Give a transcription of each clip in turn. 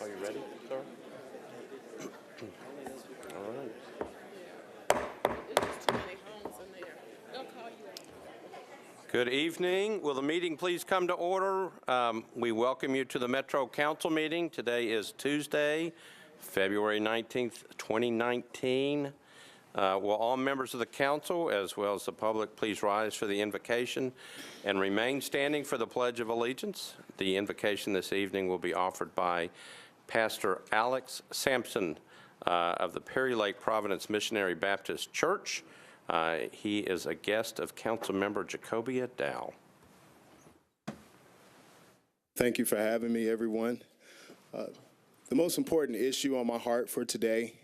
Are you ready, sir? All right. Good evening. Will the meeting please come to order? We welcome you to the Metro Council meeting. Today is Tuesday, February 19th, 2019. Will all members of the council, as well as the public, please rise for the invocation and remain standing for the Pledge of Allegiance. The invocation this evening will be offered by Pastor Alex Sampson of the Perry Lake Providence Missionary Baptist Church. He is a guest of Councilmember Jacobia Dow. Thank you for having me, everyone. The most important issue on my heart for today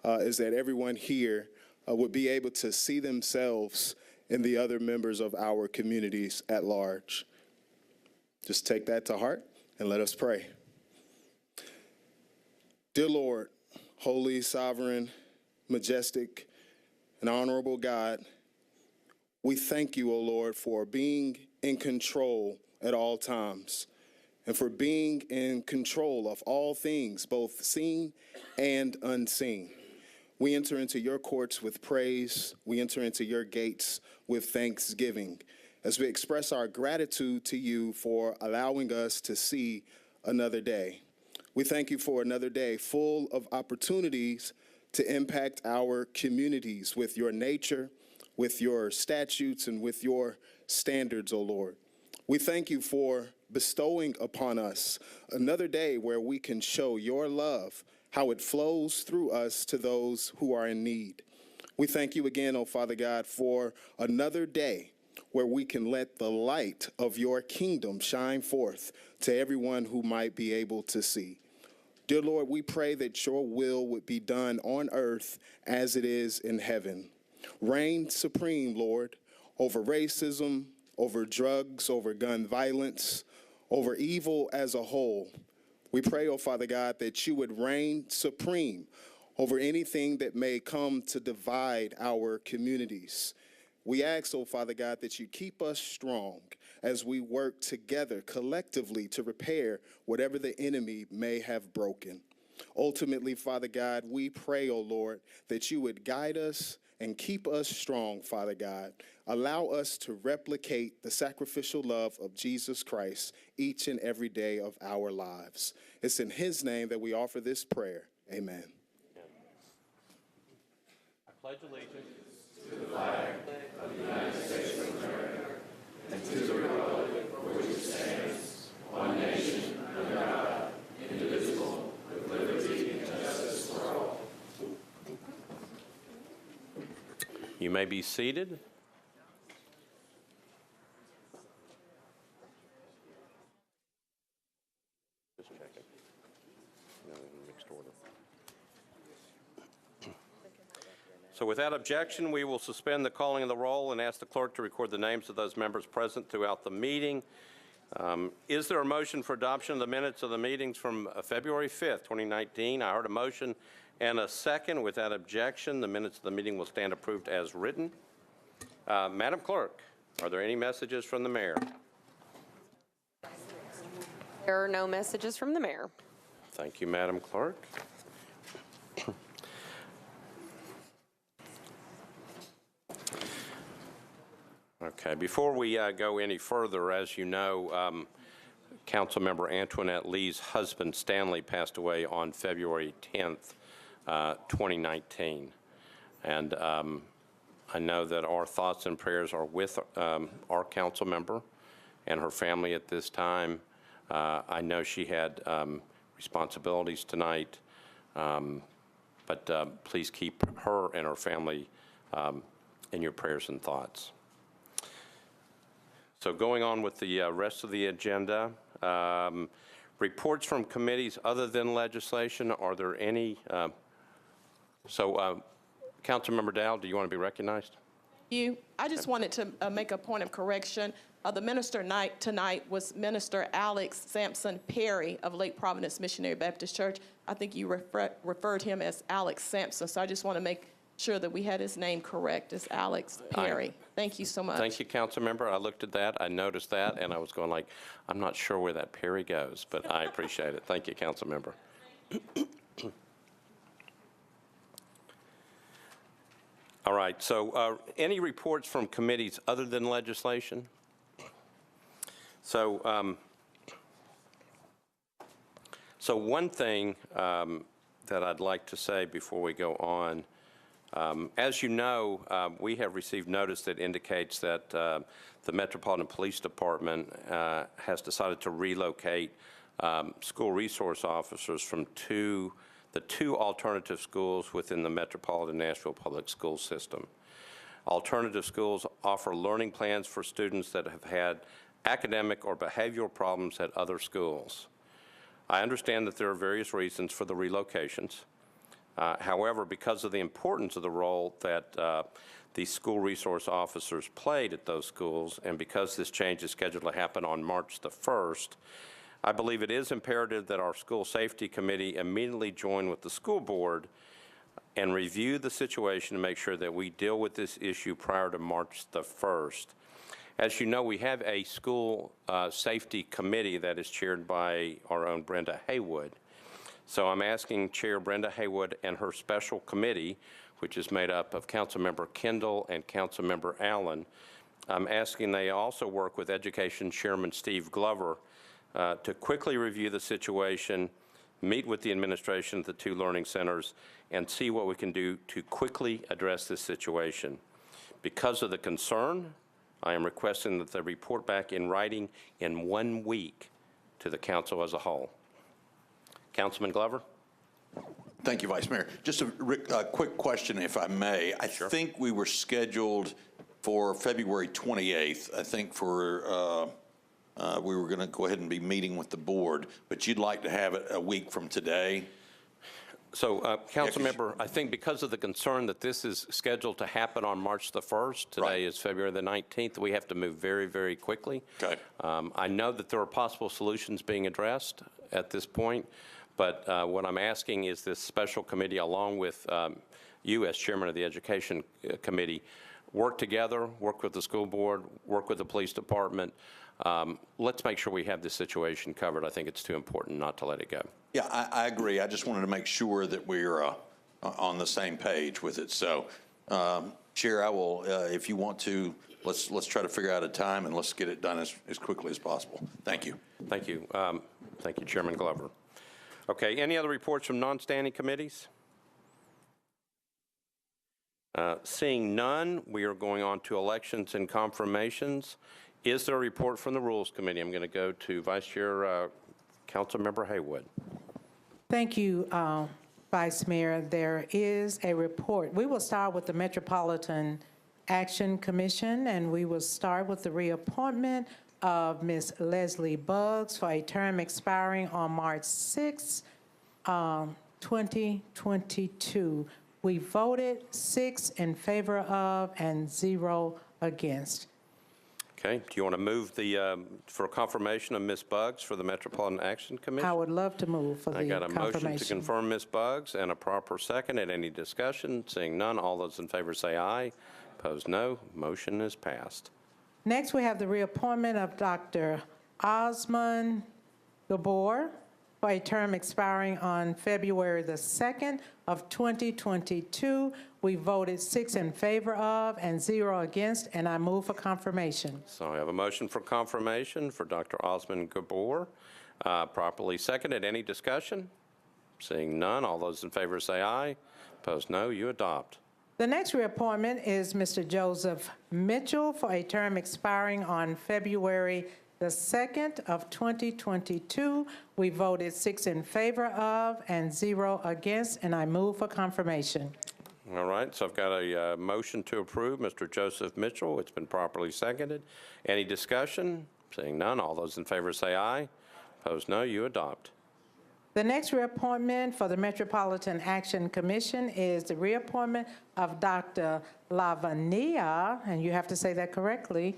is that everyone here would be able to see themselves in the other members of our communities at large. Just take that to heart and let us pray. Dear Lord, holy, sovereign, majestic, and honorable God, we thank you, O Lord, for being in control at all times and for being in control of all things, both seen and unseen. We enter into your courts with praise. We enter into your gates with thanksgiving as we express our gratitude to you for allowing us to see another day. We thank you for another day full of opportunities to impact our communities with your nature, with your statutes, and with your standards, O Lord. We thank you for bestowing upon us another day where we can show your love, how it flows through us to those who are in need. We thank you again, O Father God, for another day where we can let the light of your kingdom shine forth to everyone who might be able to see. Dear Lord, we pray that your will would be done on earth as it is in heaven. Reign supreme, Lord, over racism, over drugs, over gun violence, over evil as a whole. We pray, oh Father God, that you would reign supreme over anything that may come to divide our communities. We ask, oh Father God, that you keep us strong as we work together collectively to repair whatever the enemy may have broken. Ultimately, Father God, we pray, oh Lord, that you would guide us and keep us strong, Father God. Allow us to replicate the sacrificial love of Jesus Christ each and every day of our lives. It's in his name that we offer this prayer. Amen. I pledge allegiance to the flag of the United States of America and to the republic for which it stands, one nation, under God, indivisible, with liberty and justice for all. You may be seated. Just checking. No, in mixed order. So without objection, we will suspend the calling of the roll and ask the clerk to record the names of those members present throughout the meeting. Is there a motion for adoption of the minutes of the meetings from February 5th, 2019? I heard a motion and a second. Without objection, the minutes of the meeting will stand approved as written. Madam Clerk, are there any messages from the mayor? There are no messages from the mayor. Thank you, Madam Clerk. Okay, before we go any further, as you know, Councilmember Antoinette Lee's husband, Stanley, passed away on February 10th, 2019. And I know that our thoughts and prayers are with our council member and her family at this time. I know she had responsibilities tonight, but please keep her and her family in your prayers and thoughts. So going on with the rest of the agenda, reports from committees other than legislation, are there any? Councilmember Dow, do you want to be recognized? I just wanted to make a point of correction. The minister tonight was Minister Alex Sampson Perry of Lake Providence Missionary Baptist Church. I think you referred him as Alex Sampson, so I just want to make sure that we had his name correct as Alex Perry. Thank you so much. Thank you, Councilmember. I looked at that, I noticed that, and I was going like, I'm not sure where that Perry goes, but I appreciate it. Thank you, Councilmember. All right, so any reports from committees other than legislation? So, one thing that I'd like to say before we go on, as you know, we have received notice that indicates that the Metropolitan Police Department has decided to relocate school resource officers from the two alternative schools within the Metropolitan Nashville Public School System. Alternative schools offer learning plans for students that have had academic or behavioral problems at other schools. I understand that there are various reasons for the relocations. However, because of the importance of the role that these school resource officers played at those schools, and because this change is scheduled to happen on March the 1st, I believe it is imperative that our school safety committee immediately join with the school board and review the situation to make sure that we deal with this issue prior to March the 1st. As you know, we have a school safety committee that is chaired by our own Brenda Haywood. So I'm asking Chair Brenda Haywood and her special committee, which is made up of Councilmember Kendall and Councilmember Allen, I'm asking they also work with Education Chairman Steve Glover to quickly review the situation, meet with the administration at the two learning centers, and see what we can do to quickly address this situation. Because of the concern, I am requesting that they report back in writing in 1 week to the council as a whole. Councilman Glover? Thank you, Vice Mayor. Just a quick question, if I may. I think we were scheduled for February 28th. I think for we were going to go ahead and be meeting with the board, but you'd like to have it a week from today? So, Councilmember, I think because of the concern that this is scheduled to happen on March the 1st, today is February the 19th, we have to move very, very quickly. Okay. I know that there are possible solutions being addressed at this point, but what I'm asking is this special committee, along with you as chairman of the Education Committee, work together, work with the school board, work with the police department. Let's make sure we have this situation covered. I think it's too important not to let it go. Yeah, I agree. I just wanted to make sure that we're on the same page with it. So, Chair, I will, if you want to, let's try to figure out a time and let's get it done as quickly as possible. Thank you. Thank you. Thank you, Chairman Glover. Okay, any other reports from non-standing committees? Seeing none, we are going on to elections and confirmations. Is there a report from the Rules Committee? I'm going to go to Vice Chair Councilmember Haywood. Thank you, Vice Mayor. There is a report. We will start with the Metropolitan Action Commission, and we will start with the reappointment of Ms. Leslie Buggs for a term expiring on March 6, 2022. We voted 6 in favor of and 0 against. Okay, do you want to move the, for confirmation of Ms. Buggs for the Metropolitan Action Commission? I would love to move for the I got a confirmation. motion to confirm Ms. Buggs and a proper second. At any discussion? Seeing none, all those in favor say aye. Opposed, no. Motion is passed. Next, we have the reappointment of Dr. Osmond Gabor for a term expiring on February the 2nd of 2022. We voted 6 in favor of and 0 against, and I move for confirmation. So I have a motion for confirmation for Dr. Osmond Gabor, properly seconded. Any discussion? Seeing none, all those in favor say aye. Opposed, no. You adopt. The next reappointment is Mr. Joseph Mitchell for a term expiring on February the 2nd of 2022. We voted 6 in favor of and 0 against, and I move for confirmation. All right, so I've got a motion to approve Mr. Joseph Mitchell. It's been properly seconded. Any discussion? Seeing none, all those in favor say aye. Opposed, no. You adopt. The next reappointment for the Metropolitan Action Commission is the reappointment of Dr. Lavania, and you have to say that correctly,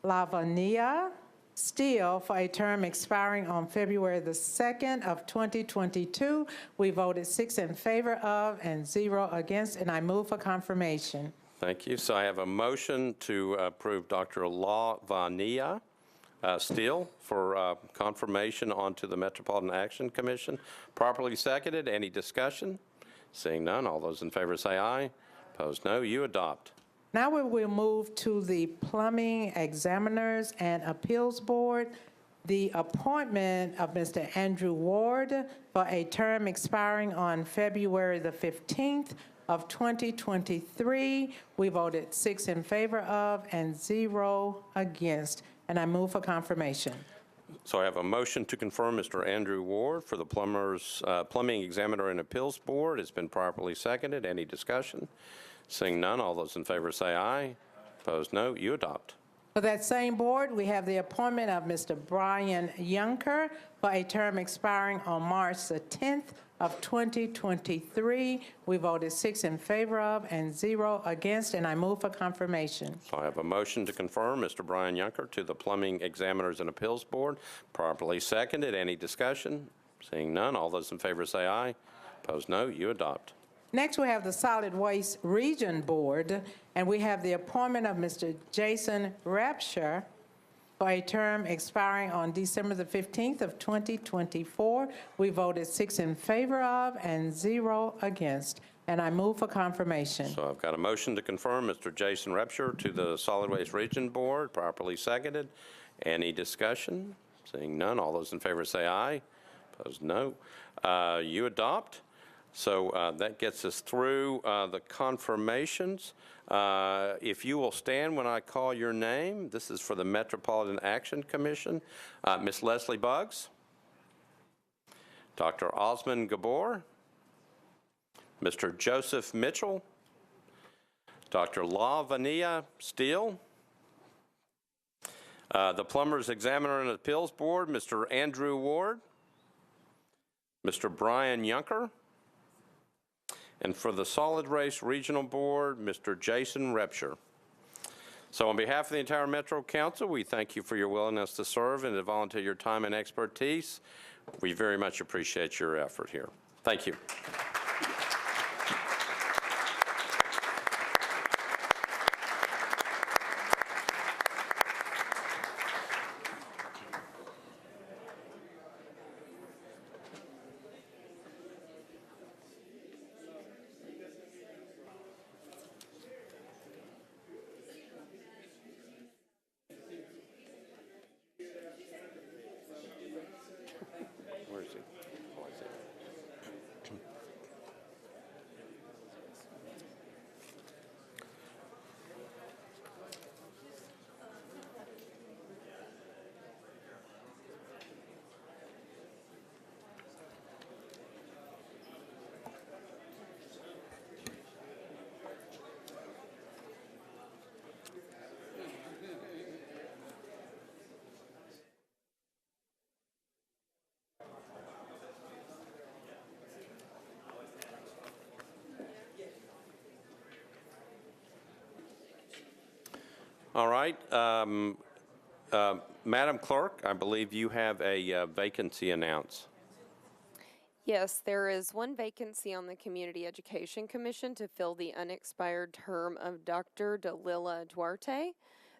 Lavania Steele for a term expiring on February the 2nd of 2022. We voted 6 in favor of and 0 against, and I move for confirmation. Thank you. So I have a motion to approve Dr. Lavania Steele for confirmation onto the Metropolitan Action Commission. Properly seconded. Any discussion? Seeing none, all those in favor say aye. Opposed, no. You adopt. Now we will move to the Plumbing Examiners and Appeals Board. The appointment of Mr. Andrew Ward for a term expiring on February the 15th of 2023. We voted 6 in favor of and 0 against, and I move for confirmation. So I have a motion to confirm Mr. Andrew Ward for the Plumbing Examiner and Appeals Board. It's been properly seconded. Any discussion? Seeing none, all those in favor say aye. Opposed, no. You adopt. For that same board, we have the appointment of Mr. Brian Yunker for a term expiring on March the 10th of 2023. We voted 6 in favor of and 0 against, and I move for confirmation. So I have a motion to confirm Mr. Brian Yunker to the Plumbing Examiners and Appeals Board. Properly seconded. Any discussion? Seeing none, all those in favor say aye. Opposed, no. You adopt. Next, we have the Solid Waste Region Board, and we have the appointment of Mr. Jason Rapture for a term expiring on December the 15th of 2024. We voted 6 in favor of and 0 against, and I move for confirmation. So I've got a motion to confirm Mr. Jason Repsher to the Solid Waste Region Board, properly seconded. Any discussion? Seeing none, all those in favor say aye. Opposed, no. You adopt. So that gets us through the confirmations. If you will stand when I call your name, this is for the Metropolitan Action Commission. Ms. Leslie Buggs, Dr. Osmond Gabor, Mr. Joseph Mitchell, Dr. Lavania Steele, the Plumbers Examiner and Appeals Board, Mr. Andrew Ward, Mr. Brian Yunker, and for the Solid Waste Regional Board, Mr. Jason Repsher. So on behalf of the entire Metro Council, we thank you for your willingness to serve and to volunteer your time and expertise. We very much appreciate your effort here. Thank you. All right. Madam Clerk, I believe you have a vacancy announced. Yes, there is one vacancy on the Community Education Commission to fill the unexpired term of Dr. Dalila Duarte.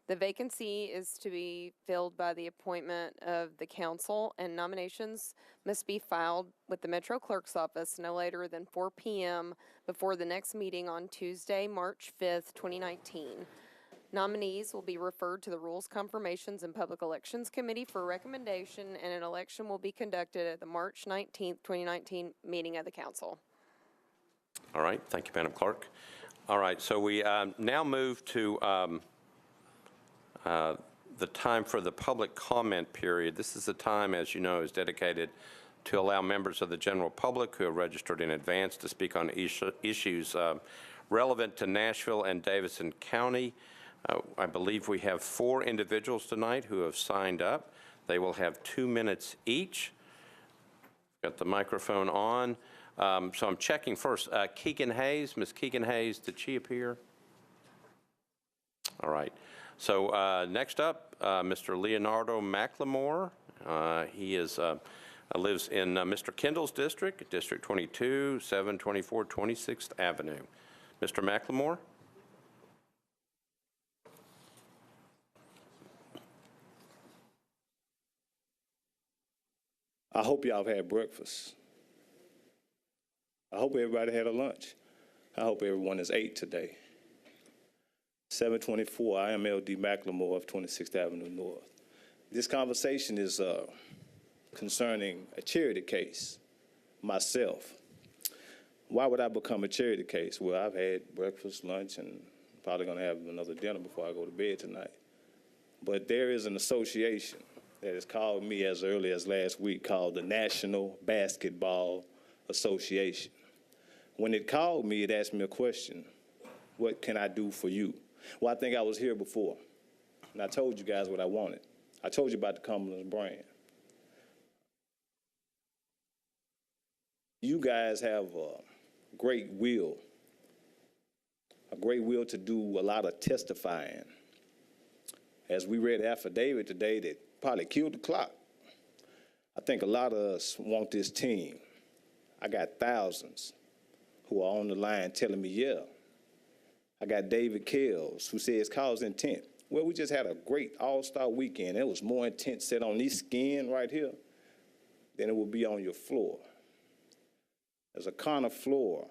The vacancy is to be filled by the appointment of the council, and nominations must be filed with the Metro Clerk's office no later than 4 p.m. before the next meeting on Tuesday, March 5th, 2019. Nominees will be referred to the Rules, Confirmations, and Public Elections Committee for recommendation, and an election will be conducted at the March 19th, 2019 meeting of the council. All right. Thank you, Madam Clerk. All right. So we now move to the time for the public comment period. This is the time, as you know, is dedicated to allow members of the general public who have registered in advance to speak on issues relevant to Nashville and Davidson County. I believe we have 4 individuals tonight who have signed up. They will have 2 minutes each. Got the microphone on. So I'm checking first. Keegan Hayes, Ms. Keegan Hayes, did she appear? All right. So next up, Mr. Leonardo McLemore. He is lives in Mr. Kendall's district, District 22, 724 26th Avenue. Mr. McLemore? I hope y'all have had breakfast. I hope everybody had a lunch. I hope everyone has ate today. 724, I am L.D. McLemore of 26th Avenue North. This conversation is concerning a charity case, myself. Why would I become a charity case? Well, I've had breakfast, lunch, and probably going to have another dinner before I go to bed tonight. But there is an association that has called me as early as last week called the National Basketball Association. When it called me, it asked me a question: what can I do for you? Well, I think I was here before, and I told you guys what I wanted. I told you about the Cumberland's brand. You guys have a great will to do a lot of testifying. As we read the affidavit today that probably killed the clock, I think a lot of us want this team. I got thousands who are on the line telling me, yeah. I got David Kells who says cause intent. Well, we just had a great all-star weekend. It was more intent set on this skin right here than it will be on your floor. There's a corner floor,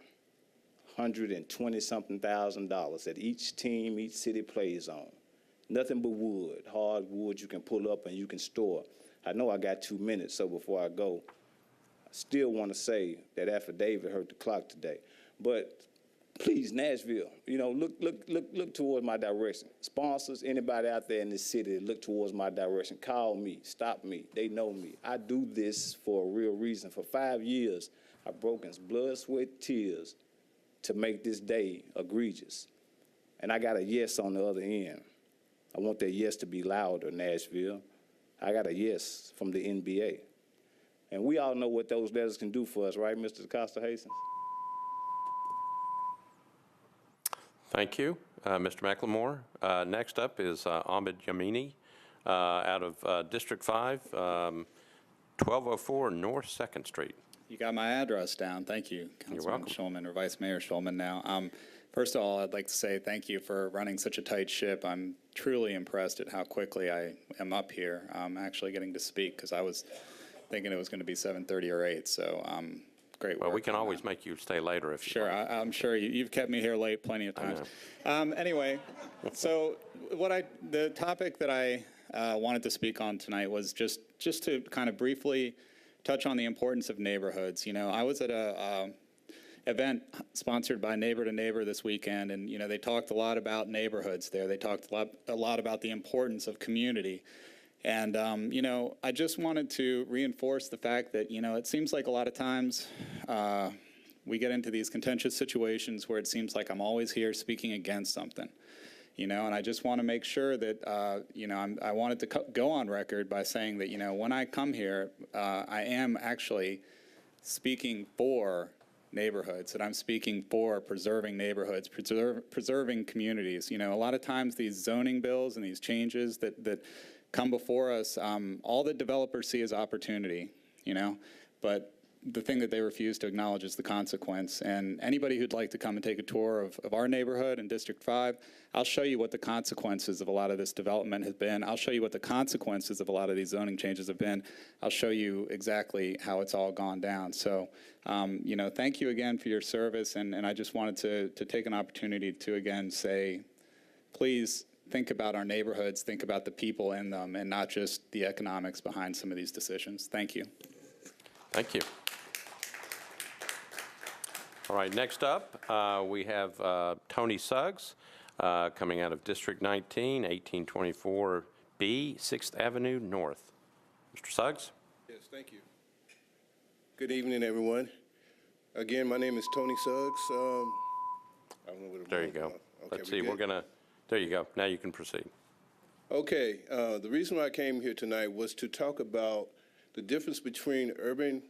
$120-something thousand that each team, each city plays on. Nothing but wood, hard wood you can pull up and you can store. I know I got 2 minutes, so before I go, I still want to say that affidavit hurt the clock today. But please, Nashville, you know, look towards my direction. Sponsors, anybody out there in this city, look towards my direction. Call me, stop me. They know me. I do this for a real reason. For 5 years, I've broken blood, sweat, tears to make this day egregious. And I got a yes on the other end. I want that yes to be louder, Nashville. I got a yes from the NBA. And we all know what those letters can do for us, right, Mr. Costa Hastings? Thank you, Mr. McLemore. Next up is Ahmed Yamini out of District 5, 1204 North 2nd Street. You got my address down. Thank you, Councilman Shulman, or Vice Mayor Shulman now. First of all, I'd like to say thank you for running such a tight ship. I'm truly impressed at how quickly I am up here. I'm actually getting to speak because I was thinking it was going to be 7:30 or 8, so great work. Well, we can always make you stay later if you Sure, want. I'm sure you've kept me here late plenty of times. Anyway, so the topic that I wanted to speak on tonight was just to kind of briefly touch on the importance of neighborhoods. You know, I was at a event sponsored by Neighbor to Neighbor this weekend, and you know, they talked a lot about neighborhoods there. They talked a lot about the importance of community. And, you know, I just wanted to reinforce the fact that, you know, it seems like a lot of times we get into these contentious situations where it seems like I'm always here speaking against something, you know, and I just want to make sure that, you know, I wanted to go on record by saying that, you know, when I come here, I am actually speaking for neighborhoods, that I'm speaking for preserving neighborhoods, preserving communities. You know, a lot of times these zoning bills and these changes that come before us, all that developers see is opportunity, you know, but the thing that they refuse to acknowledge is the consequence. And anybody who'd like to come and take a tour of our neighborhood in District 5, I'll show you what the consequences of a lot of this development has been. I'll show you what the consequences of a lot of these zoning changes have been. I'll show you exactly how it's all gone down. So, you know, thank you again for your service. And I just wanted to take an opportunity to again say, please think about our neighborhoods, think about the people in them, and not just the economics behind some of these decisions. Thank you. Thank you. All right, next up, we have Tony Suggs coming out of District 19, 1824B, 6th Avenue North. Mr. Suggs? Yes, thank you. Good evening, everyone. Again, my name is Tony Suggs. I don't know what There you go. Okay, Let's see, we're going to, there you go. Now you can proceed. Okay, the reason why I came here tonight was to talk about the difference between urban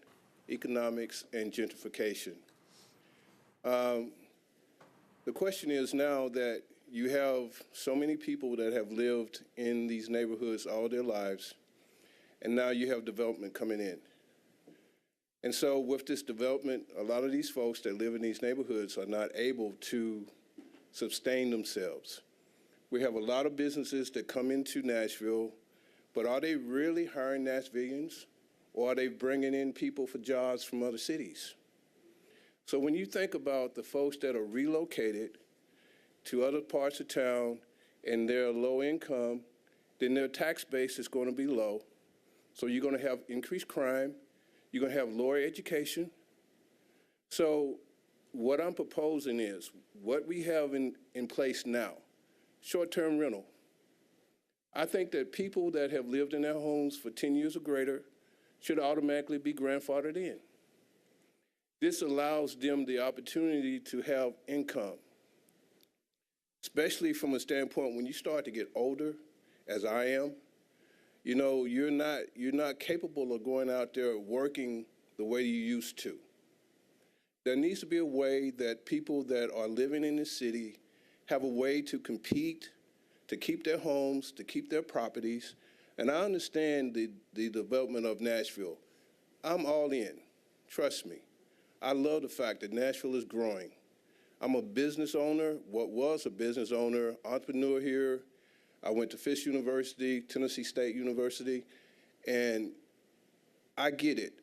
economics and gentrification. The question is now that you have so many people that have lived in these neighborhoods all their lives, and now you have development coming in. And so with this development, a lot of these folks that live in these neighborhoods are not able to sustain themselves. We have a lot of businesses that come into Nashville, but are they really hiring Nashvillians? or are they bringing in people for jobs from other cities? So when you think about the folks that are relocated to other parts of town and they're low income, then their tax base is going to be low. So you're going to have increased crime. You're going to have lower education. So what I'm proposing is what we have in place now, short-term rental. I think that people that have lived in their homes for 10 years or greater should automatically be grandfathered in. This allows them the opportunity to have income, especially from a standpoint when you start to get older, as I am. You know, you're not capable of going out there working the way you used to. There needs to be a way that people that are living in the city have a way to compete, to keep their homes, to keep their properties. And I understand the development of Nashville. I'm all in, trust me. I love the fact that Nashville is growing. I'm a business owner, what was a business owner, entrepreneur here. I went to Fisk University, Tennessee State University, and I get it.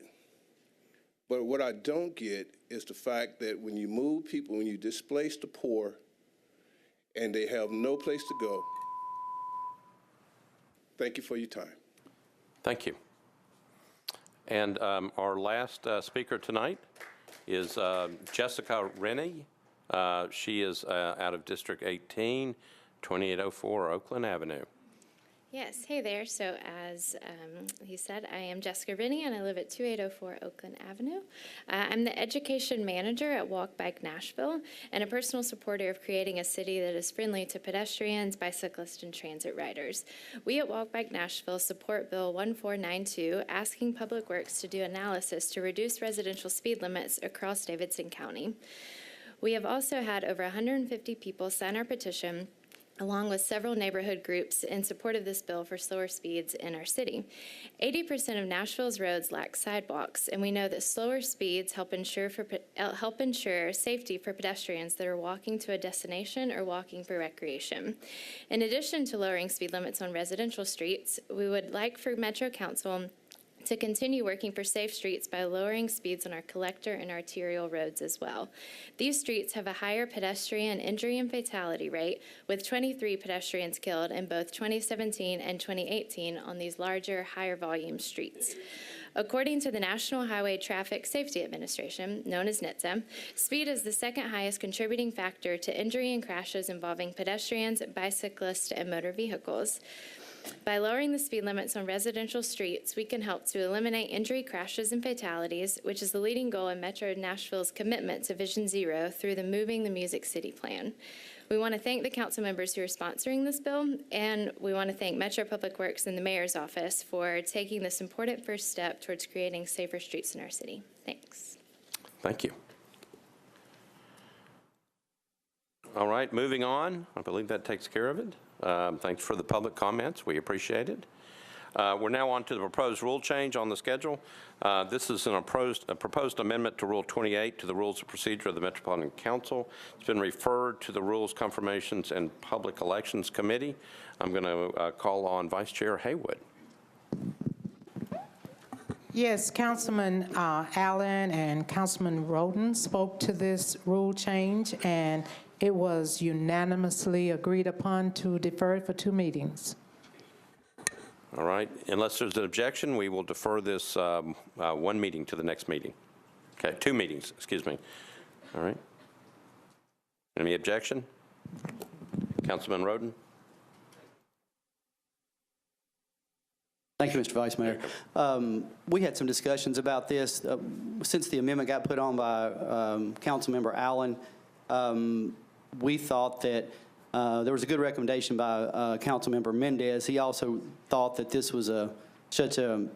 But what I don't get is the fact that when you move people, when you displace the poor, and they have no place to go. Thank you for your time. Thank you. And our last speaker tonight is Jessica Rennie. She is out of District 18, 2804 Oakland Avenue. Yes, hey there. So as he said, I am Jessica Rennie, and I live at 2804 Oakland Avenue. I'm the education manager at Walk Bike Nashville, and a personal supporter of creating a city that is friendly to pedestrians, bicyclists, and transit riders. We at Walk Bike Nashville support Bill 1492, asking Public Works to do analysis to reduce residential speed limits across Davidson County. We have also had over 150 people sign our petition, along with several neighborhood groups in support of this bill for slower speeds in our city. 80% of Nashville's roads lack sidewalks, and we know that slower speeds help ensure safety for pedestrians that are walking to a destination or walking for recreation. In addition to lowering speed limits on residential streets, we would like for Metro Council to continue working for safe streets by lowering speeds on our collector and arterial roads as well. These streets have a higher pedestrian injury and fatality rate, with 23 pedestrians killed in both 2017 and 2018 on these larger, higher volume streets. According to the National Highway Traffic Safety Administration, known as NHTSA, speed is the second highest contributing factor to injury and crashes involving pedestrians, bicyclists, and motor vehicles. By lowering the speed limits on residential streets, we can help to eliminate injury, crashes, and fatalities, which is the leading goal in Metro Nashville's commitment to Vision Zero through the Moving the Music City plan. We want to thank the council members who are sponsoring this bill, and we want to thank Metro Public Works and the Mayor's Office for taking this important first step towards creating safer streets in our city. Thanks. Thank you. All right, moving on. I believe that takes care of it. Thanks for the public comments. We appreciate it. We're now on to the proposed rule change on the schedule. This is a proposed amendment to Rule 28 to the Rules of Procedure of the Metropolitan Council. It's been referred to the Rules, Confirmations, and Public Elections Committee. I'm going to call on Vice Chair Haywood. Yes, Councilman Allen and Councilman Roden spoke to this rule change, and it was unanimously agreed upon to defer it for 2 meetings. All right. Unless there's an objection, we will defer this 1 meeting to the next meeting. Okay, 2 meetings, excuse me. All right. Any objection? Councilman Roden? Thank you, Mr. Vice Mayor. We had some discussions about this. Since the amendment got put on by Councilmember Allen, we thought that there was a good recommendation by Councilmember Mendez. He also thought that this was such an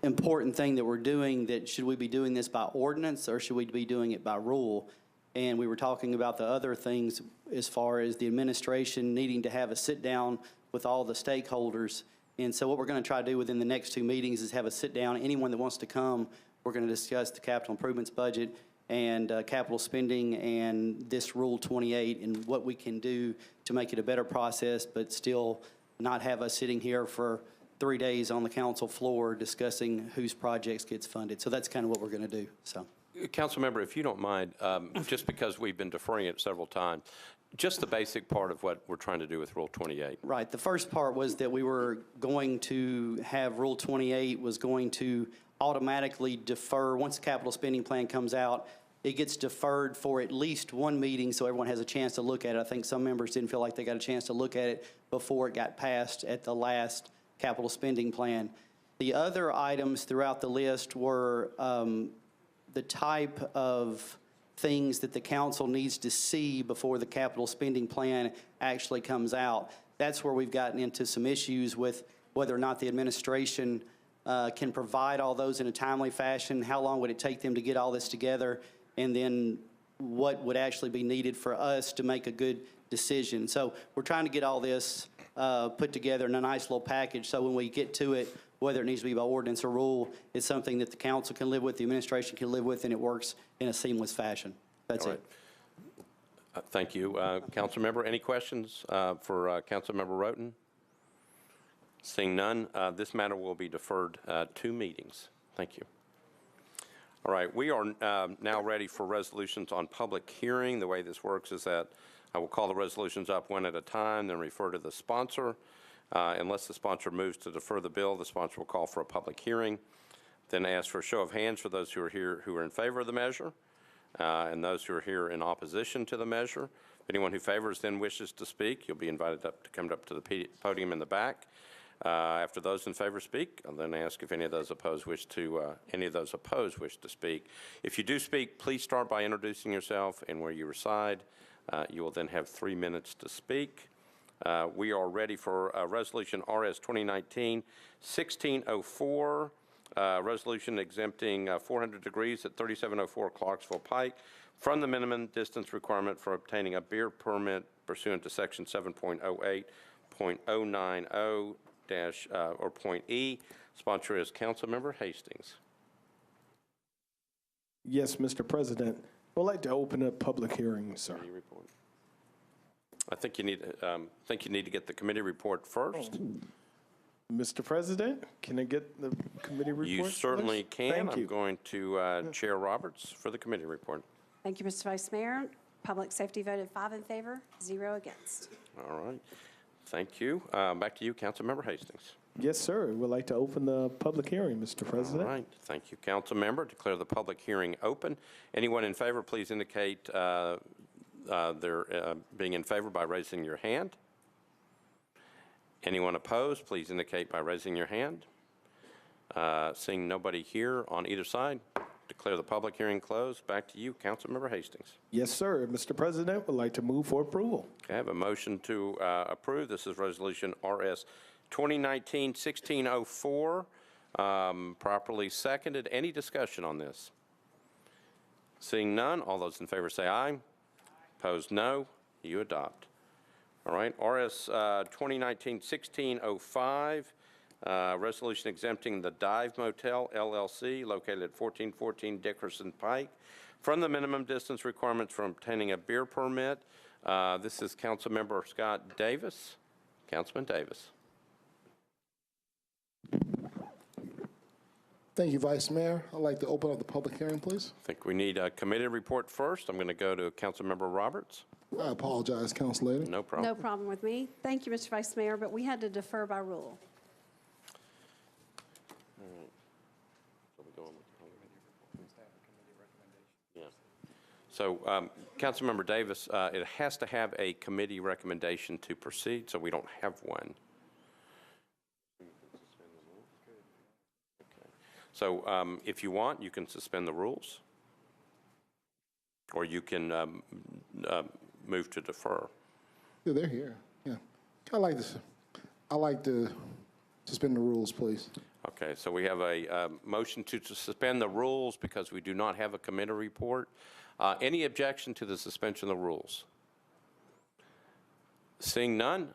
important thing that we're doing, that should we be doing this by ordinance or should we be doing it by rule? And we were talking about the other things as far as the administration needing to have a sit down with all the stakeholders. And so what we're going to try to do within the next 2 meetings is have a sit down. Anyone that wants to come, we're going to discuss the capital improvements budget and capital spending and this Rule 28 and what we can do to make it a better process, but still not have us sitting here for 3 days on the council floor discussing whose projects gets funded. So that's kind of what we're going to do, so. Councilmember, if you don't mind, just because we've been deferring it several times, just the basic part of what we're trying to do with Rule 28. Right. The first part was that we were going to have Rule 28 was going to automatically defer. Once the capital spending plan comes out, it gets deferred for at least one meeting so everyone has a chance to look at it. I think some members didn't feel like they got a chance to look at it before it got passed at the last capital spending plan. The other items throughout the list were the type of things that the council needs to see before the capital spending plan actually comes out. That's where we've gotten into some issues with whether or not the administration can provide all those in a timely fashion. How long would it take them to get all this together? And then what would actually be needed for us to make a good decision? So we're trying to get all this put together in a nice little package so when we get to it, whether it needs to be by ordinance or rule, it's something that the council can live with, the administration can live with, and it works in a seamless fashion. That's All it. right. Thank you. Councilmember, any questions for Councilmember Roten? Seeing none, this matter will be deferred 2 meetings. Thank you. All right, we are now ready for resolutions on public hearing. The way this works is that I will call the resolutions up one at a time, then refer to the sponsor. Unless the sponsor moves to defer the bill, the sponsor will call for a public hearing, then ask for a show of hands for those who are here who are in favor of the measure, and those who are here in opposition to the measure. If anyone who favors then wishes to speak, you'll be invited up to come up to the podium in the back. After those in favor speak, I'll then ask if any of those opposed wish to speak. If you do speak, please start by introducing yourself and where you reside. You will then have 3 minutes to speak. We are ready for Resolution RS 2019-1604, resolution exempting 400 degrees at 3704 Clarksville Pike from the minimum distance requirement for obtaining a beer permit pursuant to Section 7.08.090 or Point E. Sponsor is Councilmember Hastings. Yes, Mr. President. I'd like to open a public hearing, sir. Committee report. I think you need to get the committee report first. Mr. President, can I get the committee report? You certainly please? can. Thank you. I'm going to Chair Roberts for the committee report. Thank you, Mr. Vice Mayor. Public safety voted 5 in favor, 0 against. All right. Thank you. Back to you, Councilmember Hastings. Yes, sir. We'd like to open the public hearing, Mr. President. All right. Thank you, Councilmember. Declare the public hearing open. Anyone in favor, please indicate they're being in favor by raising your hand. Anyone opposed, please indicate by raising your hand. Seeing nobody here on either side, declare the public hearing closed. Back to you, Councilmember Hastings. Yes, sir. Mr. President, would like to move for approval. Okay, I have a motion to approve. This is Resolution RS 2019-1604, properly seconded. Any discussion on this? Seeing none, all those in favor say aye. Opposed, no. You adopt. All right, RS 2019-1605, resolution exempting the Dive Motel LLC located at 1414 Dickerson Pike from the minimum distance requirements for obtaining a beer permit. This is Councilmember Scott Davis. Councilman Davis. Thank you, Vice Mayor. I'd like to open up the public hearing, please. I think we need a committee report first. I'm going to go to Councilmember Roberts. I apologize, Council Lady. No problem. No problem with me. Thank you, Mr. Vice Mayor, but we had to defer by rule. So, Councilmember Davis, it has to have a committee recommendation to proceed, so we don't have one. Okay. So, if you want, you can suspend the rules, or you can move to defer. Yeah, they're here. Yeah. I'd like to suspend the rules, please. Okay, so we have a motion to suspend the rules because we do not have a committee report. Any objection to the suspension of the rules? Seeing none,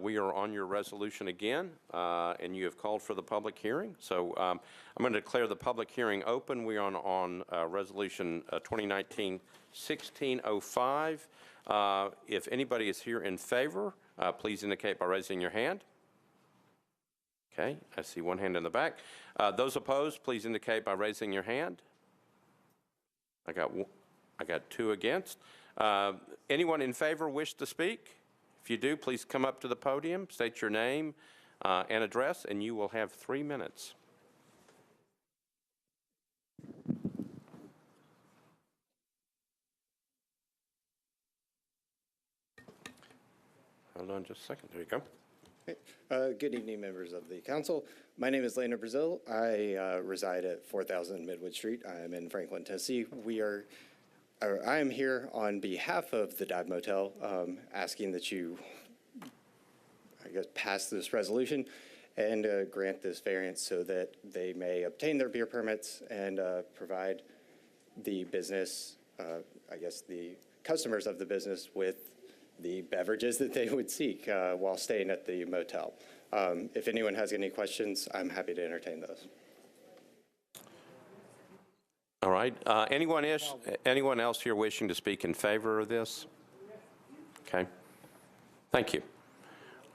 we are on your resolution again, and you have called for the public hearing. So I'm going to declare the public hearing open. We are on Resolution 2019-1605. If anybody is here in favor, please indicate by raising your hand. Okay, I see one hand in the back. Those opposed, please indicate by raising your hand. I got two against. Anyone in favor wish to speak? If you do, please come up to the podium, state your name and address, and you will have 3 minutes. Hold on just a second. There you go. Good evening, members of the council. My name is Lena Brazil. I reside at 4000 Midwood Street. I am in Franklin, Tennessee. I am here on behalf of the Dive Motel, asking that you, I guess, pass this resolution and grant this variance so that they may obtain their beer permits and provide the business, I guess, the customers of the business with the beverages that they would seek while staying at the motel. If anyone has any questions, I'm happy to entertain those. All right. Anyone else here wishing to speak in favor of this? Okay. Thank you.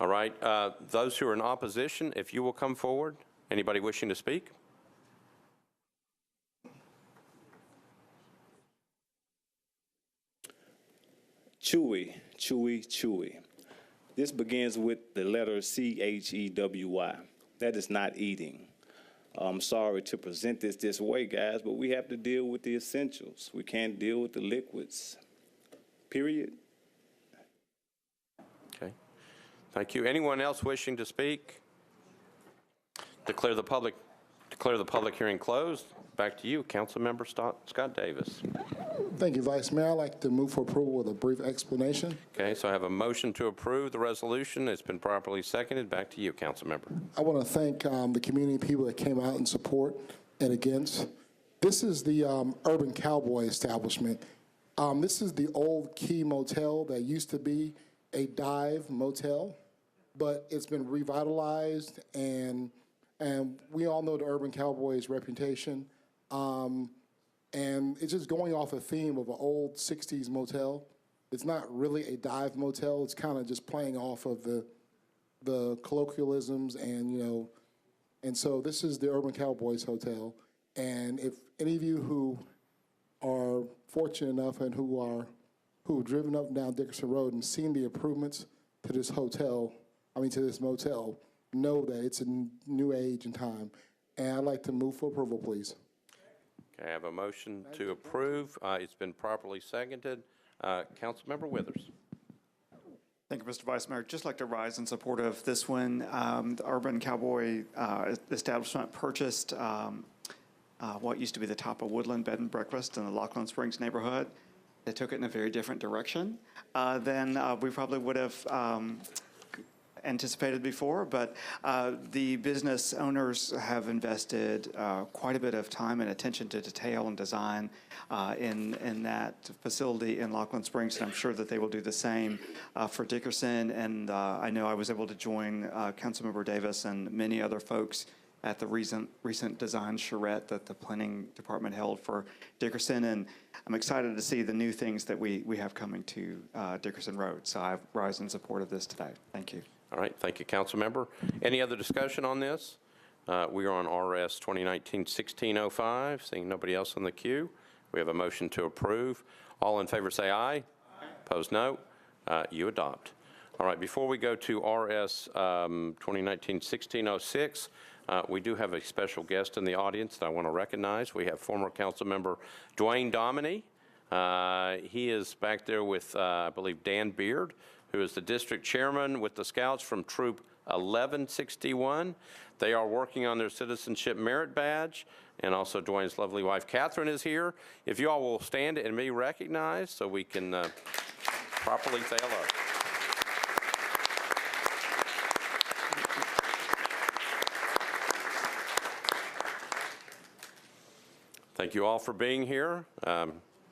All right. Those who are in opposition, if you will come forward. Anybody wishing to speak? Chewy, chewy, chewy. This begins with the letter C-H-E-W-Y. That is not eating. I'm sorry to present this way, guys, but we have to deal with the essentials. We can't deal with the liquids, period. Okay. Thank you. Anyone else wishing to speak? Declare the public hearing closed. Back to you, Councilmember Scott Davis. Thank you, Vice Mayor. I'd like to move for approval with a brief explanation. Okay, so I have a motion to approve the resolution. It's been properly seconded. Back to you, Councilmember. I want to thank the community people that came out in support and against. This is the Urban Cowboy establishment. This is the old Key Motel that used to be a dive motel, but it's been revitalized, and we all know the Urban Cowboy's reputation. And it's just going off a theme of an old 60s motel. It's not really a dive motel. It's kind of just playing off of the colloquialisms and so this is the Urban Cowboys Hotel. And if any of you who are fortunate enough and who've driven up and down Dickerson Road and seen the improvements to this motel, know that it's a new age and time. And I'd like to move for approval, please. Okay, I have a motion to approve. It's been properly seconded. Councilmember Withers. Thank you, Mr. Vice Mayor. Just like to rise in support of this one. The Urban Cowboy establishment purchased what used to be the top of Woodland Bed and Breakfast in the Laughlin Springs neighborhood. They took it in a very different direction than we probably would have anticipated before, but the business owners have invested quite a bit of time and attention to detail and design in that facility in Laughlin Springs, and I'm sure that they will do the same for Dickerson. And I know I was able to join Councilmember Davis and many other folks at the recent design charrette that the planning department held for Dickerson, and I'm excited to see the new things that we have coming to Dickerson Road. So I rise in support of this today. Thank you. All right, thank you, Councilmember. Any other discussion on this? We are on RS 2019-1605. Seeing nobody else in the queue, we have a motion to approve. All in favor say aye. Aye. Opposed, no. You adopt. All right, before we go to RS 2019-1606, we do have a special guest in the audience that I want to recognize. We have former Councilmember Dwayne Dominy. He is back there with, I believe, Dan Beard, who is the district chairman with the Scouts from Troop 1161. They are working on their citizenship merit badge, and also Dwayne's lovely wife, Catherine, is here. If you all will stand and be recognized so we can properly say hello. Thank you all for being here.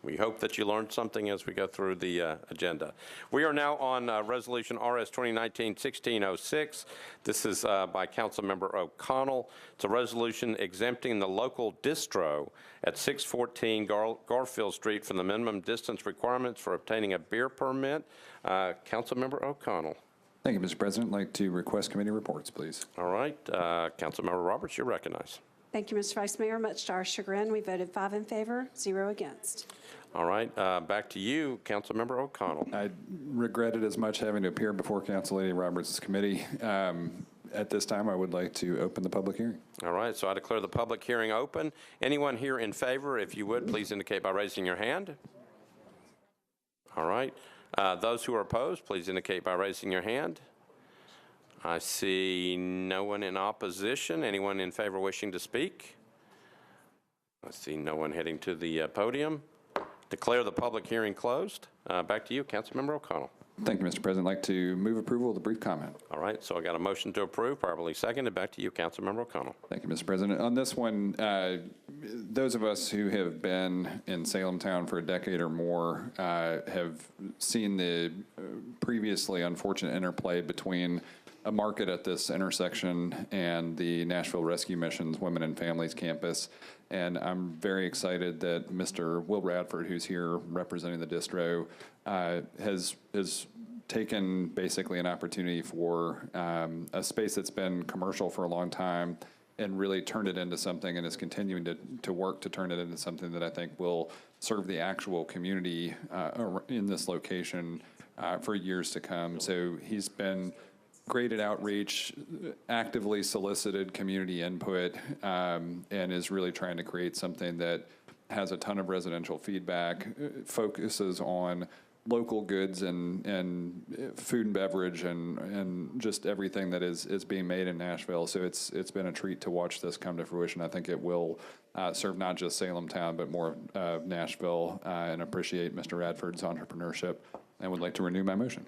We hope that you learned something as we go through the agenda. We are now on Resolution RS 2019-1606. This is by Councilmember O'Connell. It's a resolution exempting the local distro at 614 Garfield Street from the minimum distance requirements for obtaining a beer permit. Councilmember O'Connell. Thank you, Mr. President. I'd like to request committee reports, please. All right, Councilmember Roberts, you're recognized. Thank you, Mr. Vice Mayor. Much to our chagrin, we voted 5 in favor, 0 against. All right, back to you, Councilmember O'Connell. I regretted as much having to appear before Council Lady Roberts' committee. At this time, I would like to open the public hearing. All right, so I declare the public hearing open. Anyone here in favor, if you would, please indicate by raising your hand. All right. Those who are opposed, please indicate by raising your hand. I see no one in opposition. Anyone in favor wishing to speak? I see no one heading to the podium. Declare the public hearing closed. Back to you, Councilmember O'Connell. Thank you, Mr. President. I'd like to move approval of the brief comment. All right, so I got a motion to approve, properly seconded. Back to you, Councilmember O'Connell. Thank you, Mr. President. On this one, those of us who have been in Salem Town for a decade or more have seen the previously unfortunate interplay between a market at this intersection and the Nashville Rescue Mission's Women and Families campus. And I'm very excited that Mr. Will Radford, who's here representing the distro, has taken basically an opportunity for a space that's been commercial for a long time and really turned it into something, and is continuing to work to turn it into something that I think will serve the actual community in this location for years to come. So he's been great at outreach, actively solicited community input, and is really trying to create something that has a ton of residential feedback, focuses on local goods and food and beverage and just everything that is being made in Nashville. So it's been a treat to watch this come to fruition. I think it will serve not just Salem Town, but more of Nashville, and appreciate Mr. Radford's entrepreneurship, and would like to renew my motion.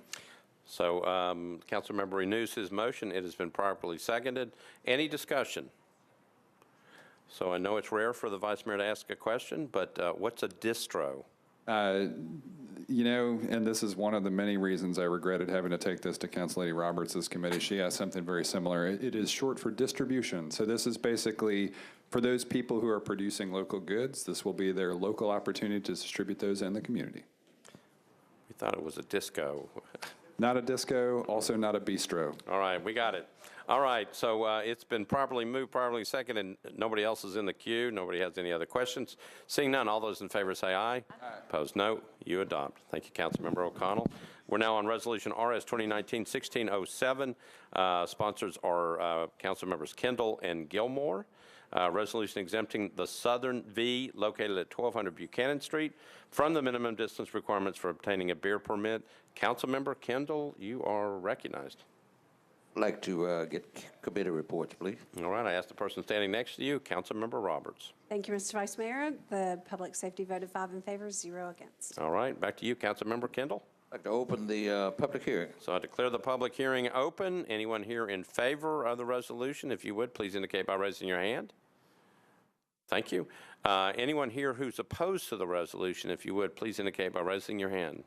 So Councilmember renews his motion. It has been properly seconded. Any discussion? So I know it's rare for the Vice Mayor to ask a question, but what's a distro? You know, and this is one of the many reasons I regretted having to take this to Council Lady Roberts' committee. She has something very similar. It is short for distribution. So this is basically for those people who are producing local goods. This will be their local opportunity to distribute those in the community. We thought it was a disco. Not a disco, also not a bistro. All right, we got it. All right, so it's been properly moved, properly seconded, and nobody else is in the queue. Nobody has any other questions. Seeing none, all those in favor say aye. Aye. Opposed, no. You adopt. Thank you, Councilmember O'Connell. We're now on Resolution RS 2019-1607. Sponsors are Councilmembers Kendall and Gilmore. Resolution exempting the Southern V located at 1200 Buchanan Street from the minimum distance requirements for obtaining a beer permit. Councilmember Kendall, you are recognized. I'd like to get committee reports, please. All right, I ask the person standing next to you, Councilmember Roberts. Thank you, Mr. Vice Mayor. The public safety voted 5 in favor, 0 against. All right, back to you, Councilmember Kendall. I'd like to open the public hearing. So I declare the public hearing open. Anyone here in favor of the resolution, if you would, please indicate by raising your hand. Thank you. Anyone here who's opposed to the resolution, if you would, please indicate by raising your hand.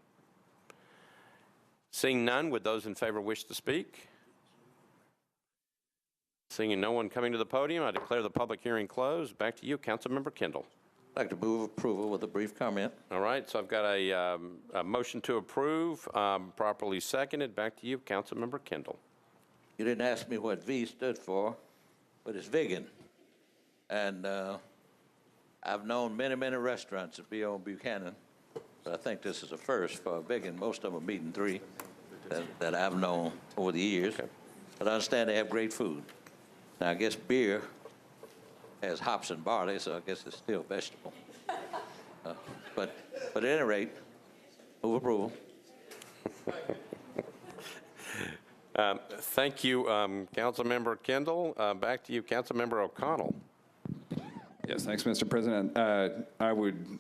Seeing none, would those in favor wish to speak? Seeing no one coming to the podium, I declare the public hearing closed. Back to you, Councilmember Kendall. I'd like to move approval with a brief comment. All right, so I've got a motion to approve, properly seconded. Back to you, Councilmember Kendall. You didn't ask me what V stood for, but it's vegan. And I've known many, many restaurants that be on Buchanan. So I think this is a first for vegan. Most of them are meeting 3 that I've known over the years. Okay. But I understand they have great food. Now, I guess beer has hops and barley, so I guess it's still vegetable. But at any rate, move approval. Thank you, Councilmember Kendall. Back to you, Councilmember O'Connell. Yes, thanks, Mr. President. I would,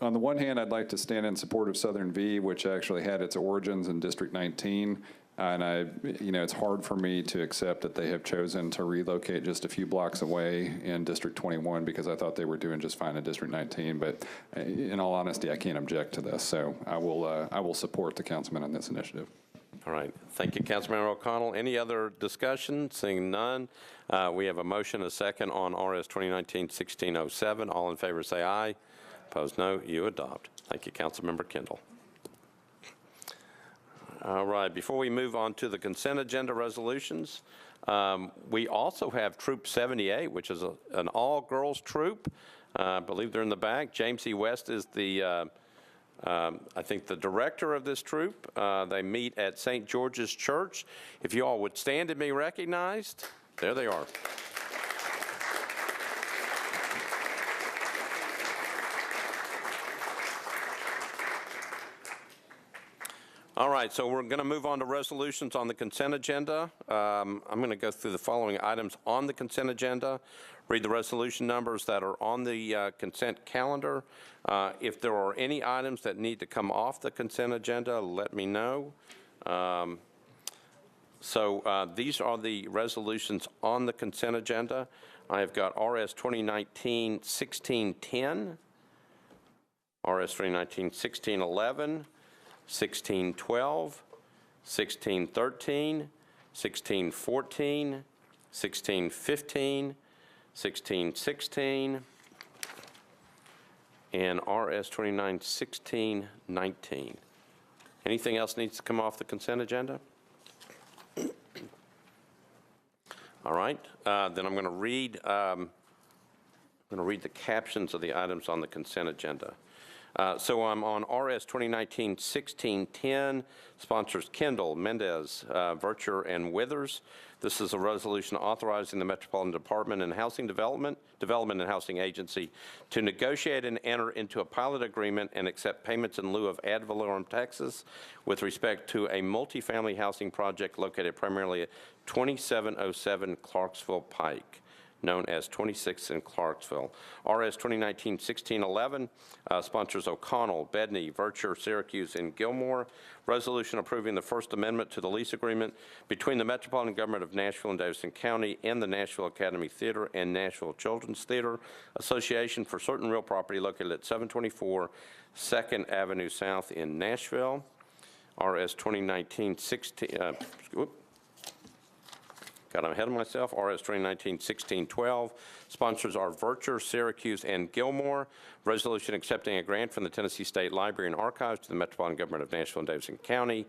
on the one hand, I'd like to stand in support of Southern V, which actually had its origins in District 19. And it's hard for me to accept that they have chosen to relocate just a few blocks away in District 21 because I thought they were doing just fine in District 19. But in all honesty, I can't object to this. So I will support the councilman on this initiative. All right. Thank you, Councilmember O'Connell. Any other discussion? Seeing none, we have a motion, a second on RS 2019-1607. All in favor say aye. Opposed, no. You adopt. Thank you, Councilmember Kendall. All right, before we move on to the consent agenda resolutions, we also have Troop 78, which is an all-girls troop. I believe they're in the back. James E. West is the, I think, the director of this troop. They meet at St. George's Church. If you all would stand and be recognized, there they are. All right, so we're going to move on to resolutions on the consent agenda. I'm going to go through the following items on the consent agenda, read the resolution numbers that are on the consent calendar. If there are any items that need to come off the consent agenda, let me know. These are the resolutions on the consent agenda. I have got RS 2019-1610, RS 2019-1611, 1612, 1613, 1614, 1615, 1616, and RS 29-1619. Anything else needs to come off the consent agenda? All right, then I'm going to read the captions of the items on the consent agenda. So I'm on RS 2019-1610, sponsors Kendall, Mendez, Vircher, and Withers. This is a resolution authorizing the Metropolitan Department and Housing Development and Housing Agency to negotiate and enter into a pilot agreement and accept payments in lieu of ad valorem taxes with respect to a multifamily housing project located primarily at 2707 Clarksville Pike, known as 26 in Clarksville. RS 2019-1611, sponsors O'Connell, Bedney, Vircher, Syracuse, and Gilmore. Resolution approving the First Amendment to the lease agreement between the Metropolitan Government of Nashville and Davidson County and the Nashville Academy Theater and Nashville Children's Theater Association for certain real property located at 724 2nd Avenue South in Nashville. RS 2019-16, got ahead of myself. RS 2019-1612. Sponsors are Vircher, Syracuse, and Gilmore. Resolution accepting a grant from the Tennessee State Library and Archives to the Metropolitan Government of Nashville and Davidson County,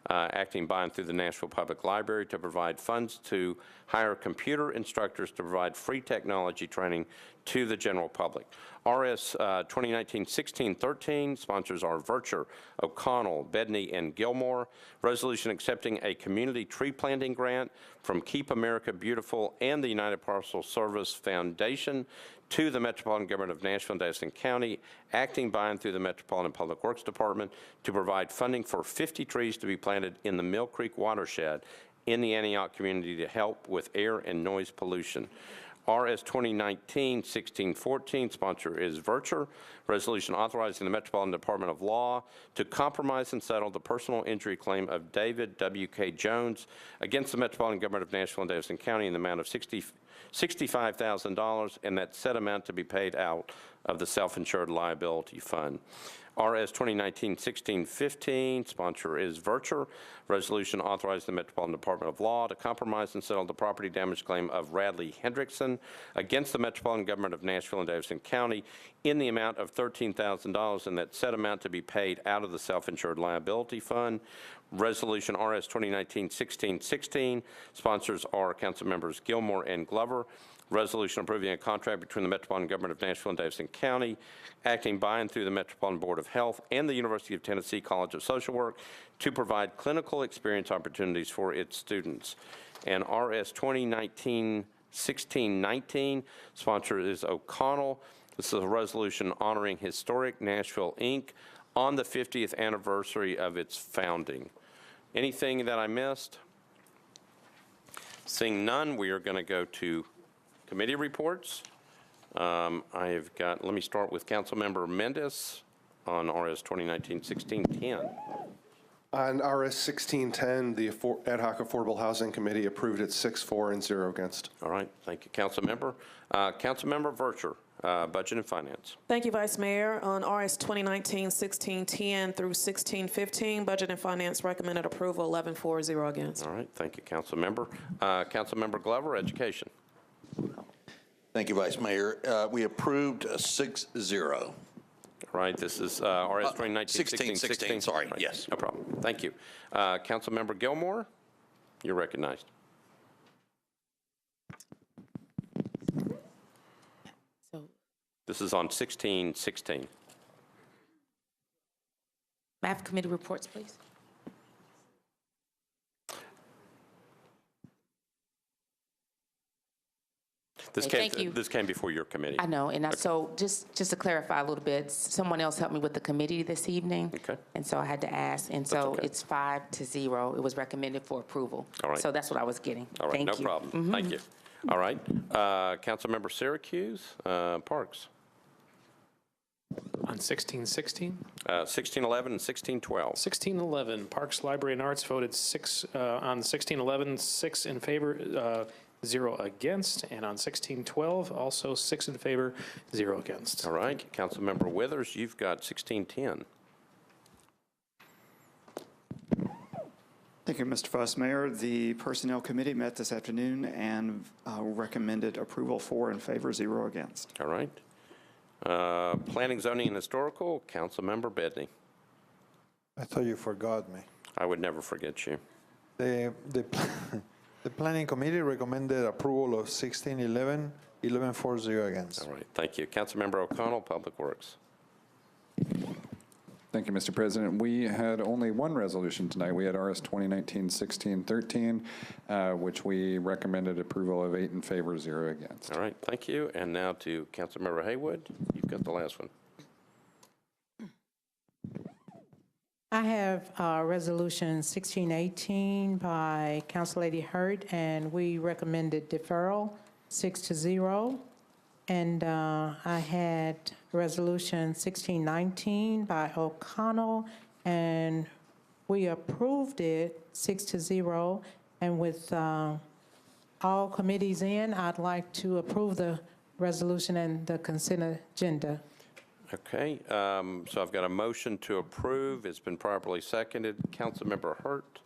acting by and through the Nashville Public Library to provide funds to hire computer instructors to provide free technology training to the general public. RS 2019-1613, sponsors are Vircher, O'Connell, Bedney, and Gilmore. Resolution accepting a community tree planting grant from Keep America Beautiful and the United Parcel Service Foundation to the Metropolitan Government of Nashville and Davidson County, acting by and through the Metropolitan Public Works Department to provide funding for 50 trees to be planted in the Mill Creek watershed in the Antioch community to help with air and noise pollution. RS 2019-1614, sponsor is Vircher. Resolution authorizing the Metropolitan Department of Law to compromise and settle the personal injury claim of David W.K. Jones against the Metropolitan Government of Nashville and Davidson County in the amount of $65,000, and that said amount to be paid out of the self-insured liability fund. RS 2019-1615, sponsor is Vircher. Resolution authorizing the Metropolitan Department of Law to compromise and settle the property damage claim of Radley Hendrickson against the Metropolitan Government of Nashville and Davidson County in the amount of $13,000, and that said amount to be paid out of the self-insured liability fund. Resolution RS 2019-1616, sponsors are Council Members Gilmore and Glover. Resolution approving a contract between the Metropolitan Government of Nashville and Davidson County, acting by and through the Metropolitan Board of Health and the University of Tennessee College of Social Work to provide clinical experience opportunities for its students. And RS 2019-1619, sponsor is O'Connell. This is a resolution honoring Historic Nashville, Inc. on the 50th anniversary of its founding. Anything that I missed? Seeing none, we are going to go to committee reports. I've got, let me start with Councilmember Mendez on RS 2019-1610. On RS 1610, the Ad Hoc Affordable Housing Committee approved it 6-4 and 0 against. All right, thank you, Councilmember. Councilmember Vircher, Budget and Finance. Thank you, Vice Mayor. On RS 2019-1610 through 1615, Budget and Finance recommended approval 11-4, 0 against. All right, thank you, Councilmember. Councilmember Glover, Education. Thank you, Vice Mayor. We approved 6-0. All right, this is RS 2019-16. 16, sorry, Right, yes. No problem. Thank you. Councilmember Gilmore, you're recognized. This is on 16-16. May I have committee reports, please? Thank you. This came before your committee. I know, and so just to clarify a little bit, someone else helped me with the committee this evening. Okay. And so I had to ask, and so okay. it's 5-0. It was recommended for approval. All right. So that's what I was getting. All right, Thank no you. problem. Thank you. All right, Councilmember Syracuse, Parks. On 1616? 1611 and 1612. 1611, Parks, Library, and Arts voted on 1611, 6 in favor, 0 against, and on 1612, also 6 in favor, 0 against. All right, Councilmember Withers, you've got 1610. Thank you, Mr. Vice Mayor. The Personnel Committee met this afternoon and recommended approval 4 in favor, 0 against. All right. Planning, Zoning, and Historical, Councilmember Bedney. I thought you forgot me. I would never forget you. The Planning Committee recommended approval of 1611, 11-4-0 against. All right, thank you. Councilmember O'Connell, Public Works. Thank you, Mr. President. We had only one resolution tonight. We had RS 2019-1613, which we recommended approval of 8 in favor, 0 against. All right, thank you. And now to Councilmember Haywood. You've got the last one. I have Resolution 1618 by Councillady Hurt, and we recommended deferral, 6-0. And I had Resolution 1619 by O'Connell, and we approved it 6-0. And with all committees in, I'd like to approve the resolution and the consent agenda. Okay, so I've got a motion to approve. It's been properly seconded. Councilmember Hurt.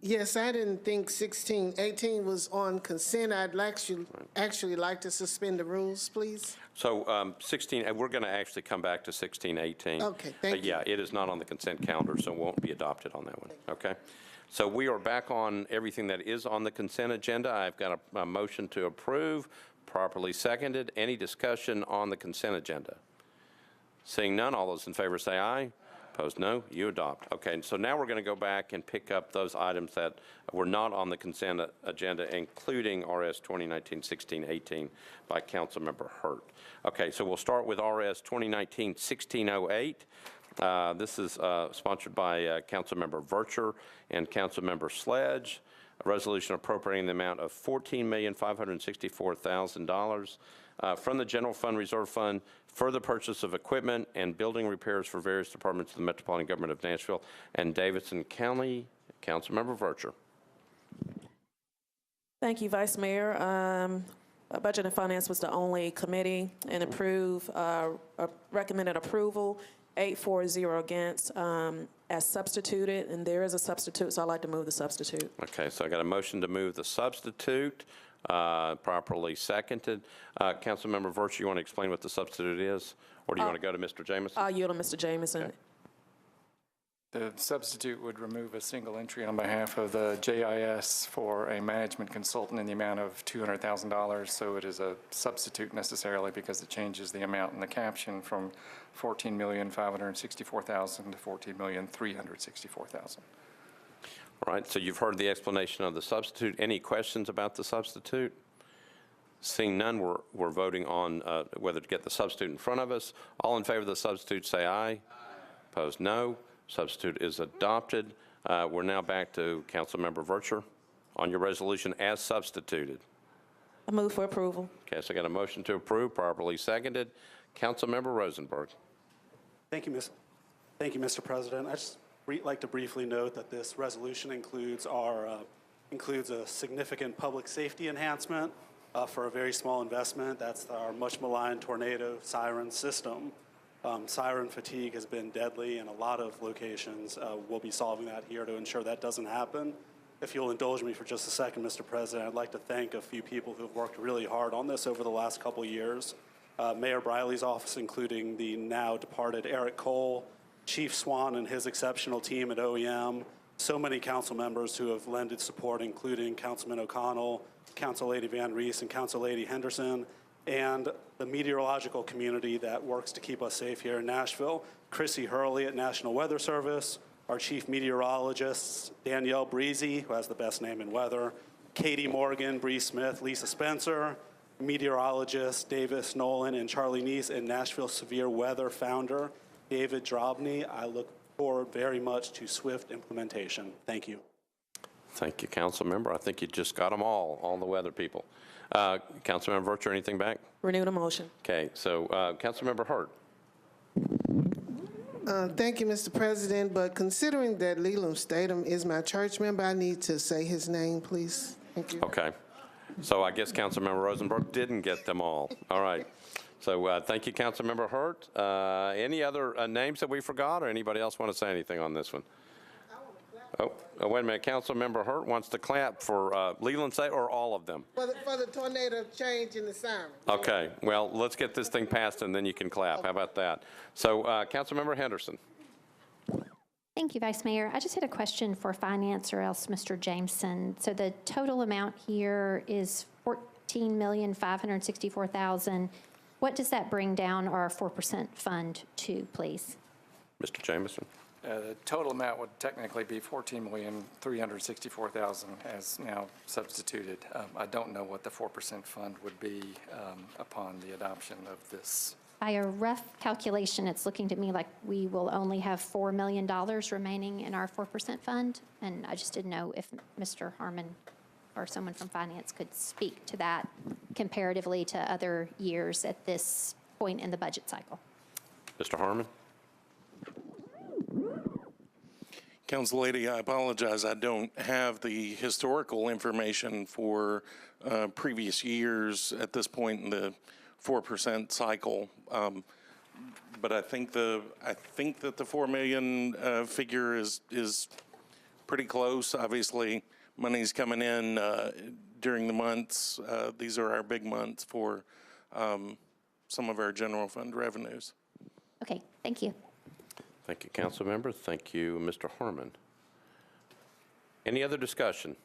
Yes, I didn't think 1618 was on consent. I'd actually like to suspend the rules, please. So 16, we're going to actually come back to 1618. Okay, thank you. Yeah, it is not on the consent calendar, so it won't be adopted on that one. Okay. So we are back on everything that is on the consent agenda. I've got a motion to approve, properly seconded. Any discussion on the consent agenda? Seeing none, all those in favor say aye. Opposed, no. You adopt. Okay, so now we're going to go back and pick up those items that were not on the consent agenda, including RS 2019-1618 by Councilmember Hurt. Okay, so we'll start with RS 2019-1608. This is sponsored by Councilmember Vercher and Councilmember Sledge. A resolution appropriating the amount of $14,564,000 from the General Fund Reserve Fund for the purchase of equipment and building repairs for various departments of the Metropolitan Government of Nashville and Davidson County. Councilmember Vercher. Thank you, Vice Mayor. Budget and Finance was the only committee and recommended approval, 8-4-0 against, as substituted, and there is a substitute, so I'd like to move the substitute. Okay, so I got a motion to move the substitute, properly seconded. Councilmember Vercher, you want to explain what the substitute is, or do you want to go to Mr. Jameson? I'll yield to Mr. Jameson. Okay. The substitute would remove a single entry on behalf of the JIS for a management consultant in the amount of $200,000. So it is a substitute necessarily because it changes the amount in the caption from $14,564,000 to $14,364,000. All right, so you've heard the explanation of the substitute. Any questions about the substitute? Seeing none, we're voting on whether to get the substitute in front of us. All in favor of the substitute say aye. Opposed, no. Substitute is adopted. We're now back to Councilmember Vercher on your resolution as substituted. I move for approval. Okay, so I got a motion to approve, properly seconded. Councilmember Rosenberg. Thank you, Mr. President. I just like to briefly note that this resolution includes a significant public safety enhancement for a very small investment. That's our much maligned tornado siren system. Siren fatigue has been deadly in a lot of locations. We'll be solving that here to ensure that doesn't happen. If you'll indulge me for just a second, Mr. President, I'd like to thank a few people who have worked really hard on this over the last couple of years. Mayor Briley's office, including the now departed Eric Cole, Chief Swan and his exceptional team at OEM, so many council members who have lended support, including Councilman O'Connell, Council Lady Van Reese, and Council Lady Henderson, and the meteorological community that works to keep us safe here in Nashville. Chrissy Hurley at National Weather Service, our chief meteorologists, Danielle Breezy, who has the best name in weather, Katie Morgan, Bree Smith, Lisa Spencer, meteorologists Davis Nolan and Charlie Neese, and Nashville Severe Weather founder David Drobny. I look forward very much to swift implementation. Thank you. Thank you, council member. I think you just got them all the weather people. Councilmember Virtue, anything back? Renew the motion. Okay, so Councilmember Hurt. Thank you, Mr. President, but considering that Leland Statham is my church member, I need to say his name, please. Thank you. Okay. So I guess Councilmember Rosenberg didn't get them all. All right. So thank you, Councilmember Hurt. Any other names that we forgot, or anybody else want to say anything on this one? Oh, wait a minute. Councilmember Hurt wants to clap for Leland State or all of them? For the tornado change in the siren. Okay. Well, let's get this thing passed, and then you can clap. How about that? So Councilmember Henderson. Thank you, Vice Mayor. I just had a question for Finance or else Mr. Jameson. So the total amount here is $14,564,000. What does that bring down our 4% fund to, please? Mr. Jameson. The total amount would technically be $14,364,000 as now substituted. I don't know what the 4% fund would be upon the adoption of this. By a rough calculation, it's looking to me like we will only have $4 million remaining in our 4% fund, and I just didn't know if Mr. Harmon or someone from Finance could speak to that comparatively to other years at this point in the budget cycle. Mr. Harmon. Council Lady, I apologize. I don't have the historical information for previous years at this point in the 4% cycle. But I think that the 4 million figure is pretty close. Obviously, money's coming in during the months. These are our big months for some of our general fund revenues. Okay, thank you. Thank you, council member. Thank you, Mr. Harmon. Any other discussion?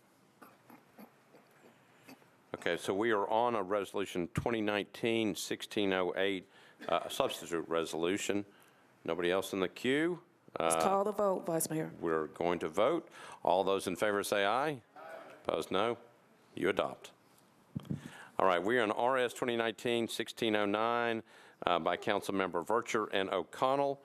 Okay, so we are on a resolution 2019-1608, a substitute resolution. Nobody else in the queue? Let's call the vote, Vice Mayor. We're going to vote. All those in favor say aye. Opposed, no. You adopt. All right, we are on RS 2019-1609 by Councilmember Virtue and O'Connell.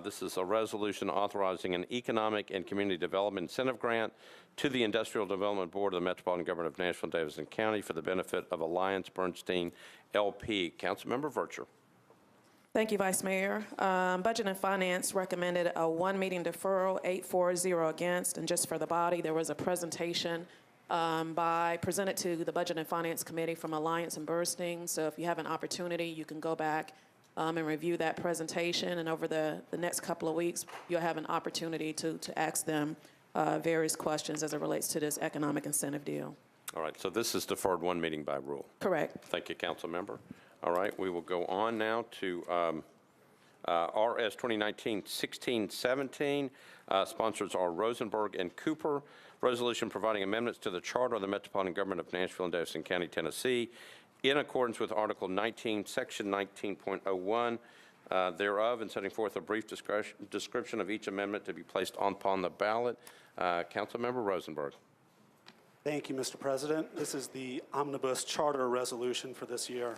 This is a resolution authorizing an economic and community development incentive grant to the Industrial Development Board of the Metropolitan Government of Nashville and Davidson County for the benefit of Alliance Bernstein LP. Councilmember Virtue. Thank you, Vice Mayor. Budget and Finance recommended a one-meeting deferral, 8-4-0 against, and just for the body, there was a presentation presented to the Budget and Finance Committee from Alliance and Bernstein. So if you have an opportunity, you can go back and review that presentation, and over the next couple of weeks, you'll have an opportunity to ask them various questions as it relates to this economic incentive deal. All right, so this is deferred one meeting by rule. Correct. Thank you, council member. All right, we will go on now to RS 2019-1617. Sponsors are Rosenberg and Cooper. Resolution providing amendments to the Charter of the Metropolitan Government of Nashville and Davidson County, Tennessee, in accordance with Article 19, Section 19.01 thereof, and setting forth a brief description of each amendment to be placed upon the ballot. Councilmember Rosenberg. Thank you, Mr. President. This is the omnibus charter resolution for this year.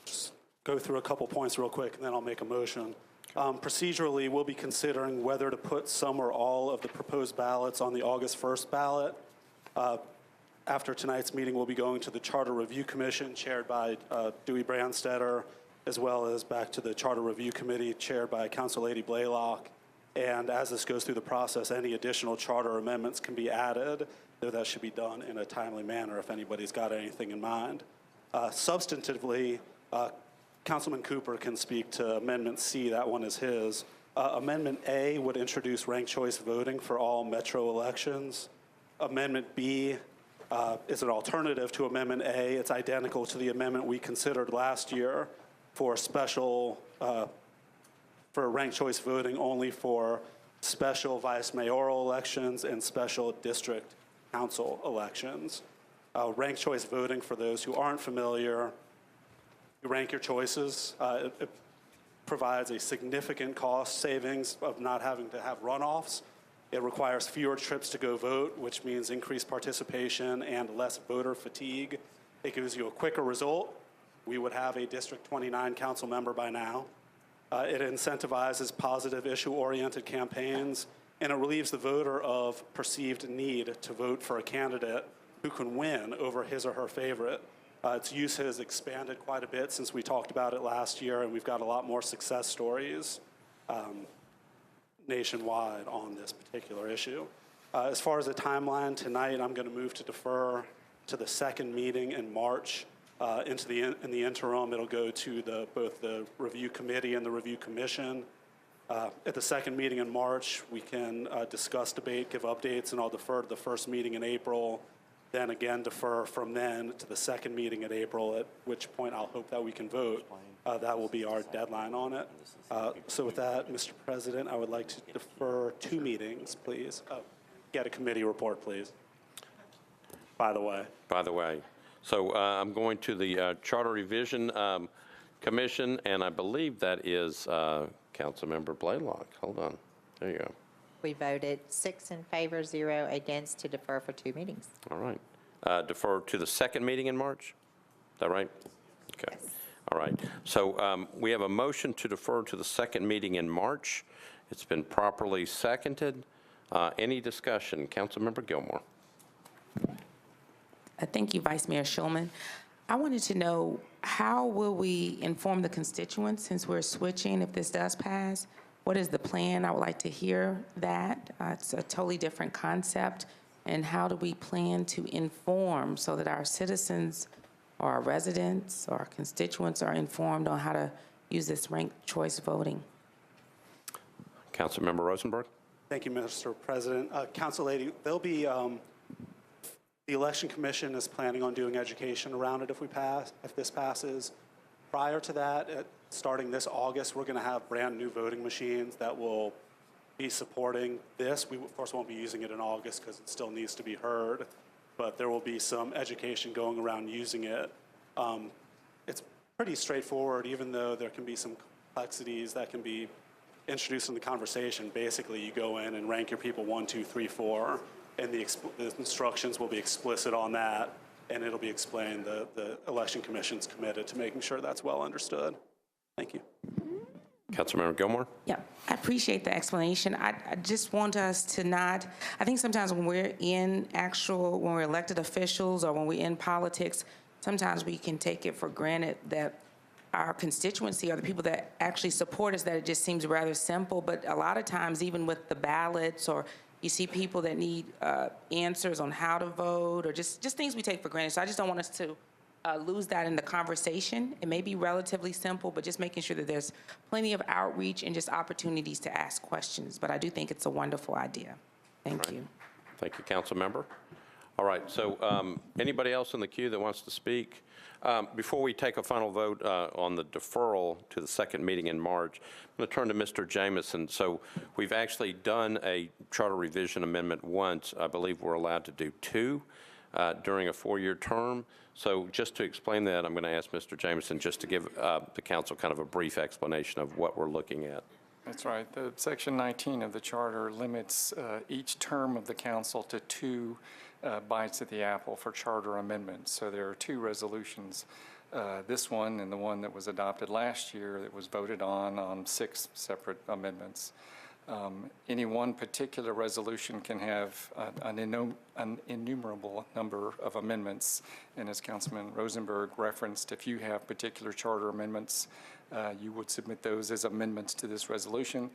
Just go through a couple points real quick, and then I'll make a motion. Procedurally, we'll be considering whether to put some or all of the proposed ballots on the August 1st ballot. After tonight's meeting, we'll be going to the Charter Review Commission, chaired by Dewey Brandstetter, as well as back to the Charter Review Committee, chaired by Council Lady Blaylock. And as this goes through the process, any additional charter amendments can be added, though that should be done in a timely manner if anybody's got anything in mind. Substantively, Councilman Cooper can speak to Amendment C. That one is his. Amendment A would introduce ranked choice voting for all Metro elections. Amendment B is an alternative to Amendment A. It's identical to the amendment we considered last year for special, for ranked choice voting only for special vice mayoral elections and special district council elections. Ranked choice voting, for those who aren't familiar, you rank your choices. It provides a significant cost savings of not having to have runoffs. It requires fewer trips to go vote, which means increased participation and less voter fatigue. It gives you a quicker result. We would have a District 29 council member by now. It incentivizes positive issue-oriented campaigns, and it relieves the voter of perceived need to vote for a candidate who can win over his or her favorite. Its use has expanded quite a bit since we talked about it last year, and we've got a lot more success stories nationwide on this particular issue. As far as the timeline, tonight I'm going to move to defer to the second meeting in March. In the interim, it'll go to both the review committee and the review commission. At the second meeting in March, we can discuss, debate, give updates, and I'll defer to the first meeting in April, then again defer from then to the second meeting in April, at which point I'll hope that we can vote. That will be our deadline on it. So with that, Mr. President, I would like to defer 2 meetings, please. Get a committee report, please. By the way. So I'm going to the Charter Revision Commission, and I believe that is Councilmember Blaylock. Hold on. There you go. We voted 6 in favor, 0 against to defer for 2 meetings. All right. Defer to the second meeting in March? Is that right? Okay. Yes. All right. So we have a motion to defer to the second meeting in March. It's been properly seconded. Any discussion? Councilmember Gilmore. Thank you, Vice Mayor Schulman. I wanted to know, how will we inform the constituents since we're switching if this does pass? What is the plan? I would like to hear that. It's a totally different concept. And how do we plan to inform so that our citizens or our residents or our constituents are informed on how to use this ranked choice voting? Councilmember Rosenberg. Thank you, Mr. President. Council Lady, there'll be, the Election Commission is planning on doing education around it if this passes. Prior to that, starting this August, we're going to have brand new voting machines that will be supporting this. We, of course, won't be using it in August because it still needs to be heard, but there will be some education going around using it. It's pretty straightforward, even though there can be some complexities that can be introduced in the conversation. Basically, you go in and rank your people 1, 2, 3, 4, and the instructions will be explicit on that, and it'll be explained. The Election Commission's committed to making sure that's well understood. Thank you. Councilmember Gilmore? Yeah, I appreciate the explanation. I just want us to not, I think sometimes when we're when we're elected officials or when we're in politics, sometimes we can take it for granted that our constituency or the people that actually support us, that it just seems rather simple. But a lot of times, even with the ballots, or you see people that need answers on how to vote, or just things we take for granted. So I just don't want us to lose that in the conversation. It may be relatively simple, but just making sure that there's plenty of outreach and just opportunities to ask questions. But I do think it's a wonderful idea. Thank you. Thank you, Councilmember. All right, so anybody else in the queue that wants to speak? Before we take a final vote on the deferral to the second meeting in March, I'm going to turn to Mr. Jamison. So we've actually done a charter revision amendment once. I believe we're allowed to do 2 during a 4-year term. So just to explain that, I'm going to ask Mr. Jamison just to give the council kind of a brief explanation of what we're looking at. That's right. The Section 19 of the Charter limits each term of the council to 2 bites at the apple for charter amendments. So there are 2 resolutions, this one and the one that was adopted last year that was voted on 6 separate amendments. Any one particular resolution can have an innumerable number of amendments, and as Councilman Rosenberg referenced, if you have particular charter amendments, you would submit those as amendments to this resolution,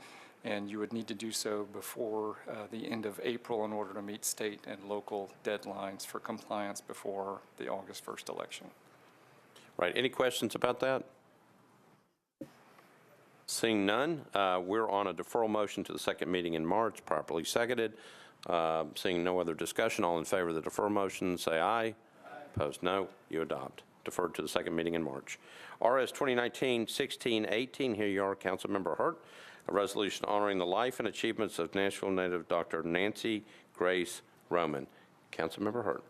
and you would need to do so before the end of April in order to meet state and local deadlines for compliance before the August 1st election. Right. Any questions about that? Seeing none, we're on a deferral motion to the second meeting in March, properly seconded. Seeing no other discussion, all in favor of the defer motion, say aye. Opposed, no. You adopt. Deferred to the second meeting in March. RS 2019-1618, here you are, Councilmember Hurt. A resolution honoring the life and achievements of Nashville native Dr. Nancy Grace Roman. Councilmember Hurt.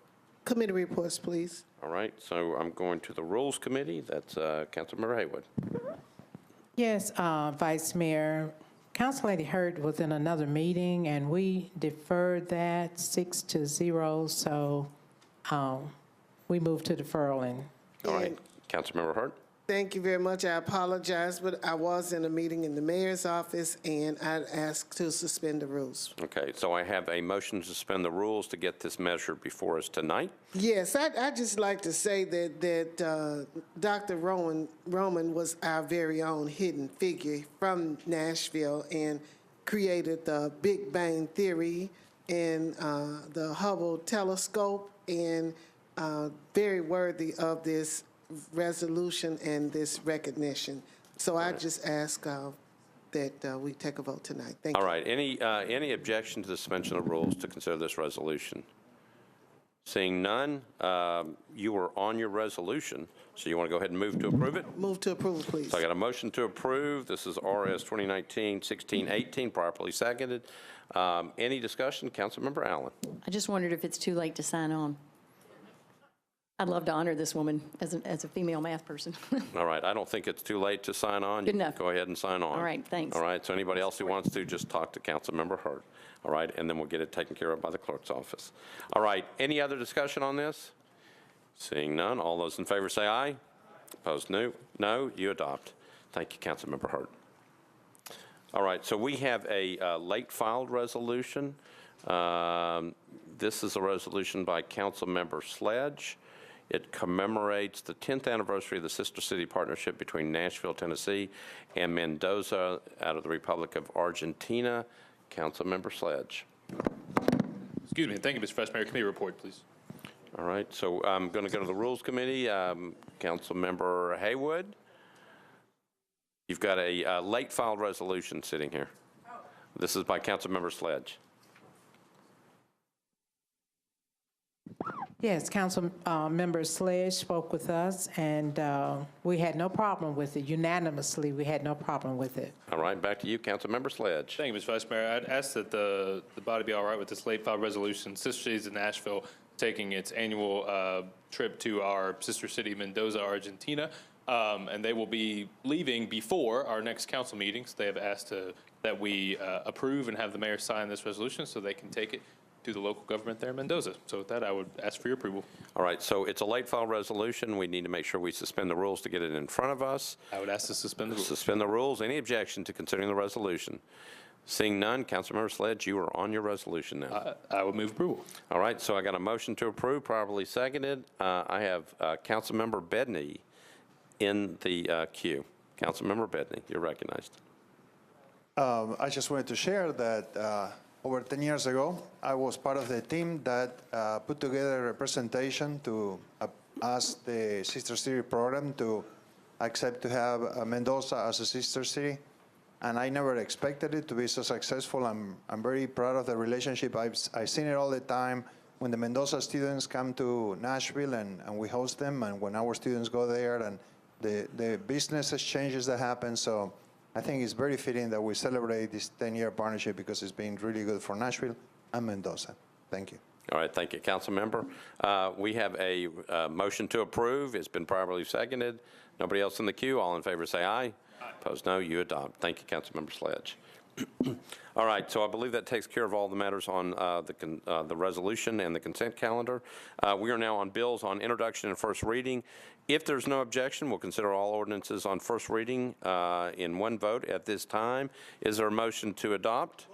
Committee reports, please. All right, so I'm going to the Rules Committee. That's Councilmember Haywood. Yes, Vice Mayor. Council Lady Hurt was in another meeting, and we deferred that 6-0, so we moved to deferral. All right, Councilmember Hurt. Thank you very much. I apologize, but I was in a meeting in the mayor's office, and I'd ask to suspend the rules. Okay, so I have a motion to suspend the rules to get this measure before us tonight. Yes, I'd just like to say that Dr. Roman was our very own hidden figure from Nashville and created the Big Bang Theory and the Hubble telescope, and very worthy of this resolution and this recognition. So I just ask that we take a vote tonight. Thank you. All right, any objection to the suspension of rules to consider this resolution? Seeing none, you were on your resolution, so you want to go ahead and move to approve it? Move to approve, please. So I got a motion to approve. This is RS 2019-1618, properly seconded. Any discussion? Councilmember Allen. I just wondered if it's too late to sign on. I'd love to honor this woman as a female math person. All right, I don't think it's too late to sign on. Good enough. Go ahead and sign on. All right, thanks. All right, so anybody else who wants to, just talk to Councilmember Hurt. All right, and then we'll get it taken care of by the clerk's office. All right, any other discussion on this? Seeing none, all those in favor say aye. Opposed, no. No, you adopt. Thank you, Councilmember Hurt. All right, so we have a late filed resolution. This is a resolution by Councilmember Sledge. It commemorates the 10th anniversary of the Sister City Partnership between Nashville, Tennessee, and Mendoza out of the Republic of Argentina. Councilmember Sledge. Excuse me. Thank you, Mr. Vice Mayor. Committee report, please. All right, so I'm going to go to the Rules Committee. Councilmember Haywood. You've got a late filed resolution sitting here. This is by Councilmember Sledge. Yes, Councilmember Sledge spoke with us, and we had no problem with it. Unanimously, we had no problem with it. All right, back to you, Councilmember Sledge. Thank you, Mr. Vice Mayor. I'd ask that the body be all right with this late filed resolution. Sister Cities in Nashville taking its annual trip to our sister city, Mendoza, Argentina, and they will be leaving before our next council meeting. So they have asked that we approve and have the mayor sign this resolution so they can take it to the local government there in Mendoza. So with that, I would ask for your approval. All right, so it's a late file resolution. We need to make sure we suspend the rules to get it in front of us. I would ask to suspend the rules. Suspend the rules. Any objection to considering the resolution? Seeing none, Councilmember Sledge, you are on your resolution now. I would move approval. All right, so I got a motion to approve, properly seconded. I have Councilmember Bedney in the queue. Councilmember Bedney, you're recognized. I just wanted to share that over 10 years ago, I was part of the team that put together a representation to ask the Sister City program to accept to have Mendoza as a sister city. And I never expected it to be so successful. I'm very proud of the relationship. I've seen it all the time when the Mendoza students come to Nashville and we host them, and when our students go there, and the business exchanges that happen. So I think it's very fitting that we celebrate this 10-year partnership because it's been really good for Nashville and Mendoza. Thank you. All right, thank you, Councilmember. We have a motion to approve. It's been properly seconded. Nobody else in the queue. All in favor say aye. Opposed, no. You adopt. Thank you, Councilmember Sledge. All right, so I believe that takes care of all the matters on the resolution and the consent calendar. We are now on bills on introduction and first reading. If there's no objection, we'll consider all ordinances on first reading in one vote at this time. Is there a motion to adopt?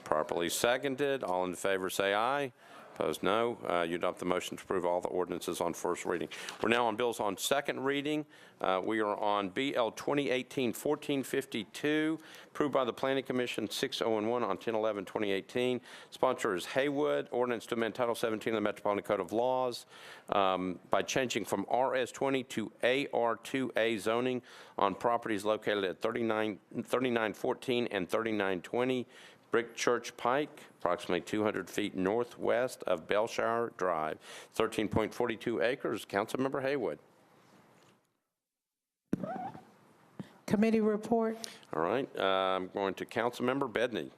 Properly seconded. All in favor say aye. Opposed, no. You adopt the motion to approve all the ordinances on first reading. We're now on bills on second reading. We are on BL 2018-1452, approved by the Planning Commission 6011 on 10/11/2018. Sponsor is Haywood. Ordinance to amend Title 17 of the Metropolitan Code of Laws by changing from RS20 to AR2A zoning on properties located at 3914 and 3920 Brick Church Pike, approximately 200 feet northwest of Belshire Drive, 13.42 acres. Councilmember Haywood. Committee report. All right, I'm going to Councilmember Bedney.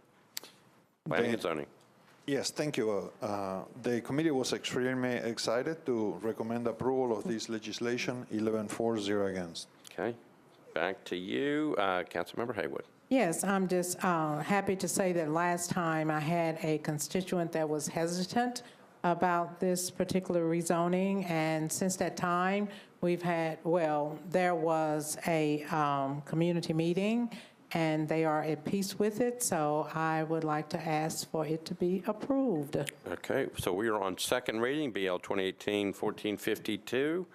Planning and zoning. Yes, thank you. The committee was extremely excited to recommend approval of this legislation, 11-4-0 against. Okay, back to you, Councilmember Haywood. Yes, I'm just happy to say that last time I had a constituent that was hesitant about this particular rezoning, and since that time, we've had, well, there was a community meeting, and they are at peace with it, so I would like to ask for it to be approved. Okay, so we are on second reading, BL 2018-1452.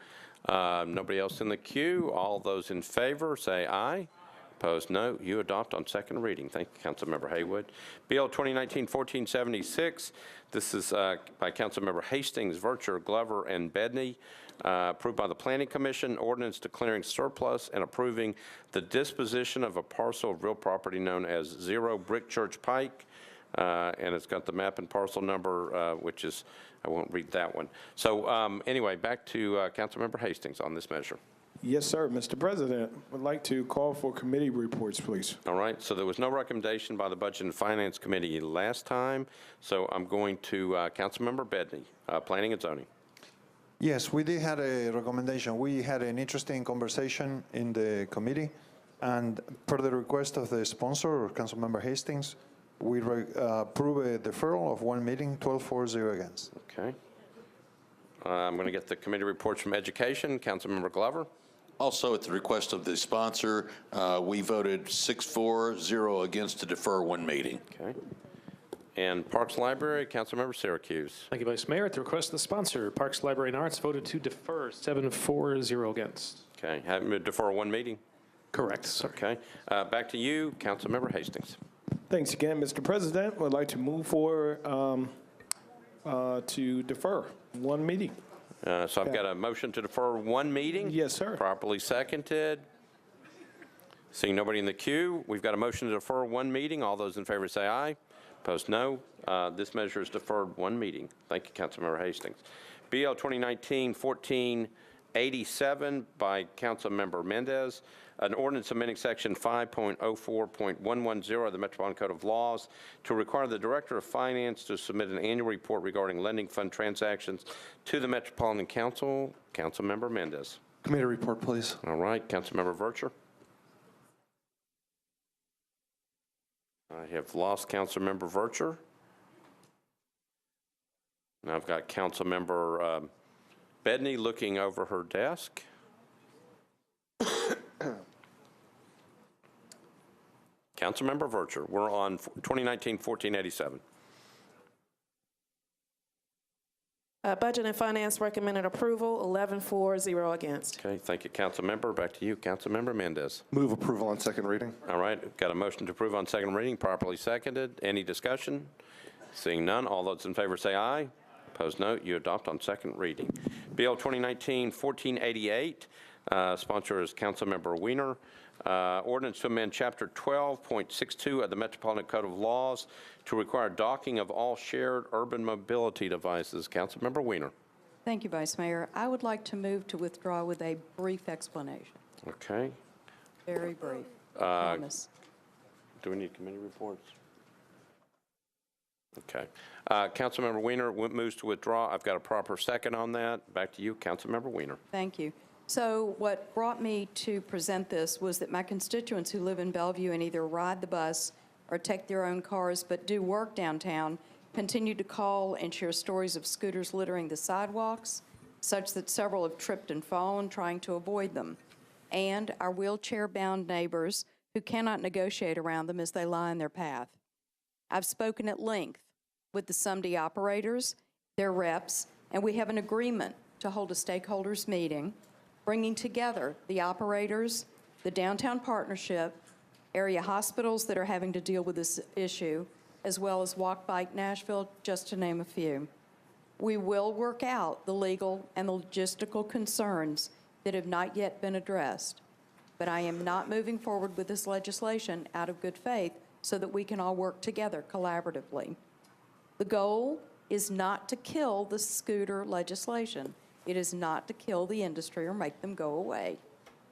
Nobody else in the queue. All those in favor, say aye. Opposed, no. You adopt on second reading. Thank you, Councilmember Haywood. BL 2019-1476. This is by Councilmember Hastings, Vercher, Glover, and Bedney. Approved by the Planning Commission, ordinance declaring surplus and approving the disposition of a parcel of real property known as 0 Brick Church Pike. And it's got the map and parcel number, which is, I won't read that one. So anyway, back to Councilmember Hastings on this measure. Yes, sir. Mr. President, would like to call for committee reports, please. All right. So there was no recommendation by the Budget and Finance Committee last time. So I'm going to Councilmember Bedney, Planning and Zoning. Yes, we did have a recommendation. We had an interesting conversation in the committee, and per the request of the sponsor, Councilmember Hastings, we approve a deferral of one meeting, 12-4-0 against. Okay. I'm going to get the committee reports from Education. Councilmember Glover. Also, at the request of the sponsor, we voted 6-4-0 against to defer one meeting. Okay. And Parks Library, Councilmember Syracuse. Thank you, Vice Mayor. At the request of the sponsor, Parks, Library, and Arts voted to defer 7-4-0 against. Okay. Have them defer one meeting? Correct, sir. Okay. Back to you, Councilmember Hastings. Thanks again, Mr. President. Would like to move for to defer one meeting. So I've got a motion to defer one meeting. Yes, sir. Properly seconded. Seeing nobody in the queue, we've got a motion to defer one meeting. All those in favor say aye. Opposed, no. This measure is deferred one meeting. Thank you, Councilmember Hastings. BL 2019-1487 by Councilmember Mendez. An ordinance amending section 5.04.110 of the Metropolitan Code of Laws to require the Director of Finance to submit an annual report regarding lending fund transactions to the Metropolitan Council. Councilmember Mendez. Committee report, please. All right, Councilmember Vercher. I have lost Councilmember Vercher. Now I've got Councilmember Bedney looking over her desk. Councilmember Vercher, we're on 2019-1487. Budget and Finance recommended approval, 11-4-0 against. Okay, thank you, Councilmember. Back to you, Councilmember Mendez. Move approval on second reading. All right, got a motion to approve on second reading, properly seconded. Any discussion? Seeing none, all those in favor say aye. Opposed, no. You adopt on second reading. BL 2019-1488, sponsor is Councilmember Wiener. Ordinance to amend Chapter 12.62 of the Metropolitan Code of Laws to require docking of all shared urban mobility devices. Councilmember Wiener. Thank you, Vice Mayor. I would like to move to withdraw with a brief explanation. Okay. Very brief. I promise. Do we need committee reports? Okay. Councilmember Wiener moves to withdraw. I've got a proper second on that. Back to you, Councilmember Wiener. Thank you. So what brought me to present this was that my constituents who live in Bellevue and either ride the bus or take their own cars but do work downtown continue to call and share stories of scooters littering the sidewalks, such that several have tripped and fallen trying to avoid them, and our wheelchair-bound neighbors who cannot negotiate around them as they lie in their path. I've spoken at length with the SUMD operators, their reps, and we have an agreement to hold a stakeholders meeting bringing together the operators, the downtown partnership, area hospitals that are having to deal with this issue, as well as Walk Bike Nashville, just to name a few. We will work out the legal and the logistical concerns that have not yet been addressed, but I am not moving forward with this legislation out of good faith so that we can all work together collaboratively. The goal is not to kill the scooter legislation. It is not to kill the industry or make them go away.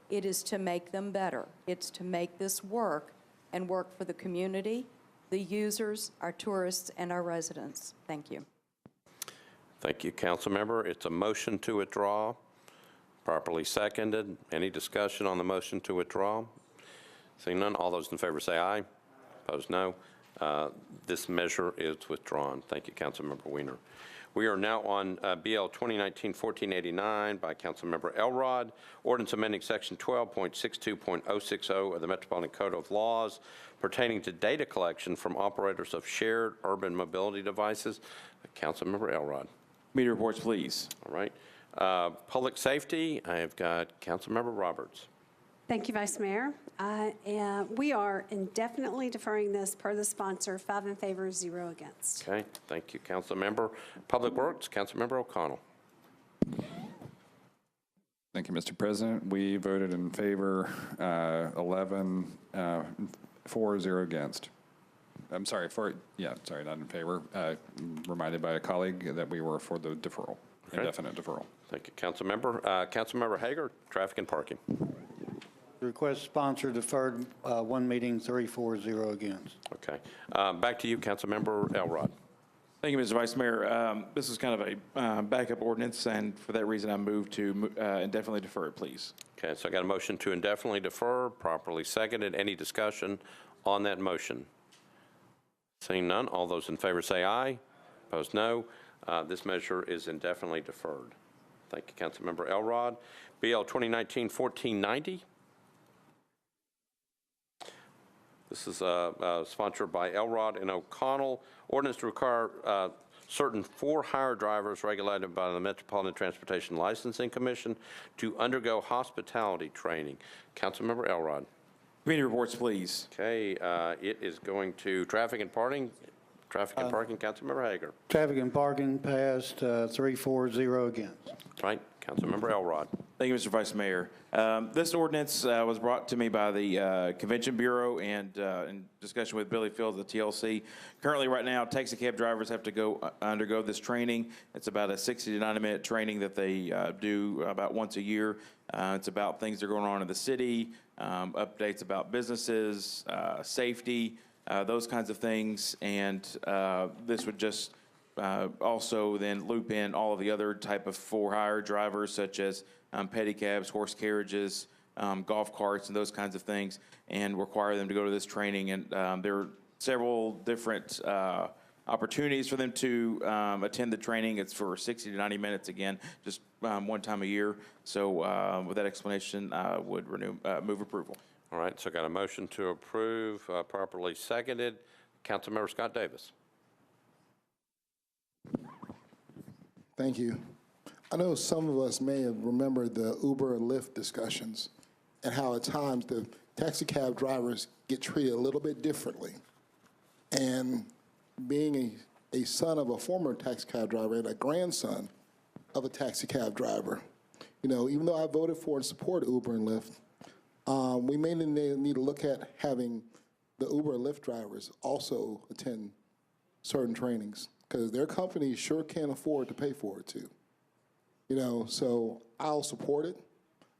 It is to make them better. It's to make this work and work for the community, the users, our tourists, and our residents. Thank you. Thank you, Councilmember. It's a motion to withdraw, properly seconded. Any discussion on the motion to withdraw? Seeing none, all those in favor say aye. Opposed, no. This measure is withdrawn. Thank you, Councilmember Weiner. We are now on BL 2019-1489 by Councilmember Elrod, ordinance amending Section 12.62.060 of the Metropolitan Code of Laws pertaining to data collection from operators of shared urban mobility devices. Councilmember Elrod. Committee reports, please. All right. Public safety, I have got Councilmember Roberts. Thank you, Vice Mayor. We are indefinitely deferring this per the sponsor, 5 in favor, 0 against. Okay, thank you, Councilmember. Public Works, Councilmember O'Connell. Thank you, Mr. President. We voted in favor, 11 for, 0 against. I'm sorry, not in favor. Reminded by a colleague that we were for the deferral, indefinite deferral. Thank you, Councilmember. Councilmember Hager, Traffic and Parking. Request sponsor deferred, 1 meeting, 3-4-0 against. Okay. Back to you, Councilmember Elrod. Thank you, Mr. Vice Mayor. This is kind of a backup ordinance, and for that reason, I move to indefinitely defer it, please. Okay, so I got a motion to indefinitely defer, properly seconded. Any discussion on that motion? Seeing none, all those in favor say aye. Opposed, no. This measure is indefinitely deferred. Thank you, Councilmember Elrod. BL 2019-1490. This is sponsored by Elrod and O'Connell. Ordinance to require certain for-hire drivers regulated by the Metropolitan Transportation Licensing Commission to undergo hospitality training. Councilmember Elrod. Committee reports, please. Okay, it is going to Traffic and Parking. Councilmember Hager. Traffic and parking passed, 3-4-0 against. Right, Councilmember Elrod. Thank you, Mr. Vice Mayor. This ordinance was brought to me by the Convention Bureau and in discussion with Billy Fields of the TLC. Currently, right now, taxi cab drivers have to undergo this training. It's about a 60 to 90-minute training that they do about once a year. It's about things that are going on in the city, updates about businesses, safety, those kinds of things. And this would just also then loop in all of the other type of for-hire drivers, such as pedicabs, horse carriages, golf carts, and those kinds of things, and require them to go to this training. And there are several different opportunities for them to attend the training. It's for 60 to 90 minutes, again, just one time a year. So with that explanation, I would move approval. All right, so I got a motion to approve, properly seconded. Councilmember Scott Davis. Thank you. I know some of us may have remembered the Uber and Lyft discussions and how at times the taxi cab drivers get treated a little bit differently. And being a son of a former taxi cab driver and a grandson of a taxi cab driver, you know, even though I voted for and support Uber and Lyft, we may need to look at having the Uber and Lyft drivers also attend certain trainings, because their companies sure can't afford to pay for it too. You know, so I'll support it,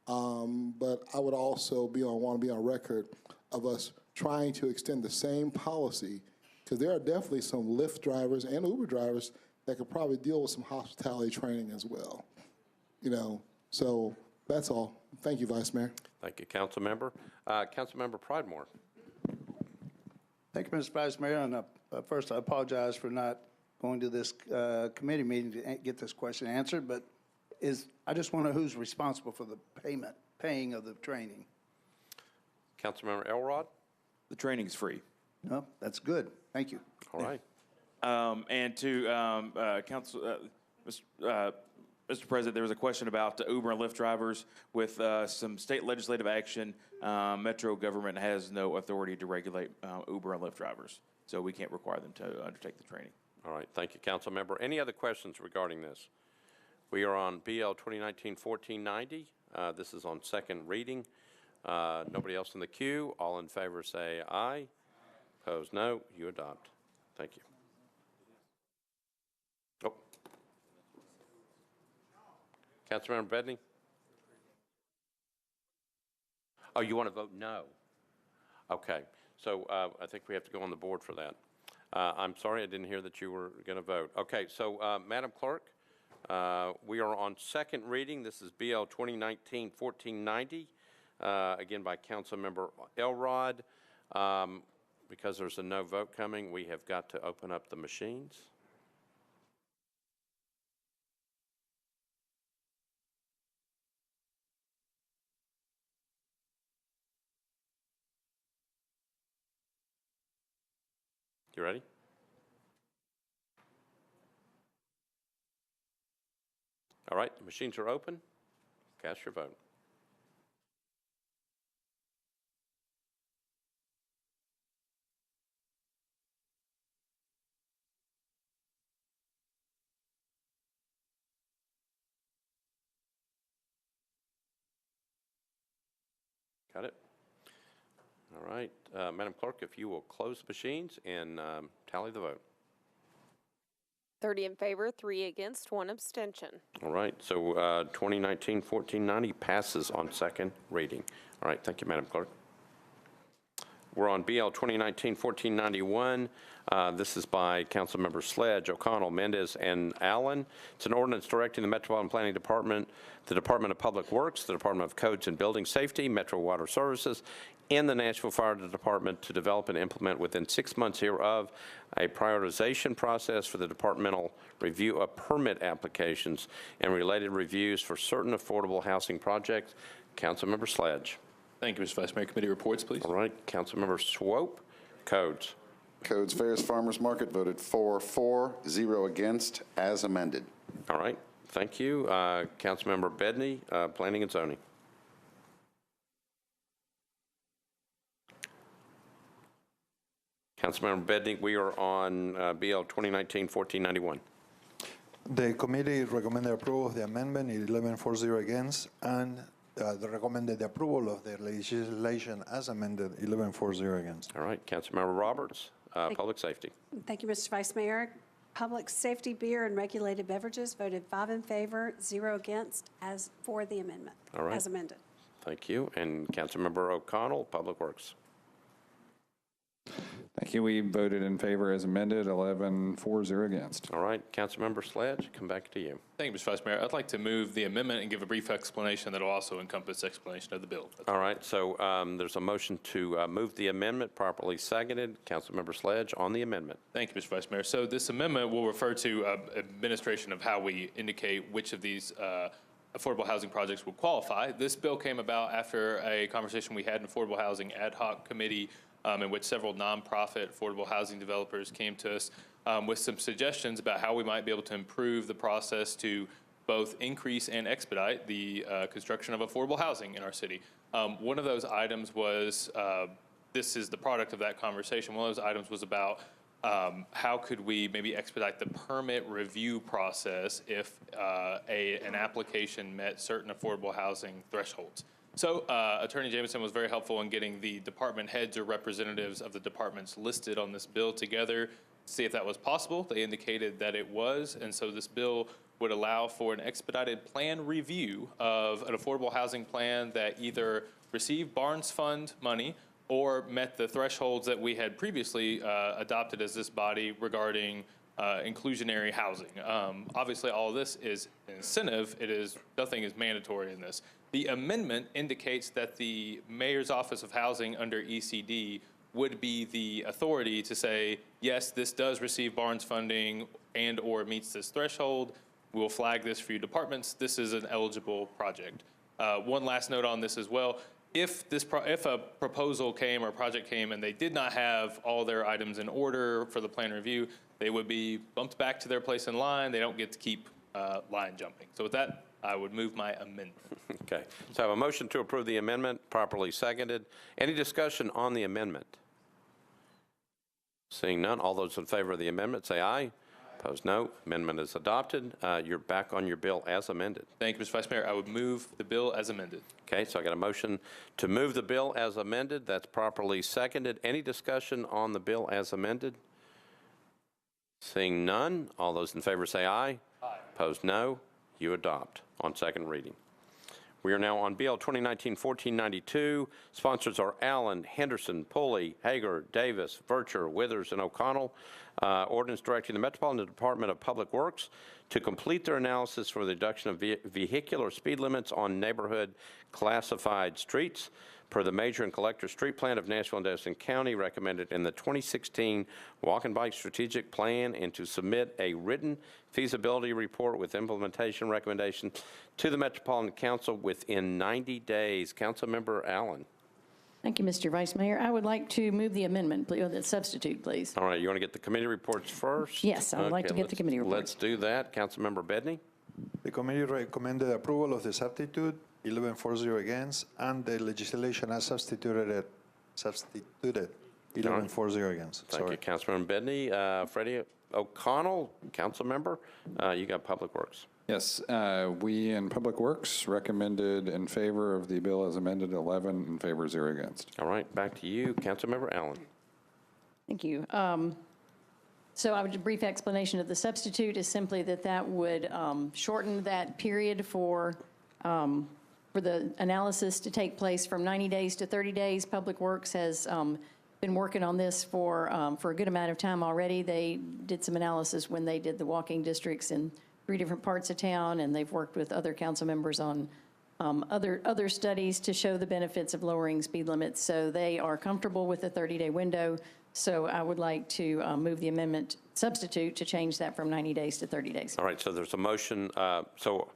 but I would also want to be on record of us trying to extend the same policy, because there are definitely some Lyft drivers and Uber drivers that could probably deal with some hospitality training as well. You know, so that's all. Thank you, Vice Mayor. Thank you, Councilmember. Councilmember Pridemore. Thank you, Mr. Vice Mayor. And first, I apologize for not going to this committee meeting to get this question answered, but I just want to know who's responsible for the paying of the training. Councilmember Elrod. The training's free. No, that's good. Thank you. All right. And to Mr. President, there was a question about Uber and Lyft drivers. With some state legislative action, Metro government has no authority to regulate Uber and Lyft drivers, so we can't require them to undertake the training. All right, thank you, Councilmember. Any other questions regarding this? We are on BL 2019-1490. This is on second reading. Nobody else in the queue. All in favor say aye. Opposed, no. You adopt. Thank you. Oh. Councilmember Bedney? Oh, you want to vote no? Okay. So I think we have to go on the board for that. I'm sorry, I didn't hear that you were going to vote. Okay, so Madam Clerk, we are on second reading. This is BL 2019-1490, again by Councilmember Elrod. Because there's a no vote coming, we have got to open up the machines. You ready? All right, the machines are open. Cast your vote. Got it? All right. Madam Clerk, if you will close the machines and tally the vote. 30 in favor, 3 against, 1 abstention. All right. So 2019-1490 passes on second reading. All right. Thank you, Madam Clerk. We're on BL 2019-1491. This is by Councilmembers Sledge, O'Connell, Mendez, and Allen. It's an ordinance directing the Metropolitan Planning Department, the Department of Public Works, the Department of Codes and Building Safety, Metro Water Services, and the Nashville Fire Department to develop and implement within 6 months hereof a prioritization process for the departmental review of permit applications and related reviews for certain affordable housing projects. Councilmember Sledge. Thank you, Mr. Vice Mayor. Committee reports, please. All right. Councilmember Swope. Codes. Codes Fairs Farmers Market voted 4-4, 0 against, as amended. All right. Thank you. Councilmember Bedney, Planning and Zoning. Councilmember Bedney, we are on BL 2019-1491. The committee recommended approval of the amendment, 11-4-0 against, and they recommended the approval of the legislation as amended, 11-4-0 against. All right. Councilmember Roberts, Public Safety. Thank you, Mr. Vice Mayor. Public Safety Beer and Regulated Beverages voted 5 in favor, 0 against, as for the amendment, All right. as amended. Thank you. And Councilmember O'Connell, Public Works. Thank you. We voted in favor as amended, 11-4-0 against. All right. Councilmember Sledge, come back to you. Thank you, Mr. Vice Mayor. I'd like to move the amendment and give a brief explanation that will also encompass explanation of the bill. All right. So there's a motion to move the amendment, properly seconded. Councilmember Sledge on the amendment. Thank you, Mr. Vice Mayor. So this amendment will refer to administration of how we indicate which of these affordable housing projects will qualify. This bill came about after a conversation we had in Affordable Housing Ad Hoc Committee in which several nonprofit affordable housing developers came to us with some suggestions about how we might be able to improve the process to both increase and expedite the construction of affordable housing in our city. One of those items was, this is the product of that conversation, one of those items was about how could we maybe expedite the permit review process if an application met certain affordable housing thresholds. So Attorney Jameson was very helpful in getting the department heads or representatives of the departments listed on this bill together to see if that was possible. They indicated that it was, and so this bill would allow for an expedited plan review of an affordable housing plan that either received Barnes Fund money or met the thresholds that we had previously adopted as this body regarding inclusionary housing. Obviously, all of this is an incentive. Nothing is mandatory in this. The amendment indicates that the Mayor's Office of Housing under ECD would be the authority to say, yes, this does receive Barnes funding and or meets this threshold. We'll flag this for you departments. This is an eligible project. One last note on this as well. If a proposal came or project came and they did not have all their items in order for the plan review, they would be bumped back to their place in line. They don't get to keep line jumping. So with that, I would move my amendment. Okay. So I have a motion to approve the amendment, properly seconded. Any discussion on the amendment? Seeing none, all those in favor of the amendment say aye. Opposed, no. Amendment is adopted. You're back on your bill as amended. Thank you, Mr. Vice Mayor. I would move the bill as amended. Okay, so I got a motion to move the bill as amended. That's properly seconded. Any discussion on the bill as amended? Seeing none, all those in favor say aye. Aye. Opposed, no. You adopt on second reading. We are now on BL 2019-1492. Sponsors are Allen, Henderson, Pulley, Hager, Davis, Vercher, Withers, and O'Connell. Ordinance directing the Metropolitan Department of Public Works to complete their analysis for the reduction of vehicular speed limits on neighborhood classified streets per the Major and Collector Street Plan of Nashville and Madison County recommended in the 2016 Walk and Bike Strategic Plan, and to submit a written feasibility report with implementation recommendation to the Metropolitan Council within 90 days. Councilmember Allen. Thank you, Mr. Vice Mayor. I would like to move the amendment, the substitute, please. All right, you want to get the committee reports first? Yes, I would like to get the committee reports. Let's do that. Councilmember Bedney. The committee recommended approval of the substitute, 11-4-0 against, and the legislation as substituted, 11-4-0 against. Thank you, Councilmember Bedney. Freddie O'Connell, council member, you got Public Works. Yes, we in Public Works recommended in favor of the bill as amended, 11 in favor, 0 against. All right, back to you, Councilmember Allen. Thank you. So a brief explanation of the substitute is simply that would shorten that period for the analysis to take place from 90 days to 30 days. Public Works has been working on this for a good amount of time already. They did some analysis when they did the walking districts in 3 different parts of town, and they've worked with other council members on other studies to show the benefits of lowering speed limits. So they are comfortable with the 30-day window. So I would like to move the amendment substitute to change that from 90 days to 30 days. All right, so there's a motion. So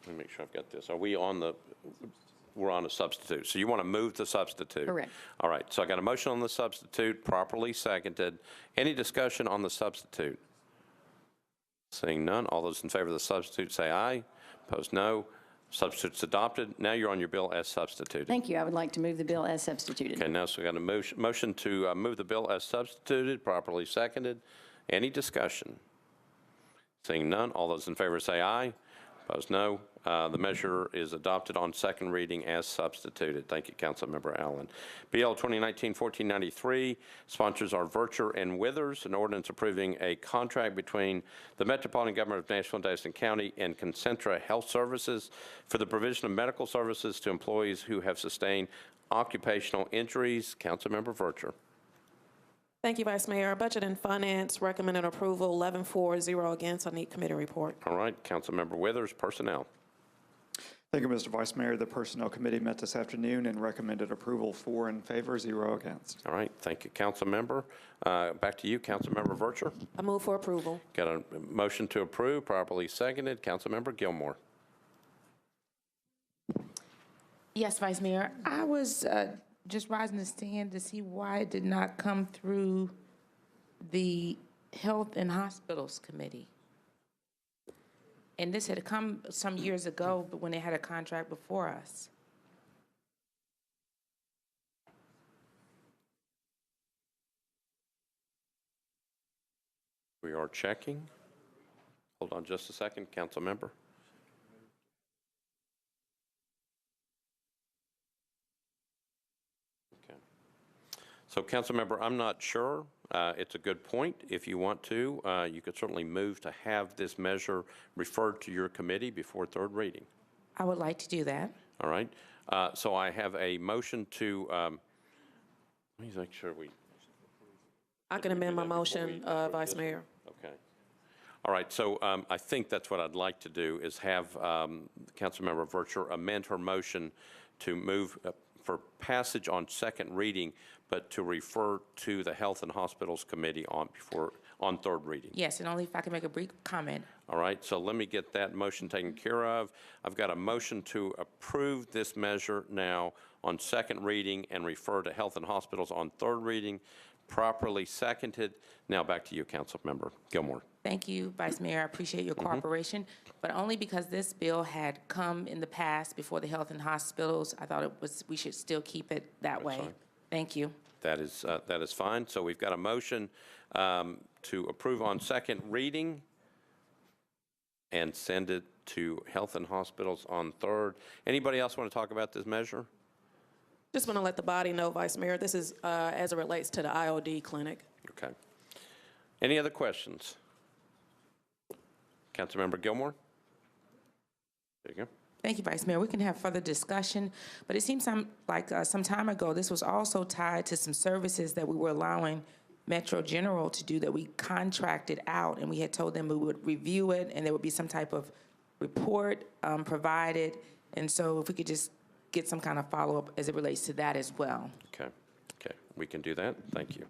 let me make sure I've got this. Are we on the, we're on a substitute. So you want to move the substitute? Correct. All right, so I got a motion on the substitute, properly seconded. Any discussion on the substitute? Seeing none, all those in favor of the substitute say aye. Opposed, no. Substitute's adopted. Now you're on your bill as substituted. Thank you. I would like to move the bill as substituted. Okay, now so we got a motion to move the bill as substituted, properly seconded. Any discussion? Seeing none, all those in favor say aye. Opposed, no. The measure is adopted on second reading as substituted. Thank you, Councilmember Allen. BL 2019-1493, sponsors are Vercher and Withers, an ordinance approving a contract between the Metropolitan Government of Nashville and Madison County and Concentra Health Services for the provision of medical services to employees who have sustained occupational injuries. Councilmember Vercher. Thank you, Vice Mayor. Budget and Finance recommended approval, 11-4-0 against. I need committee report. All right, Councilmember Withers, Personnel. Thank you, Mr. Vice Mayor. The Personnel Committee met this afternoon and recommended approval, 4 in favor, 0 against. All right, thank you, Councilmember. Back to you, Councilmember Vercher. I move for approval. Got a motion to approve, properly seconded. Councilmember Gilmore. Yes, Vice Mayor. I was just rising to stand to see why it did not come through the Health and Hospitals Committee. And this had come some years ago, but when they had a contract before us. We are checking. Hold on just a second, Councilmember. So, Councilmember, I'm not sure. It's a good point. If you want to, you could certainly move to have this measure referred to your committee before third reading. I would like to do that. All right. So I have a motion to, let me make sure we. I can amend my motion, Vice Mayor. Okay. All right. So I think that's what I'd like to do is have Councilmember Vercher amend her motion to move for passage on second reading, but to refer to the Health and Hospitals Committee on third reading. Yes, and only if I can make a brief comment. All right, so let me get that motion taken care of. I've got a motion to approve this measure now on second reading and refer to Health and Hospitals on third reading, properly seconded. Now back to you, Councilmember Gilmore. Thank you, Vice Mayor. I appreciate your cooperation, but only because this bill had come in the past before the Health and Hospitals, I thought we should still keep it that way. Fine. Thank you. That is fine. So we've got a motion to approve on second reading and send it to Health and Hospitals on third. Anybody else want to talk about this measure? Just want to let the body know, Vice Mayor, this is as it relates to the IOD clinic. Okay. Any other questions? Councilmember Gilmore? There you go. Thank you, Vice Mayor. We can have further discussion, but it seems like some time ago, this was also tied to some services that we were allowing Metro General to do that we contracted out, and we had told them we would review it, and there would be some type of report provided. And so if we could just get some kind of follow-up as it relates to that as well. Okay. Okay. We can do that. Thank you.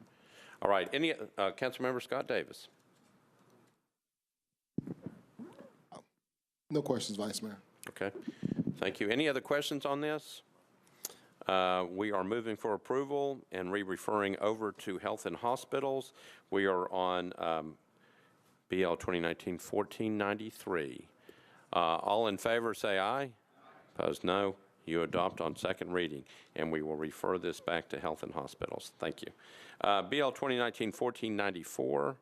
All right. Any Councilmember Scott Davis? No questions, Vice Mayor. Okay. Thank you. Any other questions on this? We are moving for approval and re-referring over to Health and Hospitals. We are on BL 2019-1493. All in favor, say aye. Opposed, no. You adopt on second reading, and we will refer this back to Health and Hospitals. Thank you. BL 2019-1494.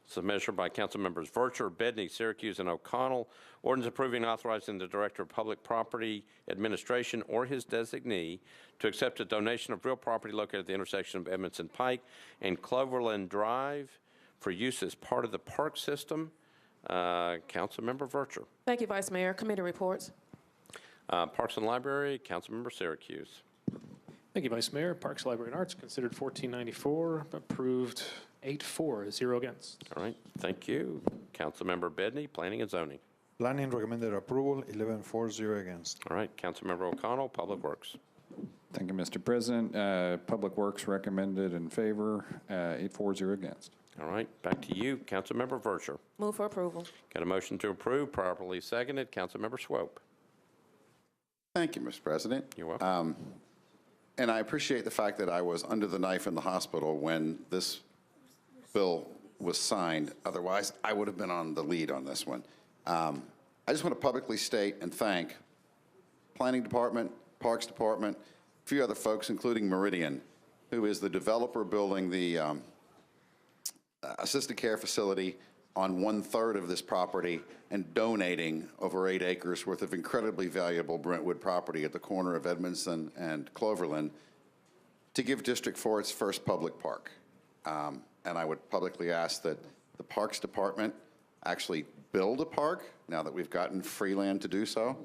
It's a measure by Council Members Vercher, Bedney, Syracuse, and O'Connell. Ordinance approving and authorizing the Director of Public Property Administration or his designee to accept a donation of real property located at the intersection of Edmondson Pike and Cloverland Drive for use as part of the park system. Councilmember Vercher. Thank you, Vice Mayor. Committee reports. Parks and Library, Councilmember Syracuse. Thank you, Vice Mayor. Parks, Library, and Arts considered 1494, approved 8-4, 0 against. All right, thank you. Councilmember Bedney, Planning and Zoning. Planning recommended approval, 11-4, 0 against. All right, Councilmember O'Connell, Public Works. Thank you, Mr. President. Public Works recommended in favor, 8-4, 0 against. All right, back to you, Councilmember Vercher. Move for approval. Got a motion to approve, properly seconded. Councilmember Swope. Thank you, Mr. President. You're welcome. And I appreciate the fact that I was under the knife in the hospital when this bill was signed. Otherwise, I would have been on the lead on this one. I just want to publicly state and thank Planning Department, Parks Department, a few other folks, including Meridian, who is the developer building the assisted care facility on 1/3 of this property and donating over 8 acres worth of incredibly valuable Brentwood property at the corner of Edmondson and Cloverland to give District 4 its first public park. And I would publicly ask that the Parks Department actually build a park now that we've gotten free land to do so.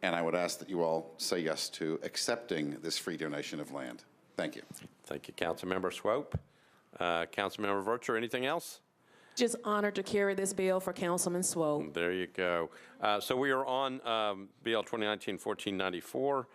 And I would ask that you all say yes to accepting this free donation of land. Thank you. Thank you, Councilmember Swope. Councilmember Vercher, anything else? Just honored to carry this bill for Councilman Swope. There you go. So we are on BL 2019-1494.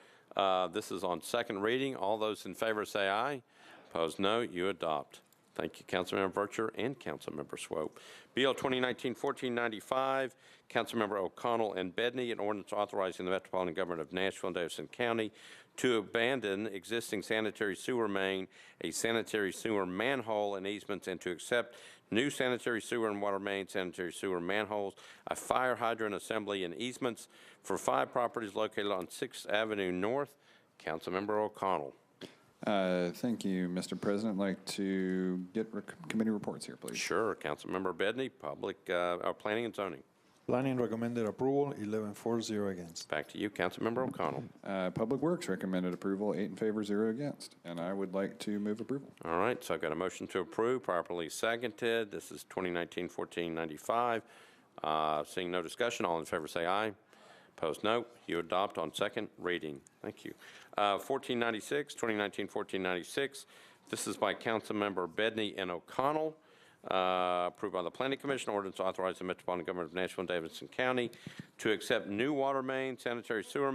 This is on second reading. All those in favor say aye. Opposed, no. You adopt. Thank you, Councilmember Vercher and Councilmember Swope. BL 2019-1495, Councilmember O'Connell and Bedney, an ordinance authorizing the Metropolitan Government of Nashville and Davidson County to abandon existing sanitary sewer main, a sanitary sewer manhole and easements, and to accept new sanitary sewer and water main, sanitary sewer manholes, a fire hydrant assembly and easements for 5 properties located on 6th Avenue North. Councilmember O'Connell. Thank you, Mr. President. I'd like to get committee reports here, please. Sure. Councilmember Bedney, Planning and Zoning. Planning recommended approval, 11-4, 0 against. Back to you, Councilmember O'Connell. Public Works recommended approval, 8 in favor, 0 against. And I would like to move approval. All right, so I've got a motion to approve, properly seconded. This is 2019-1495. Seeing no discussion, all in favor say aye. Opposed, no. You adopt on second reading. Thank you. 1496, 2019-1496. This is by Councilmember Bedney and O'Connell. Approved by the Planning Commission, ordinance authorizing the Metropolitan Government of Nashville and Davidson County to accept new water mains, sanitary sewer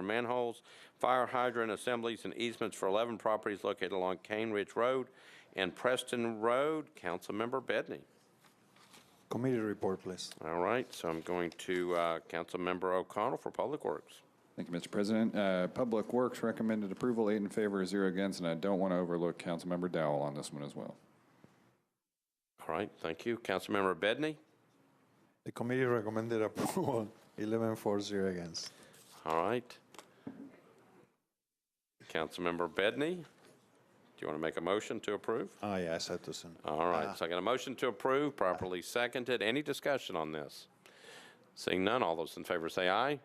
manholes, fire hydrant assemblies, and easements for 11 properties located along Cane Ridge Road and Preston Road. Councilmember Bedney. Committee report, please. All right, so I'm going to Councilmember O'Connell for Public Works. Thank you, Mr. President. Public Works recommended approval, 8 in favor, 0 against, and I don't want to overlook Councilmember Dowell on this one as well. All right, thank you. Councilmember Bedney. The committee recommended approval, 11-4, 0 against. All right. Councilmember Bedney, do you want to make a motion to approve? Yes, Edison. All right, so I got a motion to approve, properly seconded. Any discussion on this? Seeing none, all those in favor say aye.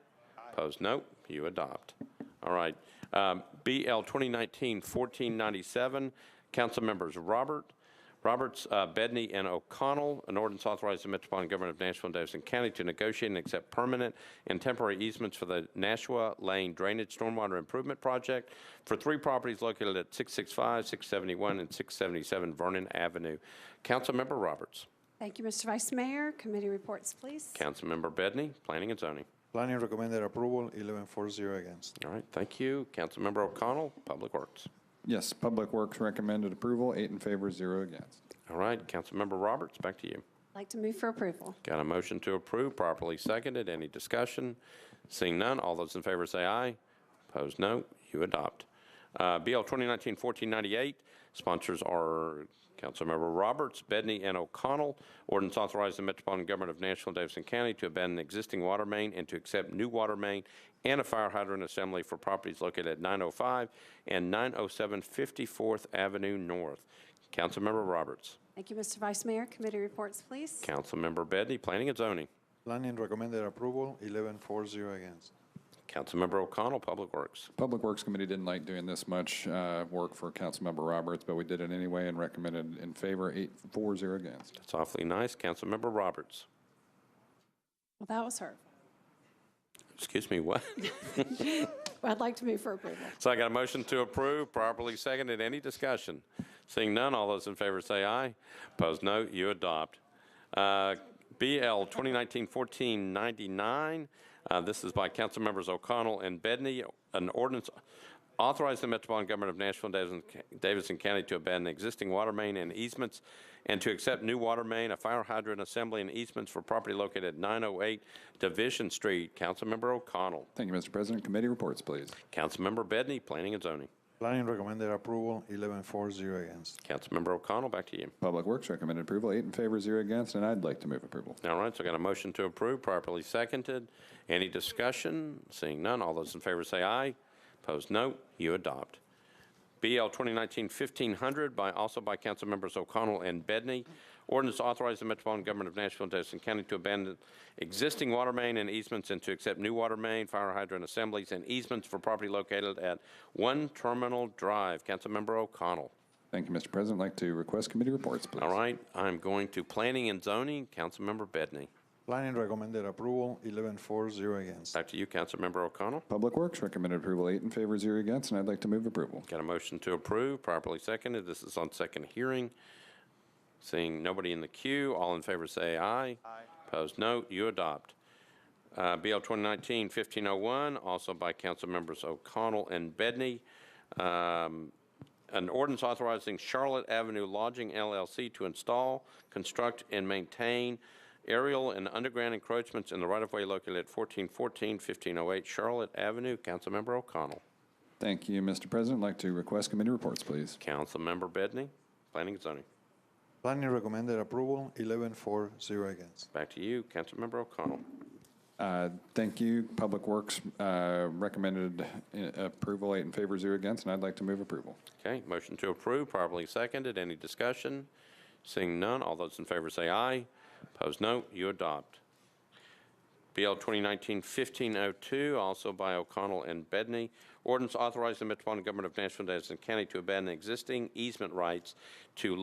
Opposed, no. You adopt. All right. BL 2019-1497, council members Roberts, Bedney, and O'Connell, an ordinance authorizing the Metropolitan Government of Nashville and Davidson County to negotiate and accept permanent and temporary easements for the Nashua Lane Drainage Stormwater Improvement Project for 3 properties located at 665, 671, and 677 Vernon Avenue. Councilmember Roberts. Thank you, Mr. Vice Mayor. Committee reports, please. Councilmember Bedney, Planning and Zoning. Planning recommended approval, 11-4-0 against. All right, thank you. Councilmember O'Connell, Public Works. Yes, Public Works recommended approval, 8 in favor, 0 against. All right, Councilmember Roberts, back to you. I'd like to move for approval. Got a motion to approve, properly seconded. Any discussion? Seeing none, all those in favor say aye. Opposed, no. You adopt. BL 2019-1498, sponsors are Councilmember Roberts, Bedney, and O'Connell. Ordinance authorizing the Metropolitan Government of Nashville and Davidson County to abandon existing water main and to accept new water main and a fire hydrant assembly for properties located at 905 and 907 54th Avenue North. Councilmember Roberts. Thank you, Mr. Vice Mayor. Committee reports, please. Councilmember Bedney, Planning and Zoning. Planning recommended approval, 11-4-0 against. Councilmember O'Connell, Public Works. Public Works Committee didn't like doing this much work for Councilmember Roberts, but we did it anyway and recommended in favor, 8-4-0 against. That's awfully nice. Councilmember Roberts. Well, that was her. Excuse me, what? I'd like to move for approval. So I got a motion to approve, properly seconded. Any discussion? Seeing none, all those in favor say aye. Opposed, no. You adopt. BL 2019-1499. This is by Council Members O'Connell and Bedney, an ordinance authorizing the Metropolitan Government of Nashville and Davidson County to abandon existing water main and easements and to accept new water main, a fire hydrant assembly, and easements for property located at 908 Division Street. Councilmember O'Connell. Thank you, Mr. President. Committee reports, please. Councilmember Bedney, Planning and Zoning. Planning recommended approval, 11-4-0 against. Councilmember O'Connell, back to you. Public Works recommended approval, 8 in favor, 0 against, and I'd like to move approval. All right, so I got a motion to approve, properly seconded. Any discussion? Seeing none, all those in favor say aye. Opposed, no. You adopt. BL 2019-1500, also by Council Members O'Connell and Bedney. Ordinance authorizing the Metropolitan Government of Nashville and Davidson County to abandon existing water main and easements and to accept new water main, fire hydrant assemblies, and easements for property located at 1 Terminal Drive. Councilmember O'Connell. Thank you, Mr. President. I'd like to request committee reports, please. All right, I'm going to Planning and Zoning. Councilmember Bedney. Planning recommended approval, 11-4-0 against. Back to you, Councilmember O'Connell. Public Works recommended approval, 8 in favor, 0 against, and I'd like to move approval. Got a motion to approve, properly seconded. This is on second hearing. Seeing nobody in the queue, all in favor say aye. Aye. Opposed, no. You adopt. BL 2019-1501, also by Council Members O'Connell and Bedney. An ordinance authorizing Charlotte Avenue Lodging LLC to install, construct, and maintain aerial and underground encroachments in the right-of-way located at 1414-1508 Charlotte Avenue. Councilmember O'Connell. Thank you, Mr. President. I'd like to request committee reports, please. Councilmember Bedney, Planning and Zoning. Planning recommended approval, 11-4-0 against. Back to you, Councilmember O'Connell. Thank you. Public Works recommended approval, 8 in favor, 0 against, and I'd like to move approval. Okay, motion to approve, properly seconded. Any discussion? Seeing none, all those in favor say aye. Opposed, no. You adopt. BL 2019-1502, also by O'Connell and Bedney. Ordinance authorizing the Metropolitan Government of Nashville and Davidson County to abandon existing easement rights to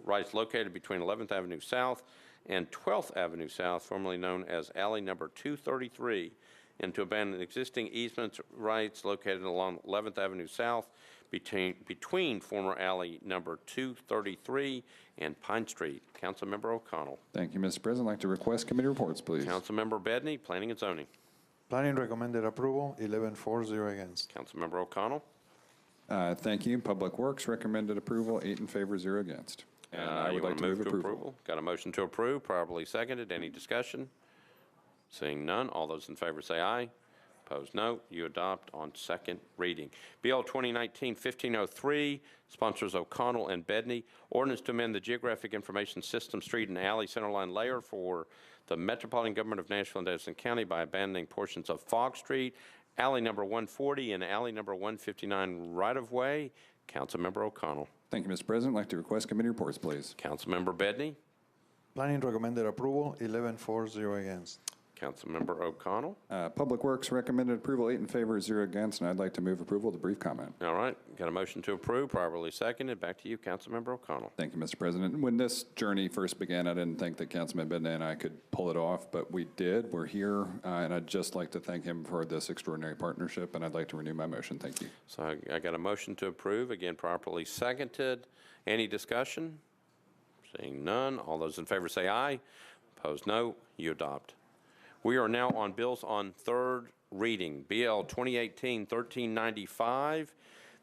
rights located between 11th Avenue South and 12th Avenue South, formerly known as Alley Number 233, and to abandon existing easement rights located along 11th Avenue South between former Alley Number 233 and Pine Street. Councilmember O'Connell. Thank you, Mr. President. I'd like to request committee reports, please. Councilmember Bedney, Planning and Zoning. Planning recommended approval, 11-4-0 against. Councilmember O'Connell. Thank you. Public Works recommended approval, 8 in favor, 0 against. And I would like to move approval. Got a motion to approve, properly seconded. Any discussion? Seeing none, all those in favor say aye. Opposed, no. You adopt on second reading. BL 2019-1503, sponsors O'Connell and Bedney. Ordinance to amend the Geographic Information System Street and Alley Centerline Layer for the Metropolitan Government of Nashville and Davidson County by abandoning portions of Fogg Street alley number 140 and alley number 159 right-of-way. Councilmember O'Connell. Thank you, Mr. President. I'd like to request committee reports, please. Councilmember Bedney. Planning recommended approval, 11-4, 0 against. Councilmember O'Connell. Public Works recommended approval, 8 in favor, 0 against, and I'd like to move approval of the brief comment. All right, got a motion to approve, properly seconded. Back to you, Councilmember O'Connell. Thank you, Mr. President. When this journey first began, I didn't think that Councilman Bedney and I could pull it off, but we did. We're here, and I'd just like to thank him for this extraordinary partnership, and I'd like to renew my motion. Thank you. So I got a motion to approve, again, properly seconded. Any discussion? Seeing none, all those in favor say aye. Opposed, no. You adopt. We are now on bills on third reading. BL 2018-1395.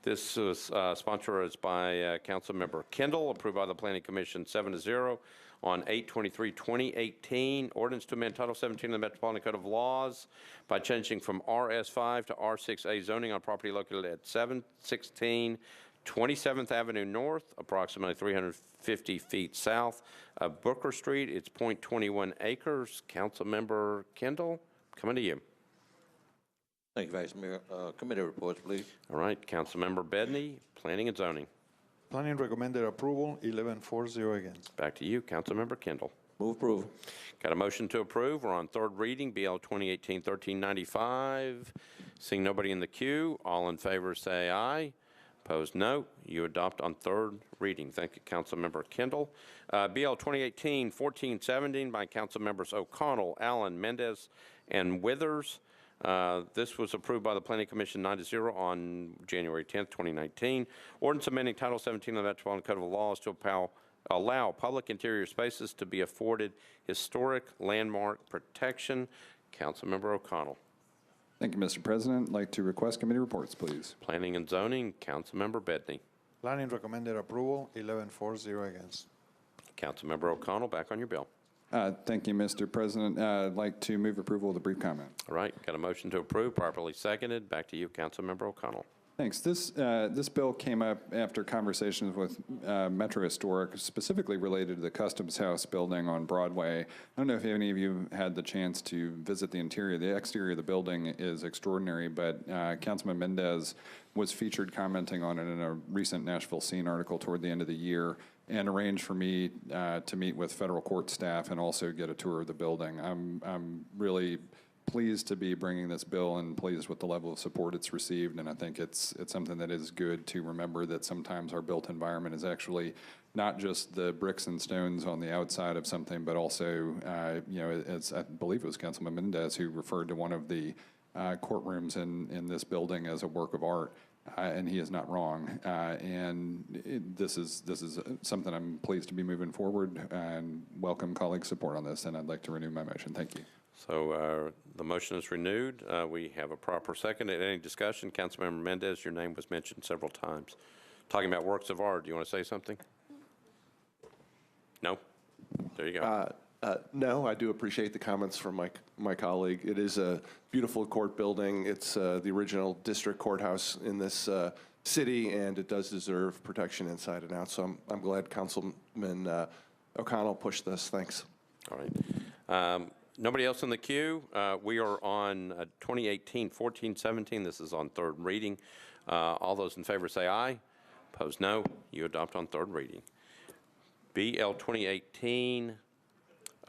This is sponsored by Councilmember Kendall, approved by the Planning Commission 7-0 on 8/23/2018. Ordinance to amend Title 17 of the Metropolitan Code of Laws by changing from RS5 to R6A zoning on property located at 716 27th Avenue North, approximately 350 feet south of Booker Street. It's .21 acres. Councilmember Kendall, coming to you. Thank you, Vice Mayor. Committee reports, please. All right, Councilmember Bedney, Planning and Zoning. Planning recommended approval, 11-4, 0 against. Back to you, Councilmember Kendall. Move approval. Got a motion to approve. We're on third reading, BL 2018-1395. Seeing nobody in the queue, all in favor say aye. Opposed, no. You adopt on third reading. Thank you, Councilmember Kendall. BL 2018-1417 by Councilmembers O'Connell, Allen, Mendez, and Withers. This was approved by the Planning Commission 9-0 on January 10th, 2019. Ordinance amending Title 17 of the Metropolitan Code of Laws to allow public interior spaces to be afforded historic landmark protection. Councilmember O'Connell. Thank you, Mr. President. I'd like to request committee reports, please. Planning and Zoning, Councilmember Bedney. Planning recommended approval, 11-4, 0 against. Councilmember O'Connell, back on your bill. Thank you, Mr. President. I'd like to move approval of the brief comment. All right, got a motion to approve, properly seconded. Back to you, Councilmember O'Connell. Thanks. This bill came up after conversations with Metro Historic, specifically related to the Customs House building on Broadway. I don't know if any of you had the chance to visit the interior. The exterior of the building is extraordinary, but Councilman Mendez was featured commenting on it in a recent Nashville Scene article toward the end of the year, and arranged for me to meet with federal court staff and also get a tour of the building. I'm really pleased to be bringing this bill and pleased with the level of support it's received, and I think it's something that is good to remember, that sometimes our built environment is actually not just the bricks and stones on the outside of something, but also, as I believe it was Councilman Mendez who referred to one of the courtrooms in this building as a work of art. And he is not wrong. This is something I'm pleased to be moving forward, and welcome colleague support on this, and I'd like to renew my motion. Thank you. So the motion is renewed. We have a proper second. Any discussion? Councilmember Mendez, your name was mentioned several times. Talking about works of art, do you want to say something? No? There you go. No, I do appreciate the comments from my colleague. It is a beautiful court building. It's the original district courthouse in this city, and it does deserve protection inside and out. So I'm glad Councilman O'Connell pushed this. Thanks. All right. Nobody else in the queue? We are on 2018-1417. This is on third reading. All those in favor say aye. Opposed, no. You adopt on third reading. BL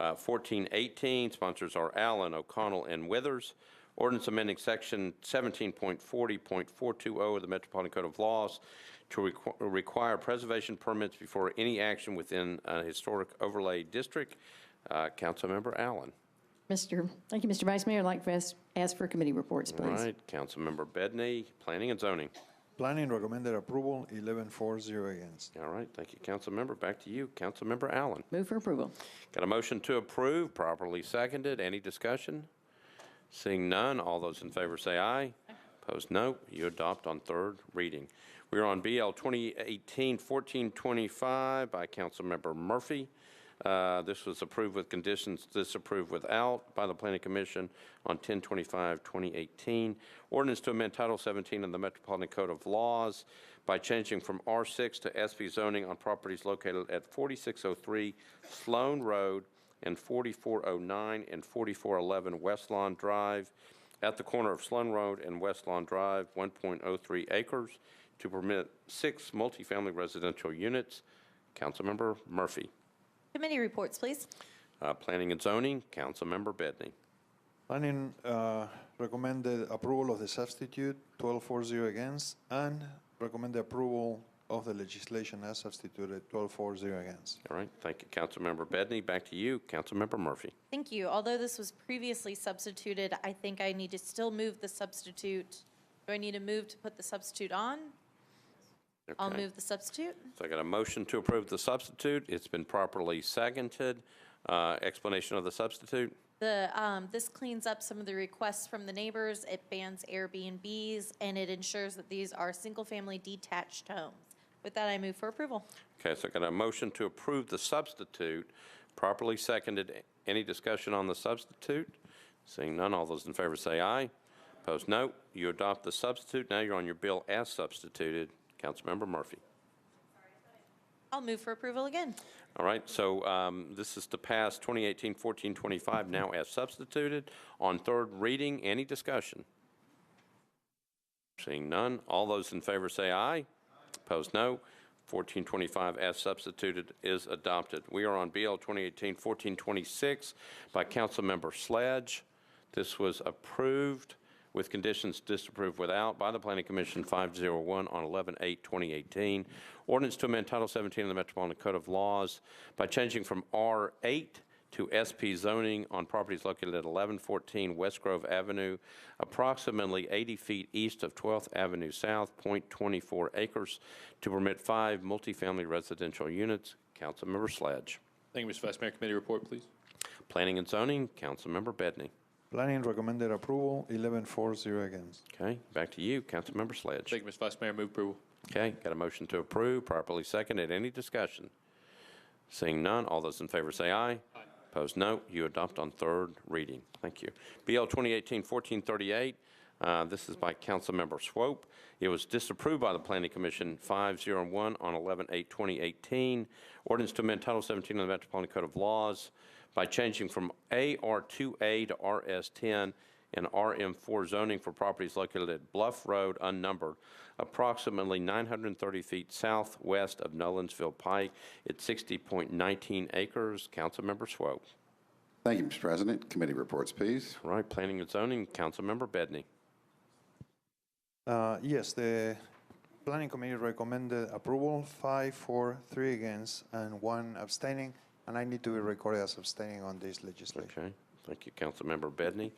2018-1418. Sponsors are Allen, O'Connell, and Withers. Ordinance amending Section 17.40.420 of the Metropolitan Code of Laws to require preservation permits before any action within a historic overlay district. Councilmember Allen. Thank you, Mr. Vice Mayor. I'd like to ask for committee reports, please. All right, Councilmember Bedney, Planning and Zoning. Planning recommended approval, 11-4, 0 against. All right, thank you, Councilmember. Back to you, Councilmember Allen. Move for approval. Got a motion to approve, properly seconded. Any discussion? Seeing none, all those in favor say aye. Opposed, no. You adopt on third reading. We are on BL 2018-1425 by Councilmember Murphy. This was approved with conditions, disapproved without by the Planning Commission on 10/25/2018. Ordinance to amend Title 17 of the Metropolitan Code of Laws by changing from R6 to SP zoning on properties located at 4603 Sloan Road and 4409 and 4411 West Lawn Drive. at the corner of Sloan Road and West Lawn Drive, 1.03 acres, to permit 6 multifamily residential units. Councilmember Murphy. Committee reports, please. Planning and Zoning, Councilmember Bedney. Planning recommended approval of the substitute, 12-4-0 against, and recommend the approval of the legislation as substituted, 12-4-0 against. All right, thank you, Councilmember Bedney. Back to you, Councilmember Murphy. Thank you. Although this was previously substituted, I think I need to still move the substitute. Do I need to move to put the substitute on? Okay. I'll move the substitute. So I got a motion to approve the substitute. It's been properly seconded. Explanation of the substitute. This cleans up some of the requests from the neighbors. It bans Airbnbs, and it ensures that these are single-family detached homes. With that, I move for approval. Okay, so I got a motion to approve the substitute, properly seconded. Any discussion on the substitute? Seeing none, all those in favor say aye. Opposed, no. You adopt the substitute. Now you're on your bill as substituted. Councilmember Murphy. I'll move for approval again. All right, so this is to pass 2018-1425 now as substituted on third reading. Any discussion? Seeing none, all those in favor say aye. Opposed, no. 1425 as substituted is adopted. We are on BL 2018-1426 by Councilmember Sledge. This was approved with conditions disapproved without by the Planning Commission 501 on 11/8/2018. Ordinance to amend Title 17 of the Metropolitan Code of Laws by changing from R8 to SP zoning on properties located at 1114 West Grove Avenue, approximately 80 feet east of 12th Avenue South, 0.24 acres, to permit 5 multifamily residential units. Councilmember Sledge. Thank you, Mr. Vice Mayor. Committee report, please. Planning and Zoning, Councilmember Bedney. Planning recommended approval, 11-4-0 against. Okay, back to you, Councilmember Sledge. Thank you, Mr. Vice Mayor. Move approval. Okay, got a motion to approve, properly seconded. Any discussion? Seeing none, all those in favor say aye. Aye. Opposed, no. You adopt on third reading. Thank you. BL 2018-1438. This is by Councilmember Swope. It was disapproved by the Planning Commission 501 on 11/8/2018. Ordinance to amend Title 17 of the Metropolitan Code of Laws by changing from AR2A to RS10 and RM4 zoning for properties located at Bluff Road, unnumbered, approximately 930 feet southwest of Nolensville Pike at 60.19 acres. Councilmember Swope. Thank you, Mr. President. Committee reports, please. All right, Planning and Zoning, Councilmember Bedney. Yes, the Planning Committee recommended approval, 5-4-3 against, and 1 abstaining, and I need to be recorded as abstaining on this legislation. Okay, thank you, Councilmember Bedney.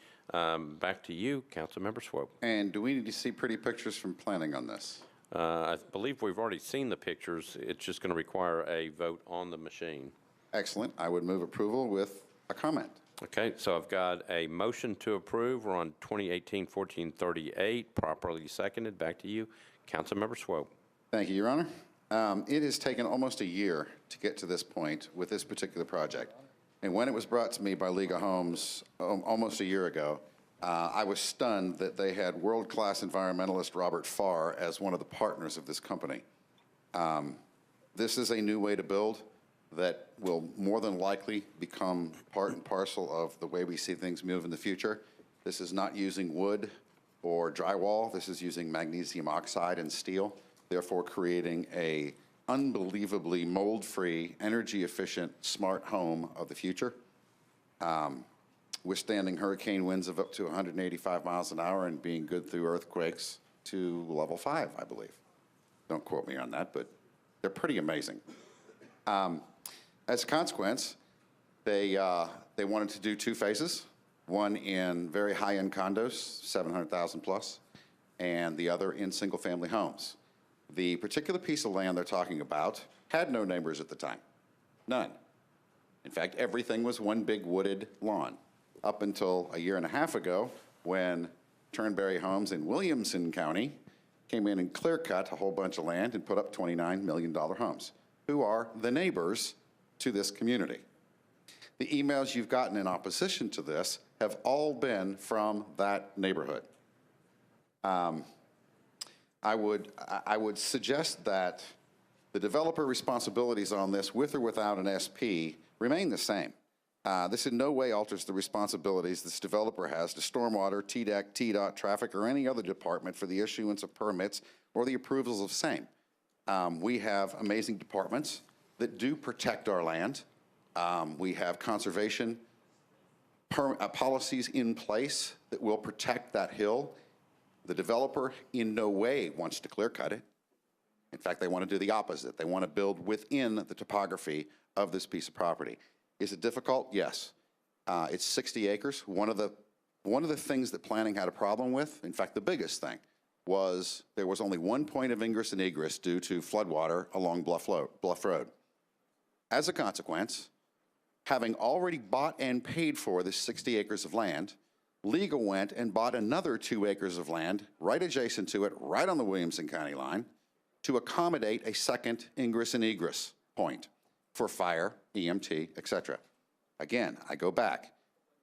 Back to you, Councilmember Swope. And do we need to see pretty pictures from planning on this? I believe we've already seen the pictures. It's just going to require a vote on the machine. Excellent. I would move approval with a comment. Okay, so I've got a motion to approve. We're on 2018-1438, properly seconded. Back to you, Councilmember Swope. Thank you, Your Honor. It has taken almost a year to get to this point with this particular project. And when it was brought to me by League of Homes almost a year ago, I was stunned that they had world-class environmentalist Robert Farr as one of the partners of this company. This is a new way to build that will more than likely become part and parcel of the way we see things move in the future. This is not using wood or drywall. This is using magnesium oxide and steel, therefore creating a unbelievably mold-free, energy-efficient, smart home of the future, withstanding hurricane winds of up to 185 miles an hour and being good through earthquakes to level 5, I believe. Don't quote me on that, but they're pretty amazing. As a consequence, they wanted to do 2 phases, one in very high-end condos, 700,000 plus, and the other in single-family homes. The particular piece of land they're talking about had no neighbors at the time, none. In fact, everything was one big wooded lawn up until a year and a half ago when Turnberry Homes in Williamson County came in and clear-cut a whole bunch of land and put up $29 million homes, who are the neighbors to this community. The emails you've gotten in opposition to this have all been from that neighborhood. I would suggest that the developer responsibilities on this, with or without an SP, remain the same. This in no way alters the responsibilities this developer has to stormwater, TDEC, TDOT, traffic, or any other department for the issuance of permits or the approvals of same. We have amazing departments that do protect our land. We have conservation policies in place that will protect that hill. The developer in no way wants to clear cut it. In fact, they want to do the opposite. They want to build within the topography of this piece of property. Is it difficult? Yes. It's 60 acres. One of the things that planning had a problem with, in fact, the biggest thing, was there was only one point of ingress and egress due to floodwater along Bluff Road. As a consequence, having already bought and paid for this 60 acres of land, Legal went and bought another 2 acres of land right adjacent to it, right on the Williamson County line, to accommodate a second ingress and egress point for fire, EMT, et cetera. Again, I go back.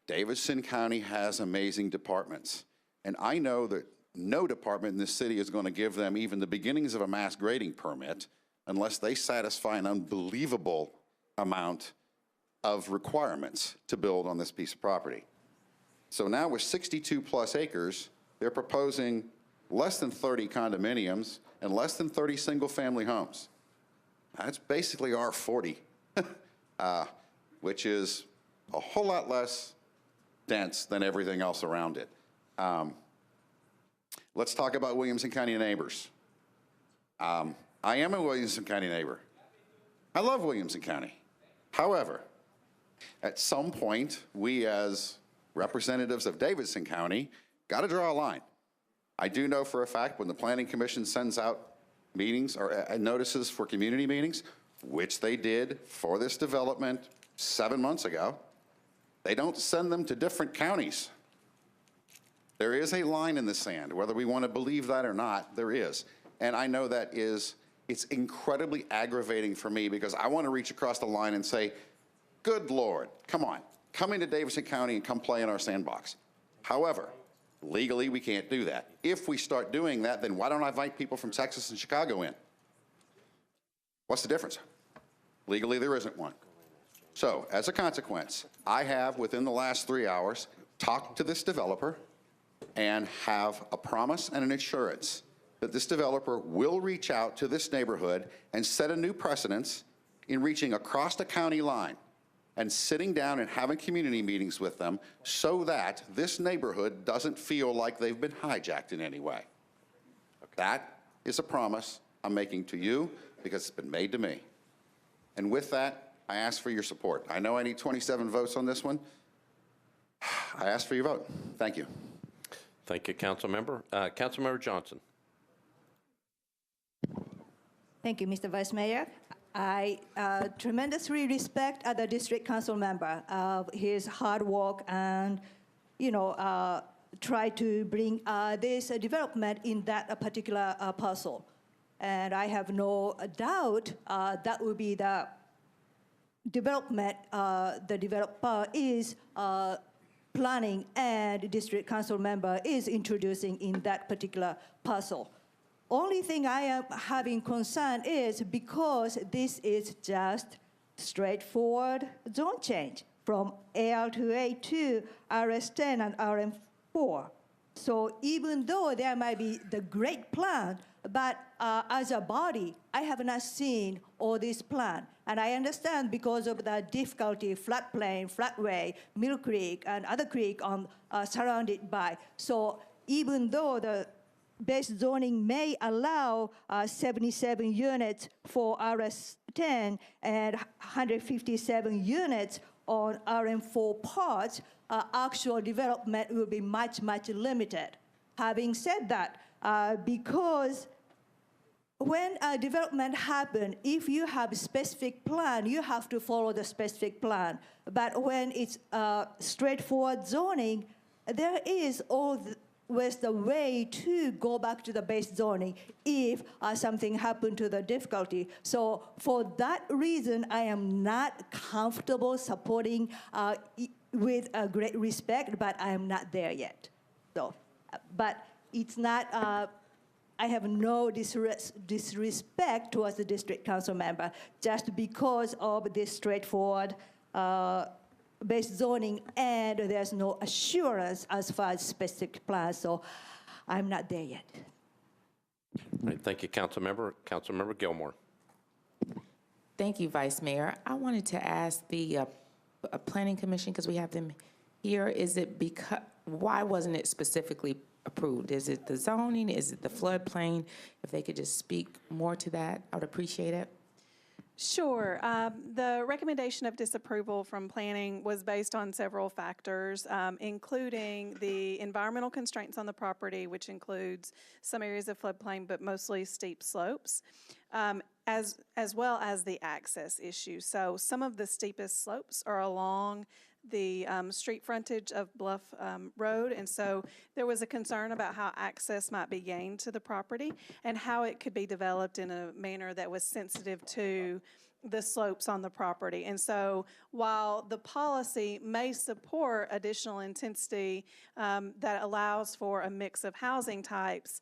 Davidson County has amazing departments, and I know that no department in this city is going to give them even the beginnings of a mass grading permit unless they satisfy an unbelievable amount of requirements to build on this piece of property. So now with 62 plus acres, they're proposing less than 30 condominiums and less than 30 single-family homes. That's basically R40, which is a whole lot less dense than everything else around it. Let's talk about Williamson County neighbors. I am a Williamson County neighbor. I love Williamson County. However, at some point, we as representatives of Davidson County got to draw a line. I do know for a fact when the Planning Commission sends out meetings or notices for community meetings, which they did for this development 7 months ago, they don't send them to different counties. There is a line in the sand, whether we want to believe that or not, there is. And I know that it's incredibly aggravating for me because I want to reach across the line and say, good Lord, come on, come into Davidson County and come play in our sandbox. However, legally, we can't do that. If we start doing that, then why don't I invite people from Texas and Chicago in? What's the difference? Legally, there isn't one. So, as a consequence, I have, within the last 3 hours, talked to this developer and have a promise and an assurance that this developer will reach out to this neighborhood and set a new precedence in reaching across the county line and sitting down and having community meetings with them so that this neighborhood doesn't feel like they've been hijacked in any way. That is a promise I'm making to you because it's been made to me. And with that, I ask for your support. I know I need 27 votes on this one. I ask for your vote. Thank you. Thank you, Councilmember. Councilmember Johnson. Thank you, Mr. Vice Mayor. I tremendously respect the district council member of his hard work and, try to bring this development in that particular parcel. And I have no doubt that will be the development the developer is planning and district council member is introducing in that particular parcel. Only thing I am having concern is because this is just straightforward zone change from AR to A2, RS10 and RM4. So even though there might be the great plan, but as a body, I have not seen all this plan. And I understand because of the difficulty, floodplain, floodway, Mill Creek, and other creek surrounded by. So even though the base zoning may allow 77 units for RS10 and 157 units on RM4 parts, actual development will be much, much limited. Having said that, because when a development happens, if you have a specific plan, you have to follow the specific plan. But when it's straightforward zoning, there is always the way to go back to the base zoning if something happened to the difficulty. So for that reason, I am not comfortable supporting with great respect, but I am not there yet. So, but it's not, I have no disrespect towards the district council member just because of this straightforward based zoning, and there's no assurance as far as specific plans, so I'm not there yet. All right, thank you, Councilmember. Councilmember Gilmore. Thank you, Vice Mayor. I wanted to ask the Planning Commission, because we have them here, why wasn't it specifically approved? Is it the zoning? Is it the floodplain? If they could just speak more to that, I would appreciate it. Sure. The recommendation of disapproval from planning was based on several factors, including the environmental constraints on the property, which includes some areas of floodplain, but mostly steep slopes, as well as the access issue. So some of the steepest slopes are along the street frontage of Bluff Road, and so there was a concern about how access might be gained to the property and how it could be developed in a manner that was sensitive to the slopes on the property. And so while the policy may support additional intensity that allows for a mix of housing types,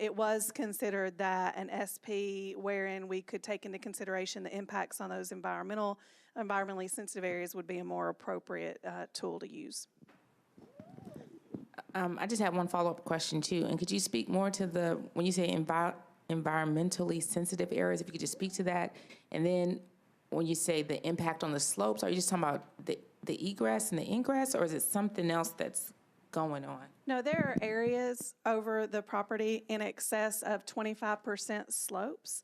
it was considered that an SP wherein we could take into consideration the impacts on those environmentally sensitive areas would be a more appropriate tool to use. I just have one follow-up question too. And could you speak more to when you say environmentally sensitive areas, if you could just speak to that? And then when you say the impact on the slopes, are you just talking about the egress and the ingress, or is it something else that's going on? No, there are areas over the property in excess of 25% slopes.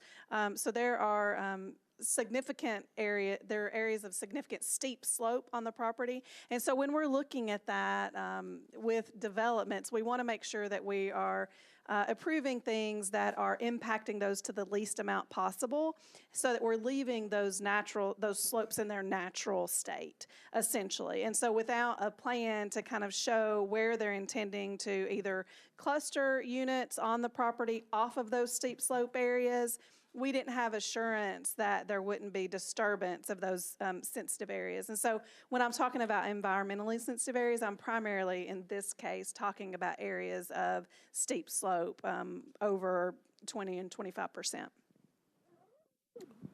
So there are there are areas of significant steep slope on the property. And so when we're looking at that with developments, we want to make sure that we are approving things that are impacting those to the least amount possible, so that we're leaving those slopes in their natural state, essentially. And so without a plan to kind of show where they're intending to either cluster units on the property off of those steep slope areas, we didn't have assurance that there wouldn't be disturbance of those sensitive areas. And so when I'm talking about environmentally sensitive areas, I'm primarily, in this case, talking about areas of steep slope over 20 and 25%.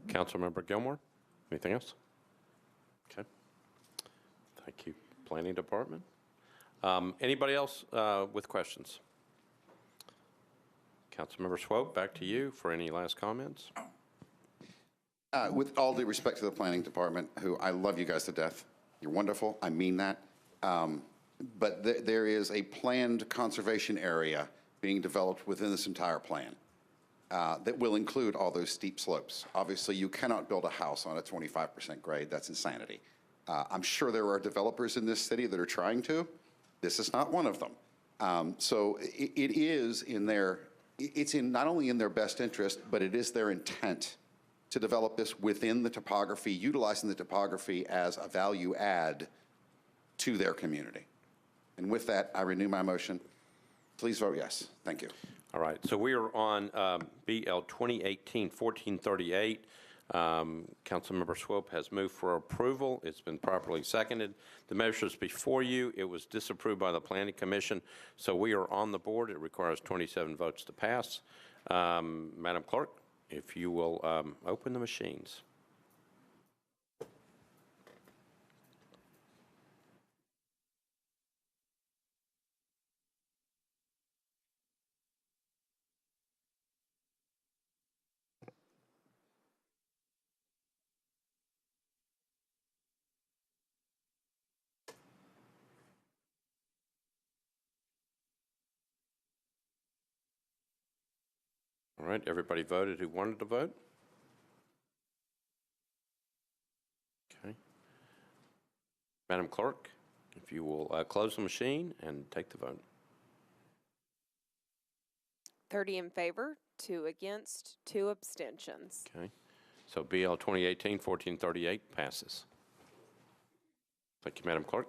Councilmember Gilmore, anything else? Okay. Thank you, Planning Department. Anybody else with questions? Councilmember Swope, back to you for any last comments. With all due respect to the Planning Department, who I love you guys to death. You're wonderful. I mean that. But there is a planned conservation area being developed within this entire plan that will include all those steep slopes. Obviously, you cannot build a house on a 25% grade. That's insanity. I'm sure there are developers in this city that are trying to. This is not one of them. So it is in their it's not only in their best interest, but it is their intent to develop this within the topography, utilizing the topography as a value add to their community. And with that, I renew my motion. Please vote yes. Thank you. All right, so we are on BL 2018-1438. Councilmember Swope has moved for approval. It's been properly seconded. The measure is before you. It was disapproved by the Planning Commission, so we are on the board. It requires 27 votes to pass. Madam Clerk, if you will open the machines. All right, everybody voted who wanted to vote? Okay. Madam Clerk, if you will close the machine and take the vote. 30 in favor, 2 against, 2 abstentions. Okay. So BL 2018-1438 passes. Thank you, Madam Clerk.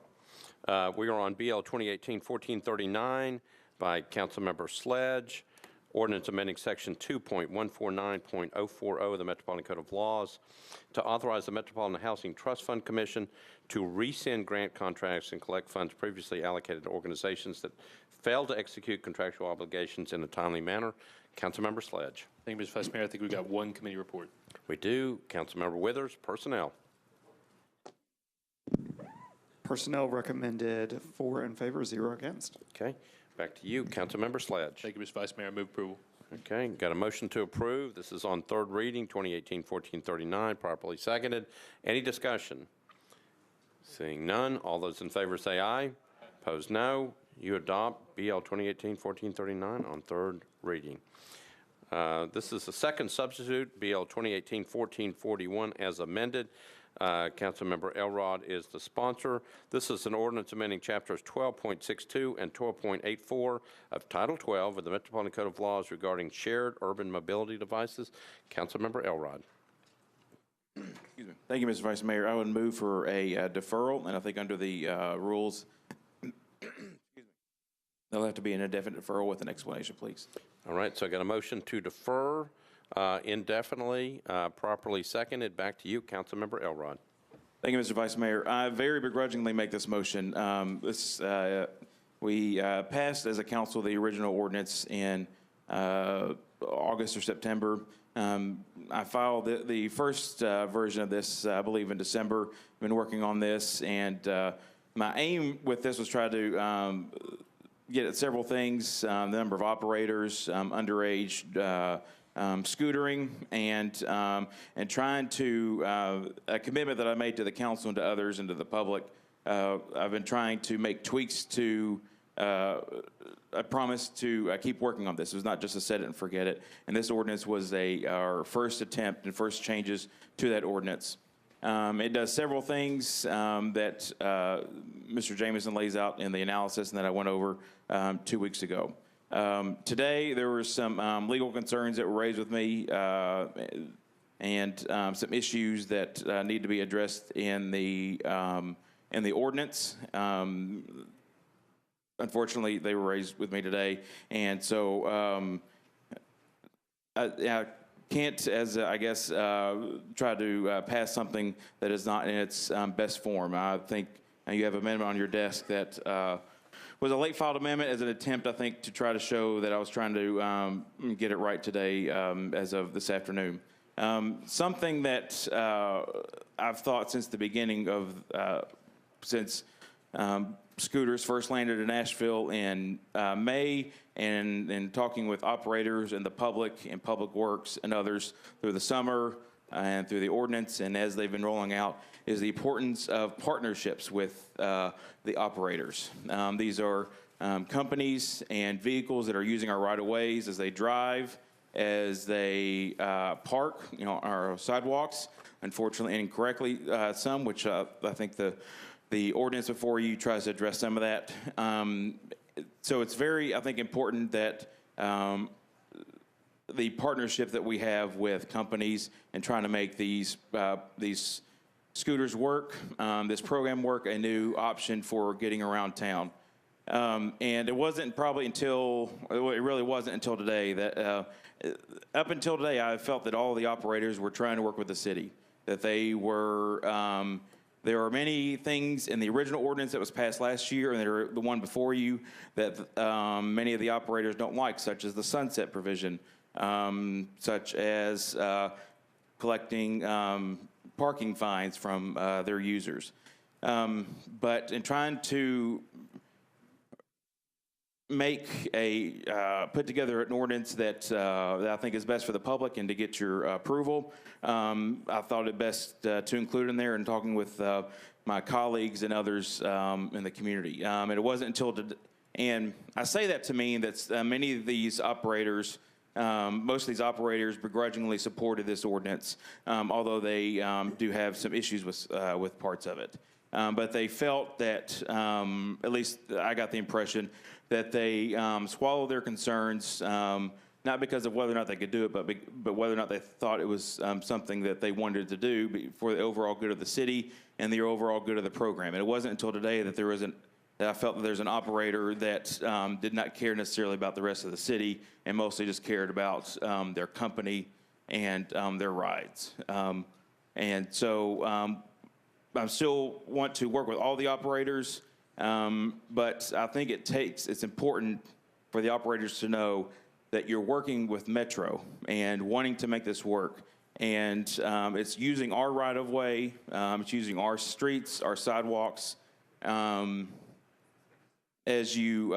We are on BL 2018-1439 by Councilmember Sledge. Ordinance amending Section 2.149.040 of the Metropolitan Code of Laws to authorize the Metropolitan Housing Trust Fund Commission to rescind grant contracts and collect funds previously allocated to organizations that fail to execute contractual obligations in a timely manner. Councilmember Sledge. Thank you, Mr. Vice Mayor. I think we've got one committee report. We do. Councilmember Withers, Personnel. Personnel recommended 4 in favor, 0 against. Okay, back to you, Councilmember Sledge. Thank you, Mr. Vice Mayor. I move approval. Okay, got a motion to approve. This is on third reading, 2018-1439, properly seconded. Any discussion? Seeing none, all those in favor say aye. Opposed, no. You adopt BL 2018-1439 on third reading. This is the second substitute, BL 2018-1441 as amended. Councilmember Elrod is the sponsor. This is an ordinance amending chapters 12.62 and 12.84 of Title 12 of the Metropolitan Code of Laws regarding shared urban mobility devices. Councilmember Elrod. Excuse me. Thank you, Mr. Vice Mayor. I would move for a deferral, and I think under the rules, there'll have to be an indefinite deferral with an explanation, please. All right, so I got a motion to defer indefinitely, properly seconded. Back to you, Councilmember Elrod. Thank you, Mr. Vice Mayor. I very begrudgingly make this motion. We passed as a council the original ordinance in August or September. I filed the first version of this, I believe, in December. I've been working on this, and my aim with this was try to get at several things: the number of operators, underage scootering, and trying to a commitment that I made to the council and to others and to the public. I've been trying to make tweaks to. I promised to keep working on this. It was not just a set it and forget it. And this ordinance was our first attempt and first changes to that ordinance. It does several things that Mr. Jameson lays out in the analysis and that I went over 2 weeks ago. Today, there were some legal concerns that were raised with me and some issues that need to be addressed in the ordinance. Unfortunately, they were raised with me today, and so I can't, as I guess, try to pass something that is not in its best form. I think you have an amendment on your desk that was a late filed amendment as an attempt, I think, to try to show that I was trying to get it right today as of this afternoon. Something that I've thought since the beginning of, since scooters first landed in Nashville in May, and talking with operators and the public and Public Works and others through the summer and through the ordinance and as they've been rolling out, is the importance of partnerships with the operators. These are companies and vehicles that are using our right-of-ways as they drive, as they park, our sidewalks, unfortunately and incorrectly some, which I think the ordinance before you tries to address some of that. So it's very, I think, important that the partnership that we have with companies and trying to make these scooters work, this program work, a new option for getting around town. And it wasn't probably until, it really wasn't until today that, up until today, I felt that all the operators were trying to work with the city, that they were, there are many things in the original ordinance that was passed last year and the one before you that many of the operators don't like, such as the sunset provision, such as collecting parking fines from their users. But in trying to put together an ordinance that I think is best for the public and to get your approval, I thought it best to include in there and talking with my colleagues and others in the community. And it wasn't until and I say that to mean that many of these operators, most of these operators begrudgingly supported this ordinance, although they do have some issues with parts of it. But they felt that, at least I got the impression, that they swallowed their concerns, not because of whether or not they could do it, but whether or not they thought it was something that they wanted to do for the overall good of the city and the overall good of the program. And it wasn't until today that that I felt that there's an operator that did not care necessarily about the rest of the city and mostly just cared about their company and their rides. And so I still want to work with all the operators, but I think it's important for the operators to know that you're working with Metro and wanting to make this work. And it's using our right-of-way, it's using our streets, our sidewalks, as you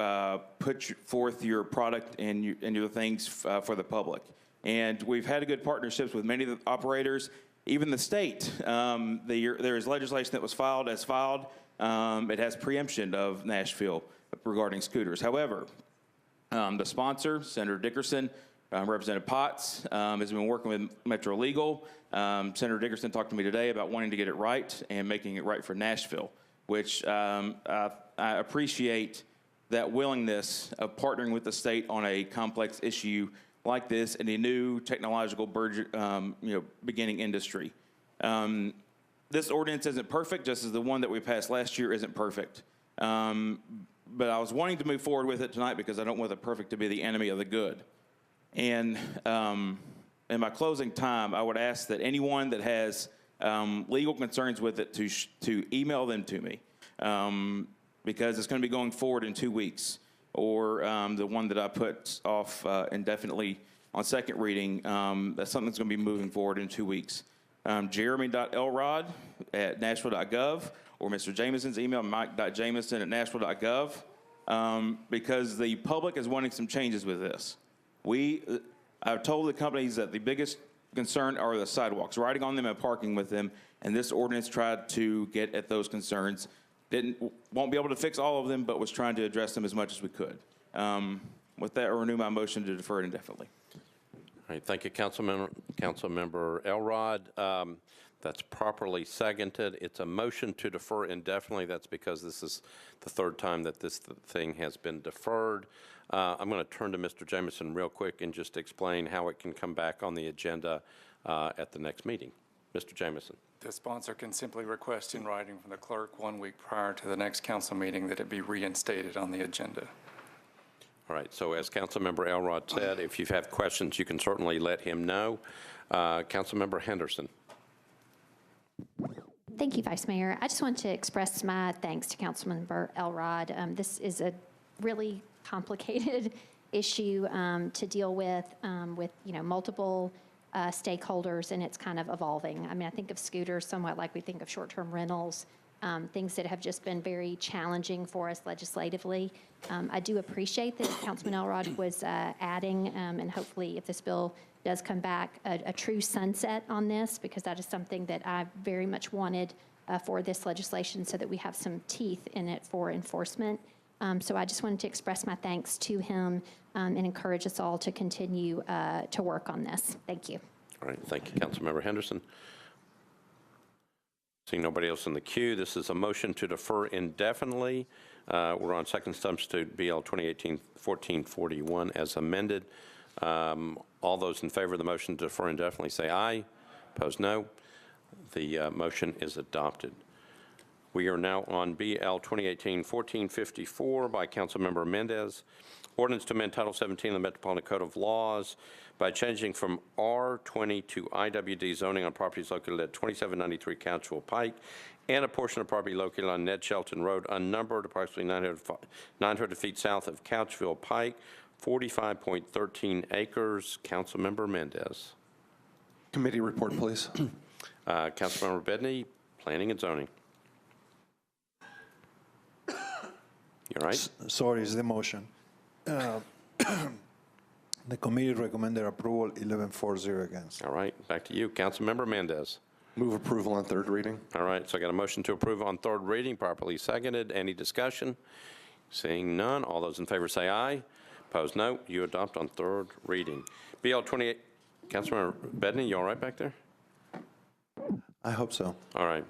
put forth your product and your things for the public. And we've had good partnerships with many of the operators, even the state. There is legislation that was filed. It has preemption of Nashville regarding scooters. However, the sponsor, Senator Dickerson, Representative Potts, has been working with Metro Legal. Senator Dickerson talked to me today about wanting to get it right and making it right for Nashville, which I appreciate that willingness of partnering with the state on a complex issue like this in a new technological beginning industry. This ordinance isn't perfect, just as the one that we passed last year isn't perfect. But I was wanting to move forward with it tonight because I don't want the perfect to be the enemy of the good. And in my closing time, I would ask that anyone that has legal concerns with it to email them to me, because it's going to be going forward in 2 weeks, or the one that I put off indefinitely on second reading, that's something that's going to be moving forward in 2 weeks. Jeremy.elrod@nashville.gov, or Mr. Jameson's email, mike.jameson@nashville.gov, because the public is wanting some changes with this. I've told the companies that the biggest concern are the sidewalks, riding on them and parking with them, and this ordinance tried to get at those concerns. Won't be able to fix all of them, but was trying to address them as much as we could. With that, I renew my motion to defer it indefinitely. All right, thank you, Councilmember Elrod. That's properly seconded. It's a motion to defer indefinitely. That's because this is the third time that this thing has been deferred. I'm going to turn to Mr. Jameson real quick and just explain how it can come back on the agenda at the next meeting. Mr. Jameson. The sponsor can simply request in writing from the clerk 1 week prior to the next council meeting that it be reinstated on the agenda. All right, so as Councilmember Elrod said, if you have questions, you can certainly let him know. Councilmember Henderson. Thank you, Vice Mayor. I just want to express my thanks to Councilmember Elrod. This is a really complicated issue to deal with multiple stakeholders, and it's kind of evolving. I mean, I think of scooters somewhat like we think of short-term rentals, things that have just been very challenging for us legislatively. I do appreciate that Councilman Elrod was adding, and hopefully if this bill does come back, a true sunset on this, because that is something that I very much wanted for this legislation, so that we have some teeth in it for enforcement. So I just wanted to express my thanks to him and encourage us all to continue to work on this. Thank you. All right, thank you, Councilmember Henderson. Seeing nobody else in the queue, this is a motion to defer indefinitely. We're on second substitute BL 2018-1441 as amended. All those in favor of the motion to defer indefinitely say aye. Opposed, no. The motion is adopted. We are now on BL 2018-1454 by Councilmember Mendez. Ordinance to amend Title 17 of the Metropolitan Code of Laws by changing from R20 to IWD zoning on properties located at 2793 Couchville Pike and a portion of property located on Ned Shelton Road, unnumbered, approximately 900 feet south of Couchville Pike, 45.13 acres. Councilmember Mendez. Committee report, please. Councilmember Bedney, Planning and Zoning. You all right? Sorry, it's the motion. The committee recommended approval, 11-4-0 against. All right, back to you. Councilmember Mendez. Move approval on third reading. All right, so I got a motion to approve on third reading, properly seconded. Any discussion? Seeing none, all those in favor say aye. Opposed, no. You adopt on third reading. BL 28, Councilmember Bedney, you all right back there? I hope so. All right.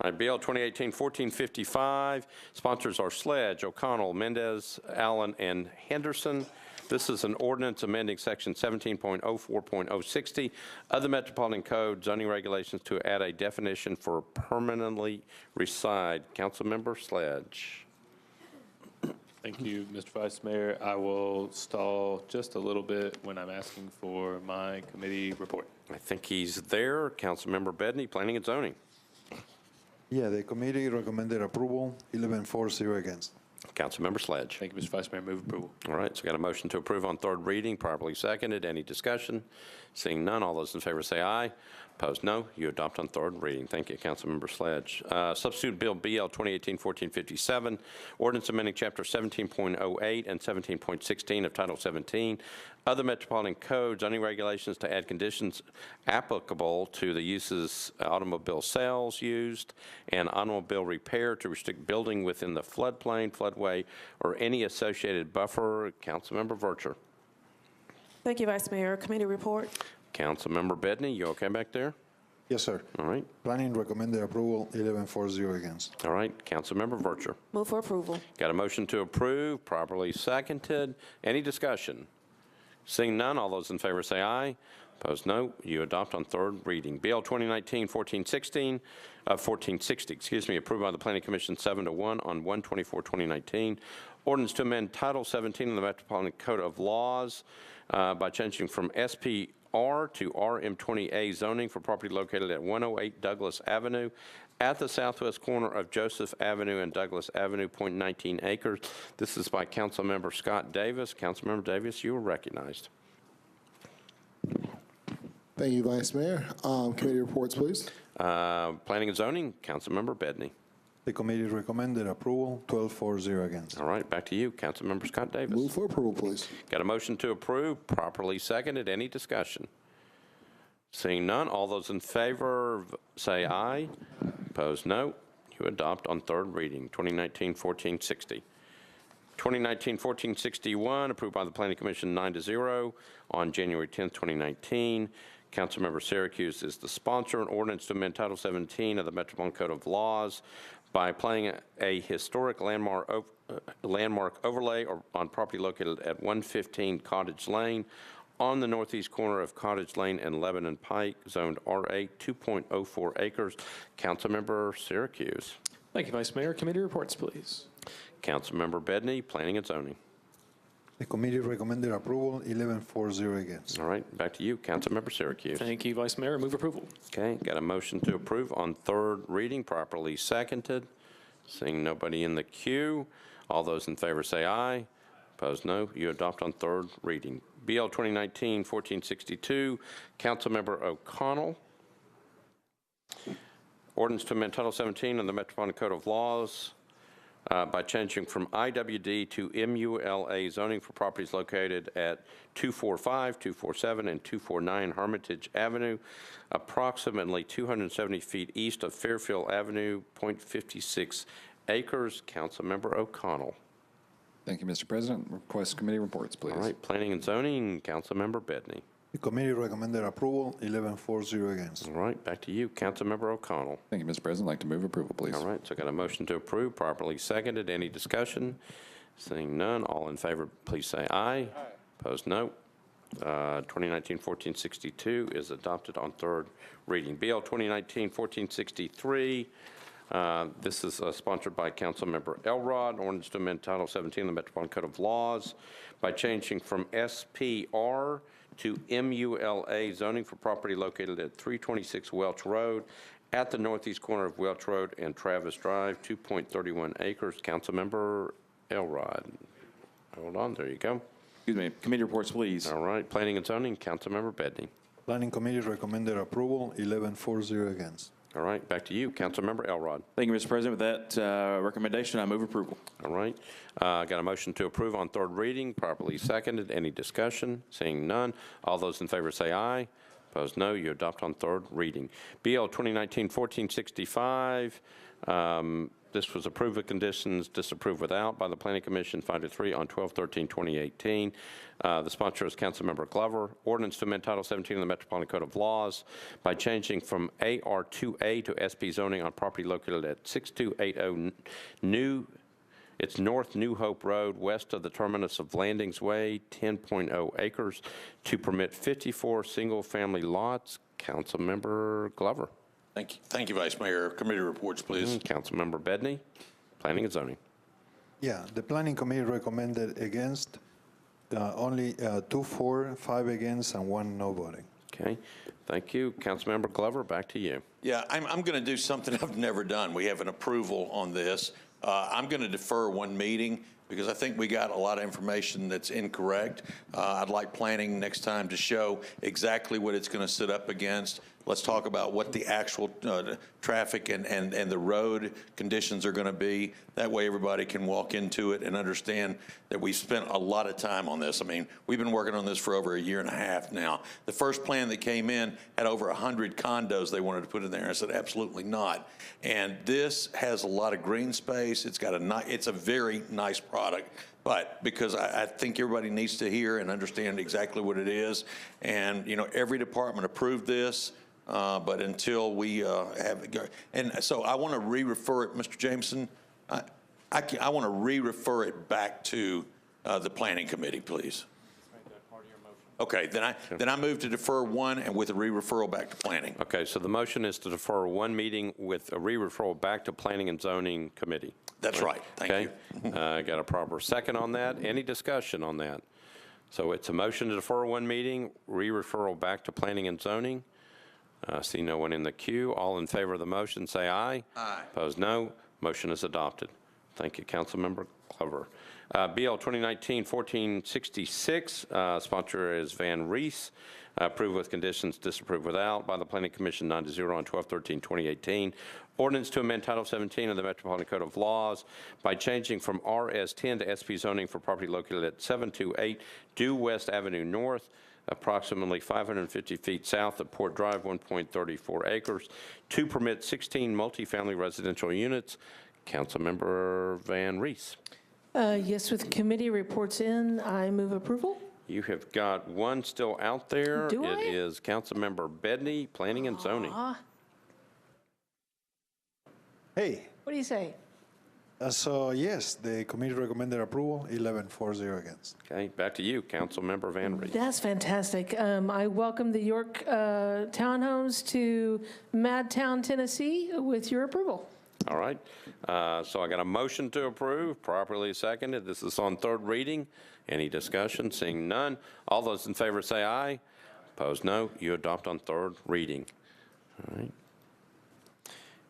All right, BL 2018-1455. Sponsors are Sledge, O'Connell, Mendez, Allen, and Henderson. This is an ordinance amending section 17.04.060 of the Metropolitan Code zoning regulations to add a definition for permanently reside. Councilmember Sledge. Thank you, Mr. Vice Mayor. I will stall just a little bit when I'm asking for my committee report. I think he's there. Councilmember Bedney, Planning and Zoning. Yeah, the committee recommended approval, 11-4-0 against. Councilmember Sledge. Thank you, Mr. Vice Mayor. Move approval. All right, so got a motion to approve on third reading, properly seconded. Any discussion? Seeing none, all those in favor say aye. Opposed, no. You adopt on third reading. Thank you, Councilmember Sledge. Substitute Bill BL 2018-1457, ordinance amending Chapter 17.08 and 17.16 of Title 17, other Metropolitan Code, zoning regulations to add conditions applicable to the uses automobile sales used and automobile repair to restrict building within the floodplain, floodway, or any associated buffer. Councilmember Vercher. Thank you, Vice Mayor. Committee report. Councilmember Bedney, you okay back there? Yes, sir. All right. Planning recommended approval, 11-4-0 against. All right, Councilmember Vercher. Move for approval. Got a motion to approve, properly seconded. Any discussion? Seeing none, all those in favor say aye. Opposed, no. You adopt on third reading. BL 2019-1460, approved by the Planning Commission 7-1 on 1/24/2019. Ordinance to amend Title 17 of the Metropolitan Code of Laws by changing from SPR to RM20A zoning for property located at 108 Douglas Avenue at the southwest corner of Joseph Avenue and Douglas Avenue, 0.19 acres. This is by Councilmember Scott Davis. Councilmember Davis, you are recognized. Thank you, Vice Mayor. Committee reports, please. Planning and Zoning, Councilmember Bedney. The committee recommended approval, 12-4-0 against. All right, back to you, Councilmember Scott Davis. Move for approval, please. Got a motion to approve, properly seconded. Any discussion? Seeing none, all those in favor say aye. Opposed, no. You adopt on third reading, 2019-1460. 2019-1461, approved by the Planning Commission 9-0 on January 10th, 2019. Councilmember Syracuse is the sponsor. An ordinance to amend Title 17 of the Metropolitan Code of Laws by applying a historic landmark overlay on property located at 115 Cottage Lane on the northeast corner of Cottage Lane and Lebanon Pike, zoned R8, 2.04 acres. Councilmember Syracuse. Thank you, Vice Mayor. Committee reports, please. Councilmember Bedney, Planning and Zoning. The committee recommended approval, 11-4-0 against. All right, back to you, Councilmember Syracuse. Thank you, Vice Mayor. Move approval. Okay, got a motion to approve on third reading, properly seconded. Seeing nobody in the queue, all those in favor say aye. Opposed, no. You adopt on third reading. BL 2019-1462, Councilmember O'Connell. Ordinance to amend Title 17 of the Metropolitan Code of Laws by changing from IWD to MULA zoning for properties located at 245, 247, and 249 Hermitage Avenue, approximately 270 feet east of Fairfield Avenue, 0.56 acres. Councilmember O'Connell. Thank you, Mr. President. Request committee reports, please. All right, Planning and Zoning, Councilmember Bedney. The committee recommended approval, 11-4-0 against. All right, back to you, Councilmember O'Connell. Thank you, Mr. President. I'd like to move approval, please. All right, so got a motion to approve, properly seconded. Any discussion? Seeing none, all in favor, please say aye. Aye. Opposed, no. 2019-1462 is adopted on third reading. BL 2019-1463. This is sponsored by Councilmember Elrod. Ordinance to amend Title 17 of the Metropolitan Code of Laws by changing from SPR to MULA zoning for property located at 326 Welch Road at the northeast corner of Welch Road and Travis Drive, 2.31 acres. Councilmember Elrod. Hold on, there you go. Excuse me, committee reports, please. All right, Planning and Zoning, Councilmember Bedney. Planning committee recommended approval, 11-4-0 against. All right, back to you, Councilmember Elrod. Thank you, Mr. President. With that recommendation, I move approval. All right. Got a motion to approve on third reading, properly seconded. Any discussion? Seeing none. All those in favor say aye. Opposed, no. You adopt on third reading. BL 2019-1465. This was approved with conditions, disapproved without by the Planning Commission 5-3 on 12/13/2018. The sponsor is Councilmember Glover. Ordinance to amend Title 17 of the Metropolitan Code of Laws by changing from AR2A to SP zoning on property located at 6280 North New Hope Road, west of the terminus of Landings Way, 10.0 acres, to permit 54 single-family lots. Councilmember Glover. Thank you, Vice Mayor. Committee reports, please. Councilmember Bedney, Planning and Zoning. Yeah, the planning committee recommended against, only 2 for, 5 against, and 1 no voting. Okay, thank you. Councilmember Glover, back to you. Yeah, I'm going to do something I've never done. We have an approval on this. I'm going to defer one meeting because I think we got a lot of information that's incorrect. I'd like planning next time to show exactly what it's going to sit up against. Let's talk about what the actual traffic and the road conditions are going to be. That way everybody can walk into it and understand that we spent a lot of time on this. I mean, we've been working on this for over a year and a half now. The first plan that came in had over 100 condos they wanted to put in there. I said, absolutely not. And this has a lot of green space. It's got it's a very nice product. But because I think everybody needs to hear and understand exactly what it is. And, you know, every department approved this. But until we have it go, and so I want to re-refer it, Mr. Jameson. I want to re-refer it back to the Planning Committee, please. Okay, then I move to defer one and with a re-referral back to Planning. Okay, so the motion is to defer one meeting with a re-referral back to Planning and Zoning Committee. That's right. Thank you. Got a proper second on that. Any discussion on that? So it's a motion to defer one meeting, re-referral back to Planning and Zoning. See no one in the queue. All in favor of the motion, say aye. Aye. Opposed, no. Motion is adopted. Thank you, Councilmember Clover. BL 2019-1466, sponsor is Van Reese. Approved with conditions, disapproved without by the Planning Commission 9-0 on 12/13/2018. Ordinance to amend Title 17 of the Metropolitan Code of Laws by changing from RS10 to SP zoning for property located at 728 Due West Avenue North, approximately 550 feet south of Port Drive, 1.34 acres, to permit 16 multifamily residential units. Councilmember Van Reese. Yes, with committee reports in, I move approval. You have got one still out there. Do I? It is Councilmember Bedney, Planning and Zoning. Hey, What do you say? so yes, the committee recommended approval, 11-4-0 against. Okay, back to you, Councilmember Van Reese. That's fantastic. I welcome the York townhomes to Madtown, Tennessee with your approval. All right, so I got a motion to approve, properly seconded. This is on third reading. Any discussion? Seeing none. All those in favor say aye. Opposed, no. You adopt on third reading. All right.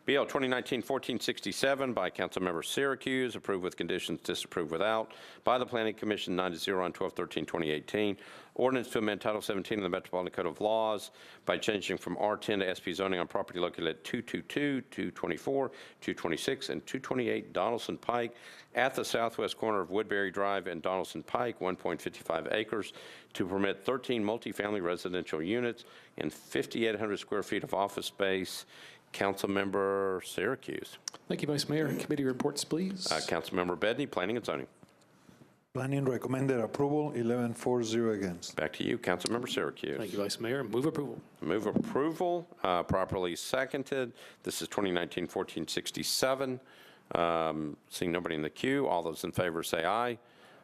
BL 2019-1467 by Councilmember Syracuse, approved with conditions, disapproved without by the Planning Commission 9-0 on 12/13/2018. Ordinance to amend Title 17 of the Metropolitan Code of Laws by changing from R10 to SP zoning on property located at 222, 224, 226, and 228 Donaldson Pike at the southwest corner of Woodbury Drive and Donaldson Pike, 1.55 acres, to permit 13 multifamily residential units and 5,800 square feet of office space. Councilmember Syracuse. Thank you, Vice Mayor. Committee reports, please. Councilmember Bedney, Planning and Zoning. Planning recommended approval, 11-4-0 against. Back to you, Councilmember Syracuse. Thank you, Vice Mayor. Move approval. Move approval, properly seconded. This is 2019-1467. Seeing nobody in the queue, all those in favor say aye.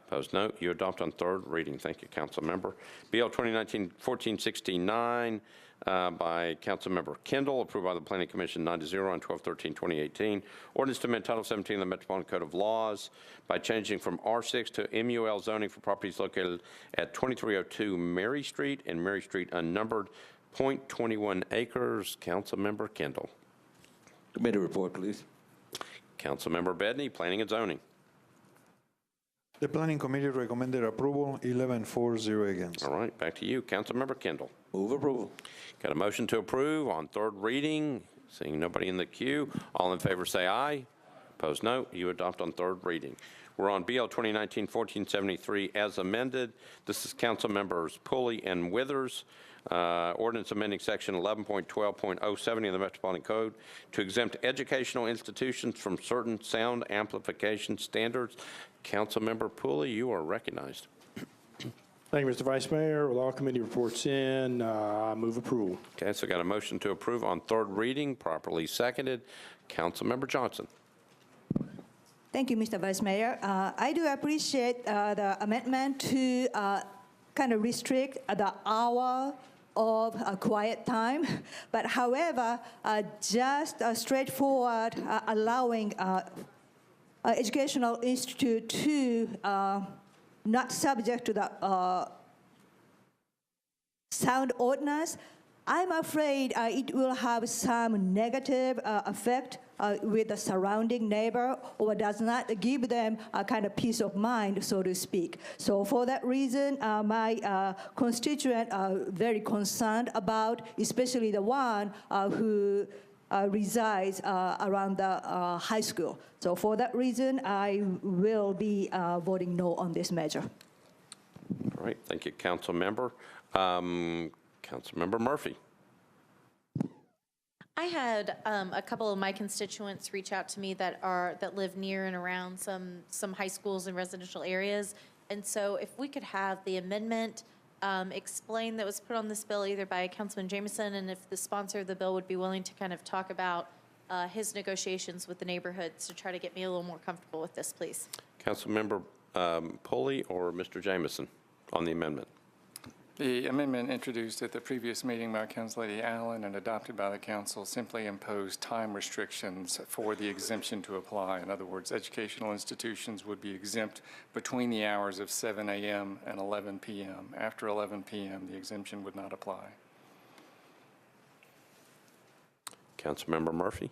Opposed, no. You adopt on third reading. Thank you, Councilmember. BL 2019-1469 by Councilmember Kendall, approved by the Planning Commission 9-0 on 12/13/2018. Ordinance to amend Title 17 of the Metropolitan Code of Laws by changing from R6 to MUL zoning for properties located at 2302 Mary Street and Mary Street unnumbered, 0.21 acres. Councilmember Kendall. Committee report, please. Councilmember Bedney, Planning and Zoning. The Planning Committee recommended approval, 11-4-0 against. All right, back to you, Councilmember Kendall. Move approval. Got a motion to approve on third reading. Seeing nobody in the queue, all in favor say aye. Opposed, no. You adopt on third reading. We're on BL 2019-1473 as amended. This is Councilmembers Pulley and Withers. Ordinance amending Section 11.12.070 of the Metropolitan Code to exempt educational institutions from certain sound amplification standards. Councilmember Pulley, you are recognized. Thank you, Mr. Vice Mayor. With all committee reports in, I move approval. Okay, so got a motion to approve on third reading, properly seconded. Councilmember Johnson. Thank you, Mr. Vice Mayor. I do appreciate the amendment to kind of restrict the hour of quiet time. But however, just straightforward allowing educational institute to not subject to the sound ordinance I'm afraid it will have some negative effect with the surrounding neighbor, or does not give them a kind of peace of mind, so to speak. So for that reason, my constituents are very concerned about, especially the one who resides around the high school. So for that reason, I will be voting no on this measure. All right, thank you, Council Member. Councilmember Murphy. I had a couple of my constituents reach out to me that live near and around some high schools and residential areas. And so if we could have the amendment explain that was put on this bill either by Councilman Jameson, and if the sponsor of the bill would be willing to kind of talk about his negotiations with the neighborhoods to try to get me a little more comfortable with this, please. Councilmember Pulley or Mr. Jameson on the amendment? The amendment introduced at the previous meeting by Councilor Allen and adopted by the council simply imposed time restrictions for the exemption to apply. In other words, educational institutions would be exempt between the hours of 7 a.m. and 11 p.m. After 11 p.m., the exemption would not apply. Councilmember Murphy?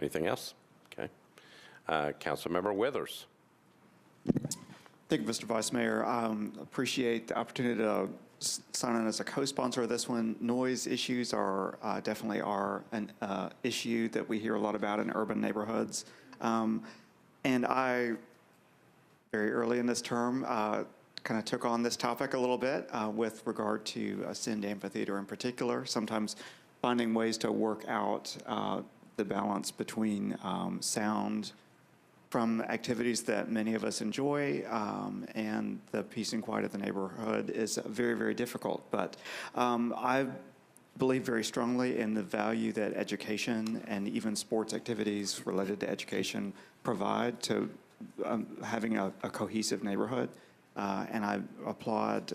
Anything else? Okay. Councilmember Withers? Thank you, Mr. Vice Mayor. Appreciate the opportunity to sign on as a co-sponsor of this one. Noise issues are definitely an issue that we hear a lot about in urban neighborhoods. And I, very early in this term, kind of took on this topic a little bit with regard to Ascend Amphitheater in particular, sometimes finding ways to work out the balance between sound from activities that many of us enjoy and the peace and quiet of the neighborhood is very, very difficult. But I believe very strongly in the value that education and even sports activities related to education provide to having a cohesive neighborhood. And I applaud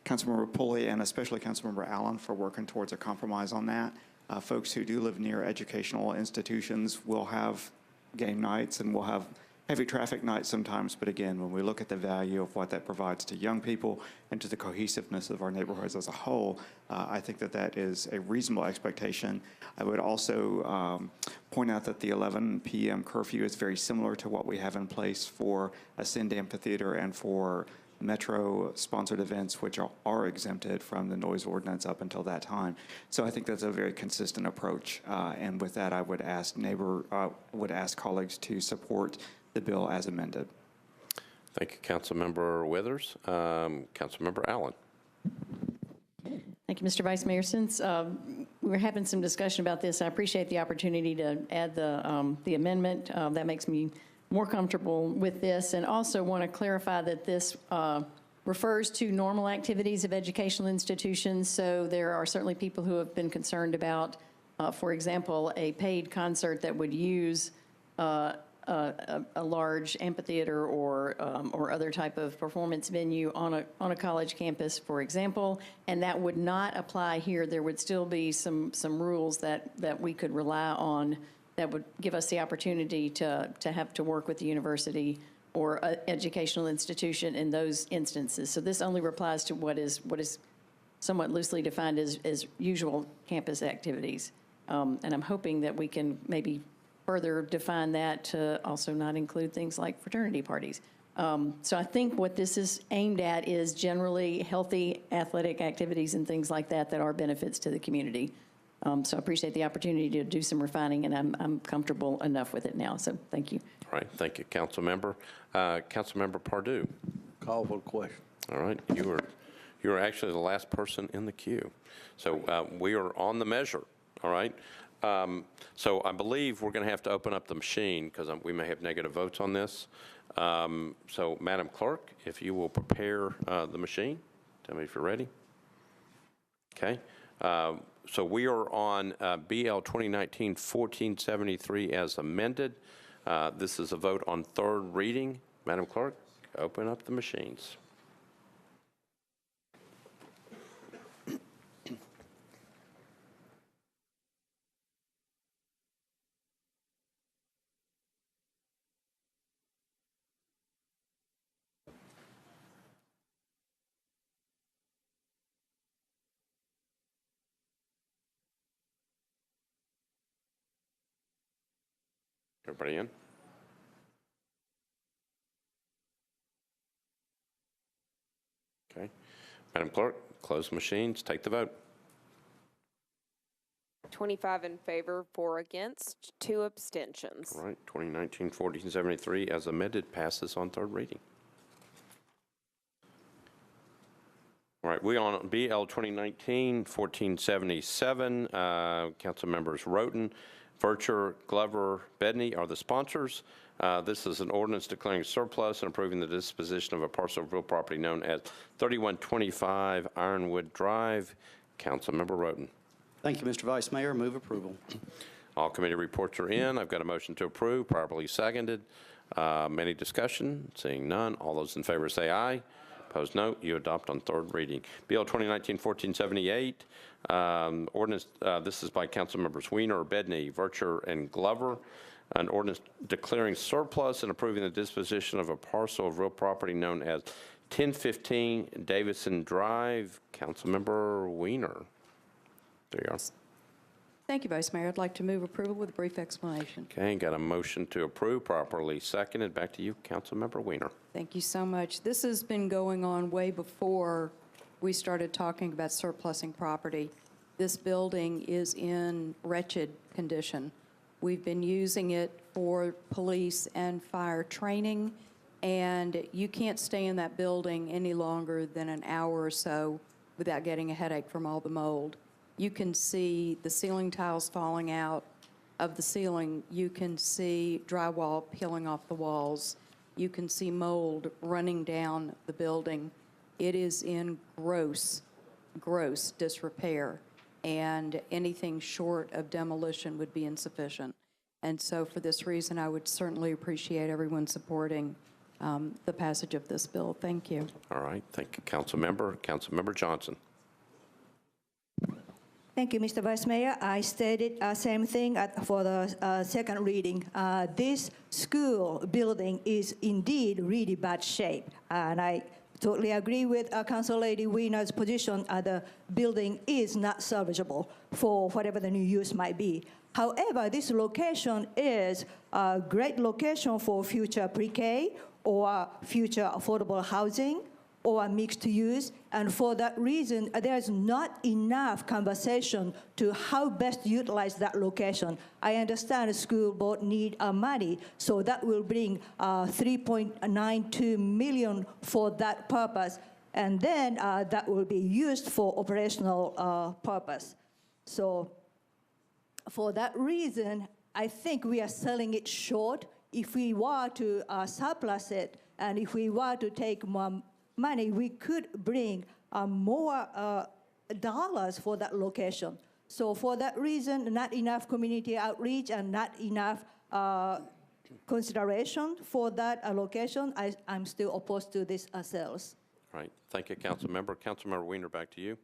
Councilmember Pulley and especially Councilmember Allen for working towards a compromise on that. Folks who do live near educational institutions will have game nights and we'll have heavy traffic nights sometimes, but again, when we look at the value of what that provides to young people and to the cohesiveness of our neighborhoods as a whole, I think that that is a reasonable expectation. I would also point out that the 11 p.m. curfew is very similar to what we have in place for Ascend Amphitheater and for Metro-sponsored events, which are exempted from the noise ordinance up until that time. So I think that's a very consistent approach. And with that, I would ask colleagues to support the bill as amended. Thank you, Councilmember Withers. Councilmember Allen. Thank you, Mr. Vice Mayor. Since we were having some discussion about this, I appreciate the opportunity to add the amendment. That makes me more comfortable with this, and also want to clarify that this refers to normal activities of educational institutions. So there are certainly people who have been concerned about, for example, a paid concert that would use a large amphitheater or other type of performance venue on a college campus, for example, and that would not apply here. There would still be some rules that we could rely on that would give us the opportunity to have to work with the university or educational institution in those instances. So this only applies to what is somewhat loosely defined as usual campus activities. And I'm hoping that we can maybe further define that to also not include things like fraternity parties. So I think what this is aimed at is generally healthy athletic activities and things like that that are benefits to the community. So I appreciate the opportunity to do some refining, and I'm comfortable enough with it now. So thank you. All right, thank you, Councilmember. Councilmember Pardue. Call for the question. All right, you are actually the last person in the queue. So we are on the measure, all right? So I believe we're going to have to open up the machine because we may have negative votes on this. So Madam Clerk, if you will prepare the machine, tell me if you're ready. Okay. So we are on BL 2019-1473 as amended. This is a vote on third reading. Madam Clerk, open up the machines. Everybody in? Okay. Madam Clerk, close the machines, take the vote. 25 in favor, 4 against, 2 abstentions. All right, 2019-1473 as amended passes on third reading. All right, we on BL 2019-1477. Council members Roten, Vercher, Glover, Bedney are the sponsors. This is an ordinance declaring surplus and approving the disposition of a parcel of real property known as 3125 Ironwood Drive. Councilmember Roten. Thank you, Mr. Vice Mayor. Move approval. All committee reports are in. I've got a motion to approve, properly seconded. Any discussion? Seeing none. All those in favor say aye. Opposed, no. You adopt on third reading. BL 2019-1478. Ordinance, this is by council members Weiner, Bedney, Vercher, and Glover. An ordinance declaring surplus and approving the disposition of a parcel of real property known as 1015 Davidson Drive. Councilmember Weiner. There you are. Thank you, Vice Mayor. I'd like to move approval with a brief explanation. Okay, got a motion to approve, properly seconded. Back to you, Councilmember Weiner. Thank you so much. This has been going on way before we started talking about surplusing property. This building is in wretched condition. We've been using it for police and fire training, and you can't stay in that building any longer than an hour or so without getting a headache from all the mold. You can see the ceiling tiles falling out of the ceiling. You can see drywall peeling off the walls. You can see mold running down the building. It is in gross disrepair, and anything short of demolition would be insufficient. And so for this reason, I would certainly appreciate everyone supporting the passage of this bill. Thank you. All right, thank you, Councilmember. Councilmember Johnson. Thank you, Mr. Vice Mayor. I stated same thing for the second reading. This school building is indeed really bad shape, and I totally agree with Council Lady Weiner's position. The building is not salvageable for whatever the new use might be. However, this location is a great location for future pre-K or future affordable housing or mixed use, and for that reason, there's not enough conversation to how best utilize that location. I understand the school board need money, so that will bring $3.92 million for that purpose, and then that will be used for operational purpose. So for that reason, I think we are selling it short. If we were to surplus it, and if we were to take more money, we could bring more dollars for that location. So for that reason, not enough community outreach and not enough consideration for that location. I'm still opposed to this sales. All right, thank you, Councilmember. Councilmember Weiner, back to you.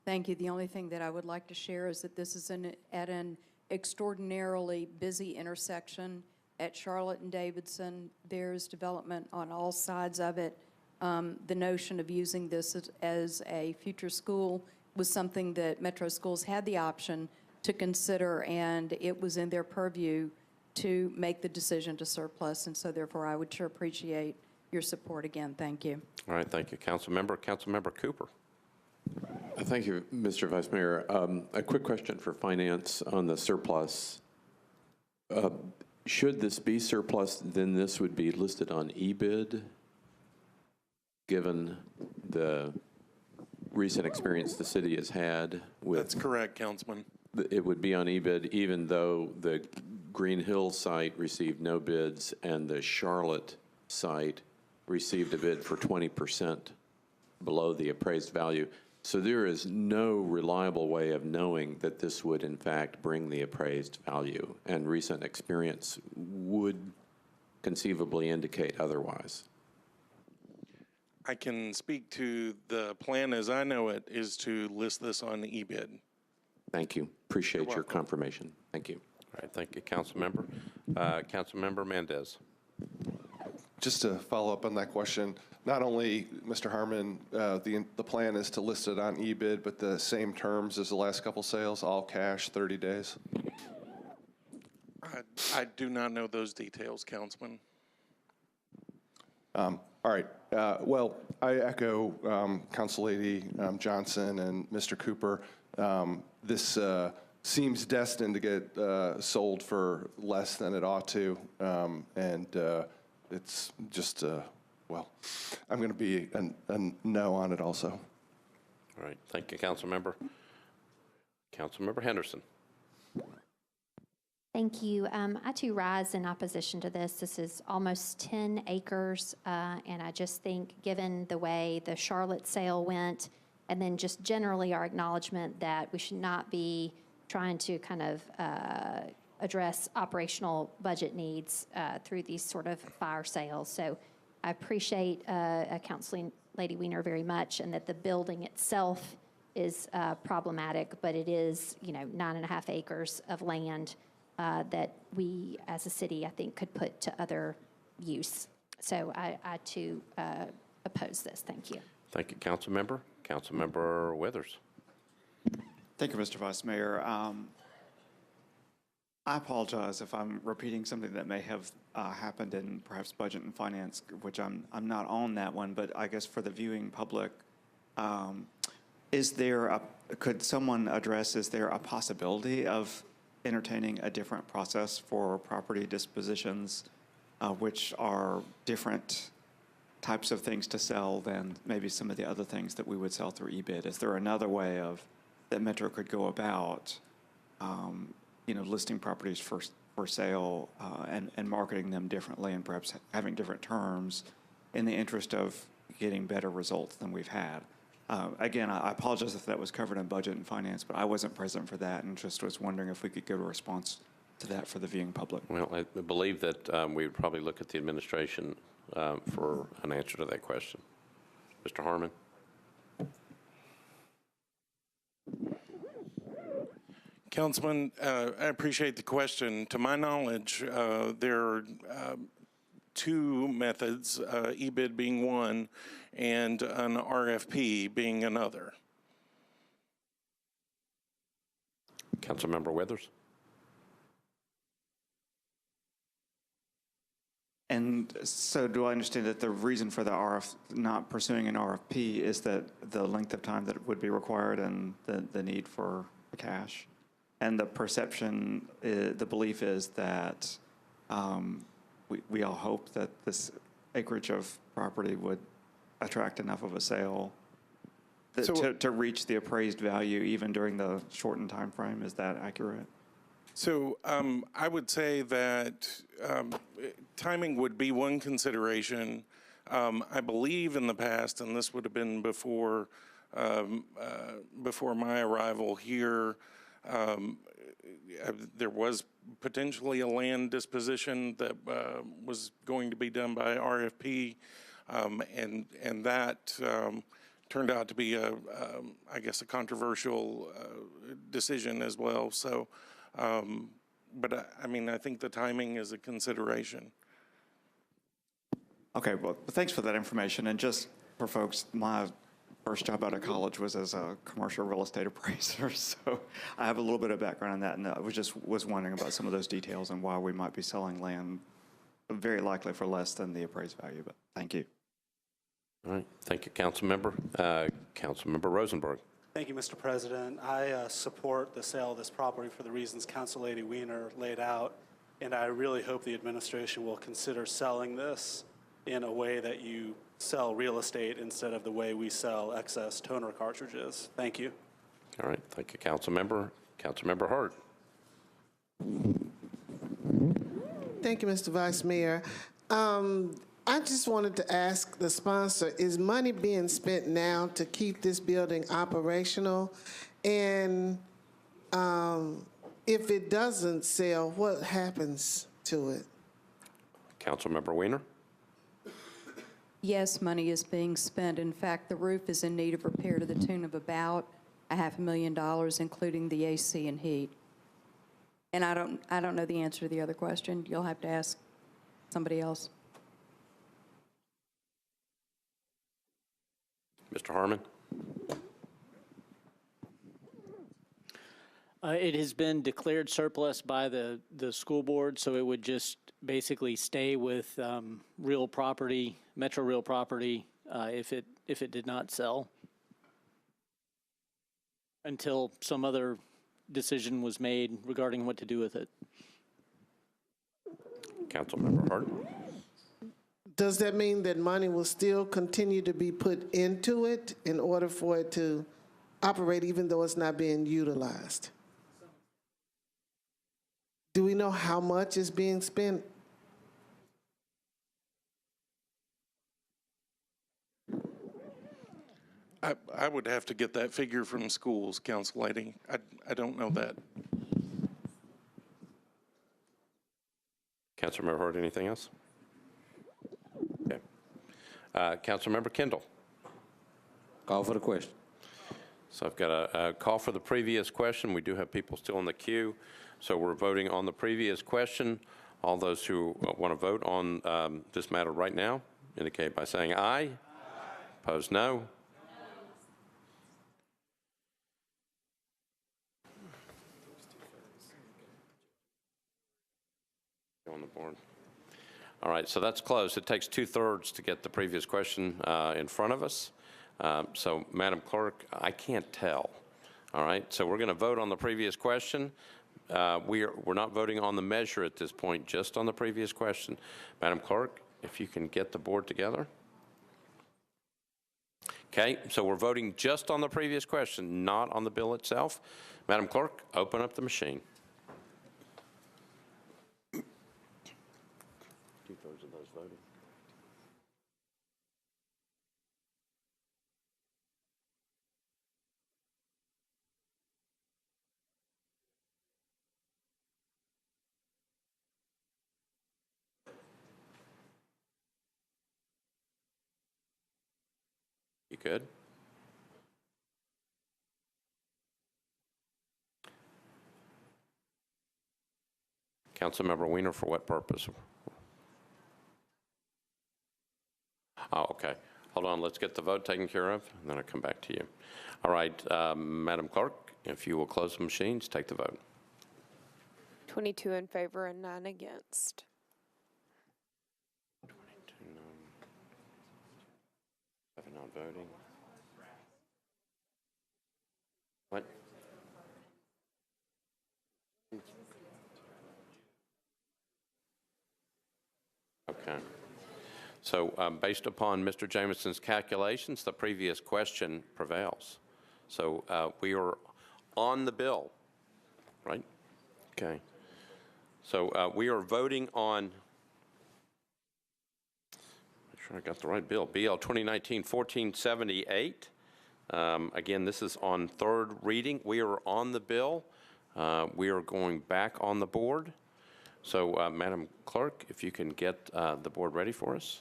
Thank you. The only thing that I would like to share is that this is at an extraordinarily busy intersection at Charlotte and Davidson. There's development on all sides of it. The notion of using this as a future school was something that Metro Schools had the option to consider, and it was in their purview to make the decision to surplus, and so therefore I would sure appreciate your support again. Thank you. All right, thank you, Councilmember. Councilmember Cooper. Thank you, Mr. Vice Mayor. A quick question for Finance on the surplus. Should this be surplus, then this would be listed on eBid, given the recent experience the city has had with... That's correct, Councilman. It would be on eBid even though the Green Hill site received no bids and the Charlotte site received a bid for 20% below the appraised value. So there is no reliable way of knowing that this would in fact bring the appraised value, and recent experience would conceivably indicate otherwise. I can speak to the plan as I know it is to list this on the eBid. Thank you. Appreciate your confirmation. Thank you. All right, thank you, Councilmember. Councilmember Mendez. Just to follow up on that question, not only, Mr. Harmon, the plan is to list it on eBid, but the same terms as the last couple sales, all cash, 30 days? I do not know those details, Councilman. All right. Well, I echo Council Lady Johnson and Mr. Cooper. This seems destined to get sold for less than it ought to, and it's just, well, I'm going to be a no on it also. All right, thank you, Councilmember. Councilmember Henderson. Thank you. I too rise in opposition to this. This is almost 10 acres, and I just think given the way the Charlotte sale went, and then just generally our acknowledgement that we should not be trying to kind of address operational budget needs through these sort of fire sales. So I appreciate Councilor Lady Weiner very much, and that the building itself is problematic, but it is, 9.5 acres of land that we, as a city, I think, could put to other use. So I too oppose this. Thank you. Thank you, Councilmember. Councilmember Withers. Thank you, Mr. Vice Mayor. I apologize if I'm repeating something that may have happened in perhaps Budget and Finance, which I'm not on that one, but I guess for the viewing public, could someone address, is there a possibility of entertaining a different process for property dispositions, which are different types of things to sell than maybe some of the other things that we would sell through eBid? Is there another way that Metro could go about, listing properties for sale and marketing them differently, and perhaps having different terms in the interest of getting better results than we've had? Again, I apologize if that was covered in Budget and Finance, but I wasn't present for that and just was wondering if we could get a response to that for the viewing public. Well, I believe that we would probably look at the administration for an answer to that question. Mr. Harmon. Councilman, I appreciate the question. To my knowledge, there are two methods, eBid being one and an RFP being another. Councilmember Withers. And so do I understand that the reason for not pursuing an RFP is that the length of time that it would be required and the need for cash? And the perception, the belief is that we all hope that this acreage of property would attract enough of a sale to reach the appraised value even during the shortened time frame. Is that accurate? So I would say that timing would be one consideration. I believe in the past, and this would have been before my arrival here, there was potentially a land disposition that was going to be done by RFP, and that turned out to be I guess a controversial decision as well. So, but I think the timing is a consideration. Okay, well, thanks for that information. And just for folks, my first job out of college was as a commercial real estate appraiser, so I have a little bit of background on that, and I was wondering about some of those details and why we might be selling land very likely for less than the appraised value, but thank you. All right, thank you, Councilmember. Councilmember Rosenberg. Thank you, Mr. President. I support the sale of this property for the reasons Council Lady Weiner laid out, and I really hope the administration will consider selling this in a way that you sell real estate instead of the way we sell excess toner cartridges. Thank you. All right, thank you, Councilmember. Councilmember Hart. Thank you, Mr. Vice Mayor. I just wanted to ask the sponsor, is money being spent now to keep this building operational? And if it doesn't sell, what happens to it? Councilmember Weiner. Yes, money is being spent. In fact, the roof is in need of repair to the tune of about $500,000, including the AC and heat. And I don't know the answer to the other question. You'll have to ask somebody else. Mr. Harmon. It has been declared surplus by the school board, so it would just basically stay with real property, Metro real property, if it did not sell, until some other decision was made regarding what to do with it. Councilmember Hart. Does that mean that money will still continue to be put into it in order for it to operate even though it's not being utilized? Do we know how much is being spent? I would have to get that figure from schools, Council Lady. I don't know that. Councilmember Hart, anything else? Okay. Councilmember Kendall. Call for the question. So I've got a call for the previous question. We do have people still in the queue. So we're voting on the previous question. All those who want to vote on this matter right now indicate by saying aye. Opposed, no. On the board. All right, so that's closed. It takes 2/3 to get the previous question in front of us. So, Madam Clerk, I can't tell. All right, so we're going to vote on the previous question. We're not voting on the measure at this point, just on the previous question. Madam Clerk, if you can get the board together. Okay, so we're voting just on the previous question, not on the bill itself. Madam Clerk, open up the machine. 2/3 of those voting. You good? Councilmember Weiner, for what purpose? Oh, okay. Hold on, let's get the vote taken care of, and then I'll come back to you. All right, Madam Clerk, if you will close the machines, take the vote. 22 in favor and 9 against. 7 not voting. What? Okay. So based upon Mr. Jameson's calculations, the previous question prevails. So we are on the bill, right? Okay. So we are voting on, make sure I got the right bill, BL 2019-1478. Again, this is on third reading. We are on the bill. We are going back on the board. So, Madam Clerk, if you can get the board ready for us.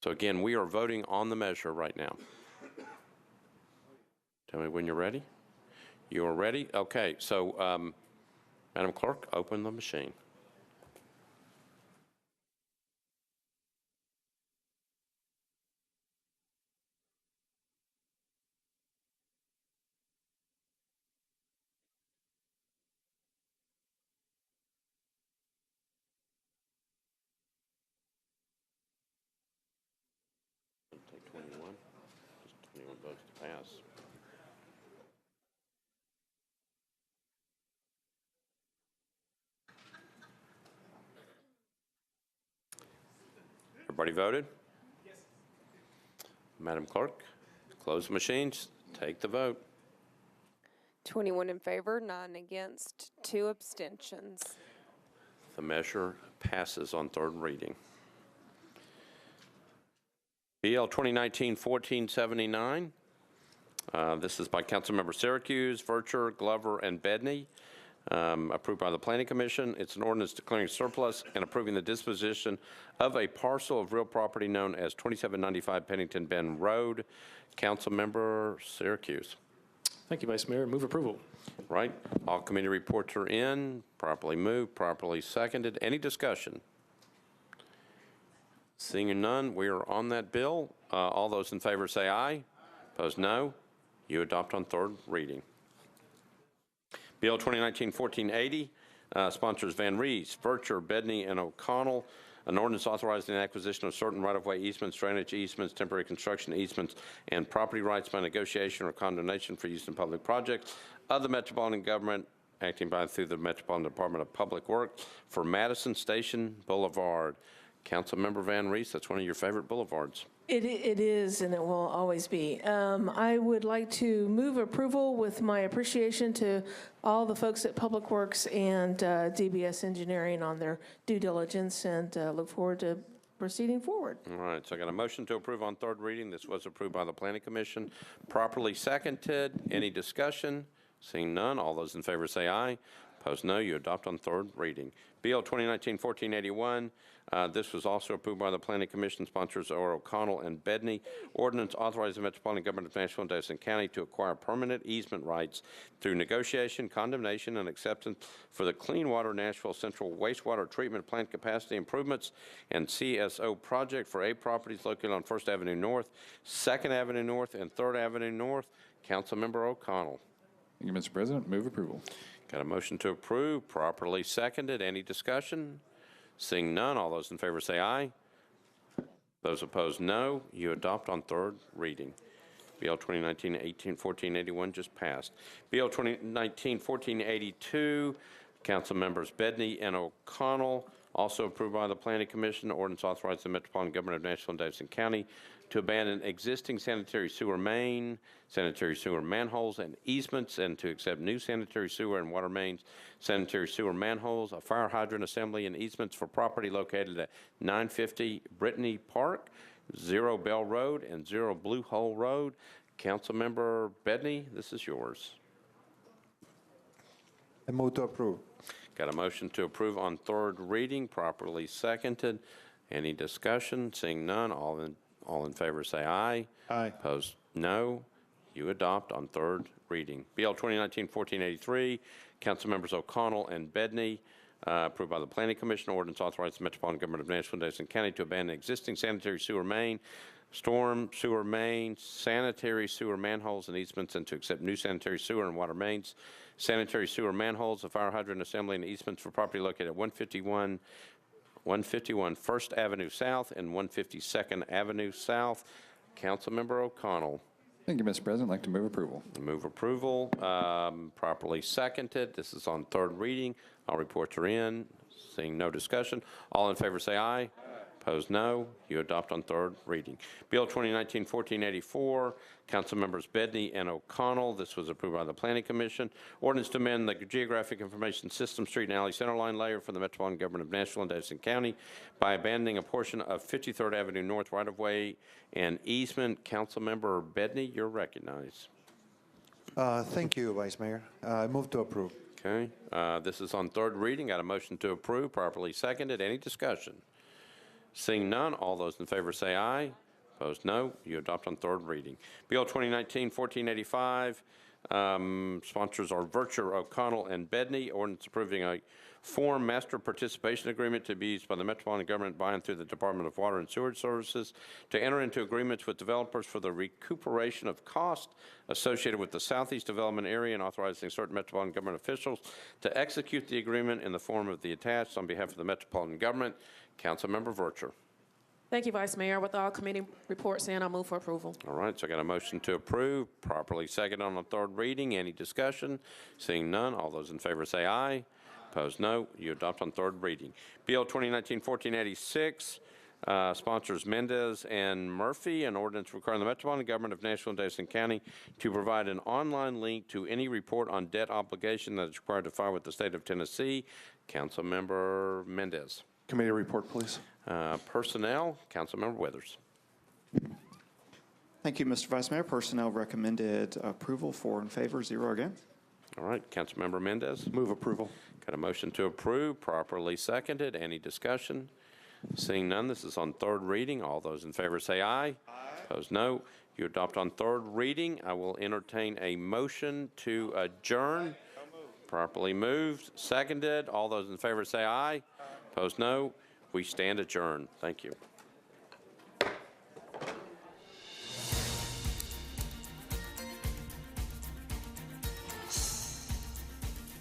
So again, we are voting on the measure right now. Tell me when you're ready. You are ready? Okay, so Madam Clerk, open the machine. Take 21. Just 21 votes to pass. Everybody voted? Yes. Madam Clerk, close the machines. Take the vote. 21 in favor, 9 against, 2 abstentions. The measure passes on third reading. BL 2019-1479. This is by Councilmember Syracuse, Vercher, Glover, and Bedney. Approved by the Planning Commission. It's an ordinance declaring surplus and approving the disposition of a parcel of real property known as 2795 Pennington Bend Road. Councilmember Syracuse. Thank you, Vice Mayor. Move approval. Right. All committee reports are in. Properly moved, properly seconded. Any discussion? Seeing none, we are on that bill. All those in favor say aye. Opposed, no. You adopt on third reading. Bill 2019-1480, sponsors Van Rees, Vercher, Bedney, and O'Connell. An ordinance authorizing the acquisition of certain right-of-way easements, drainage easements, temporary construction easements, and property rights by negotiation or condemnation for use in public projects of the Metropolitan Government, acting by and through the Metropolitan Department of Public Works for Madison Station Boulevard. Councilmember Van Rees, that's one of your favorite boulevards. It is, and it will always be. I would like to move approval with my appreciation to all the folks at Public Works and DBS Engineering on their due diligence, and look forward to proceeding forward. All right, so I got a motion to approve on third reading. This was approved by the Planning Commission, properly seconded. Any discussion? Seeing none, all those in favor say aye. Opposed, no. You adopt on third reading. Bill 2019-1481, this was also approved by the Planning Commission, sponsors are O'Connell and Bedney. Ordinance authorizing the Metropolitan Government of Nashville and Davidson County to acquire permanent easement rights through negotiation, condemnation, and acceptance for the Clean Water Nashville Central Wastewater Treatment Plant Capacity Improvements and CSO project for 8 properties located on 1st Avenue North, 2nd Avenue North, and 3rd Avenue North. Councilmember O'Connell. Thank you, Mr. President. Move approval. Got a motion to approve, properly seconded. Any discussion? Seeing none, all those in favor say aye. Those opposed, no. You adopt on third reading. Bill 2019-1481 just passed. Bill 2019-1482, Council Members Bedney and O'Connell, also approved by the Planning Commission. Ordinance authorizing the Metropolitan Government of Nashville and Davidson County to abandon existing sanitary sewer main, sanitary sewer manholes, and easements, and to accept new sanitary sewer and water mains, sanitary sewer manholes, a fire hydrant assembly, and easements for property located at 950 Brittany Park, 0 Bell Road, and 0 Blue Hole Road. Councilmember Bedney, this is yours. I move to approve. Got a motion to approve on third reading, properly seconded. Any discussion? Seeing none, all in favor say aye. Aye. Opposed, no. You adopt on third reading. BL 2019-1483, Council Members O'Connell and Bedney, approved by the Planning Commission. Ordinance authorizing the Metropolitan Government of Nashville and Davidson County to abandon existing sanitary sewer main, storm sewer main, sanitary sewer manholes and easements, and to accept new sanitary sewer and water mains, sanitary sewer manholes, a fire hydrant assembly, and easements for property located at 151 First Avenue South and 152nd Avenue South. Councilmember O'Connell. Thank you, Mr. President. I'd like to move approval. Move approval, properly seconded. This is on third reading. All reports are in. Seeing no discussion. All in favor say aye. Opposed, no. You adopt on third reading. Bill 2019-1484, Council Members Bedney and O'Connell. This was approved by the Planning Commission. Ordinance to amend the Geographic Information System Street and Alley Centerline layer for the Metropolitan Government of Nashville and Davidson County by abandoning a portion of 53rd Avenue North right-of-way and easement. Councilmember Bedney, you're recognized. Thank you, Vice Mayor. I move to approve. Okay. This is on third reading. Got a motion to approve, properly seconded. Any discussion? Seeing none, all those in favor say aye. Opposed, no. You adopt on third reading. Bill 2019-1485, sponsors are Vercher, O'Connell, and Bedney. Ordinance approving a form master participation agreement to be used by the Metropolitan Government by and through the Department of Water and Sewerage Services to enter into agreements with developers for the recuperation of cost associated with the Southeast Development Area and authorizing certain Metropolitan Government officials to execute the agreement in the form of the attached on behalf of the Metropolitan Government. Councilmember Vercher. Thank you, Vice Mayor. With all committee reports in, I move for approval. All right, so I got a motion to approve, properly second on the third reading. Any discussion? Seeing none, all those in favor say aye. Opposed, no. You adopt on third reading. Bill 2019-1486, sponsors Mendez and Murphy, an ordinance requiring the Metropolitan Government of Nashville and Davidson County to provide an online link to any report on debt obligation that is required to file with the state of Tennessee. Councilmember Mendez. Committee report, please. Personnel, Councilmember Withers. Thank you, Mr. Vice Mayor. Personnel recommended approval, 4 in favor, 0 against. All right, Councilmember Mendez. Move approval. Got a motion to approve, properly seconded. Any discussion? Seeing none, this is on third reading. All those in favor say aye. Aye. Opposed, no. You adopt on third reading. I will entertain a motion to adjourn. Properly moved, seconded. All those in favor say aye. Opposed, no. We stand adjourned. Thank you.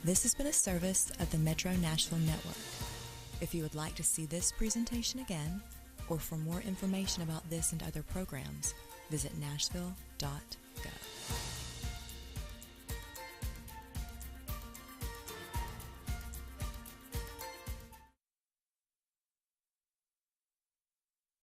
This has been a service of the Metro Nashville Network. If you would like to see this presentation again, or for more information about this and other programs, visit nashville.gov.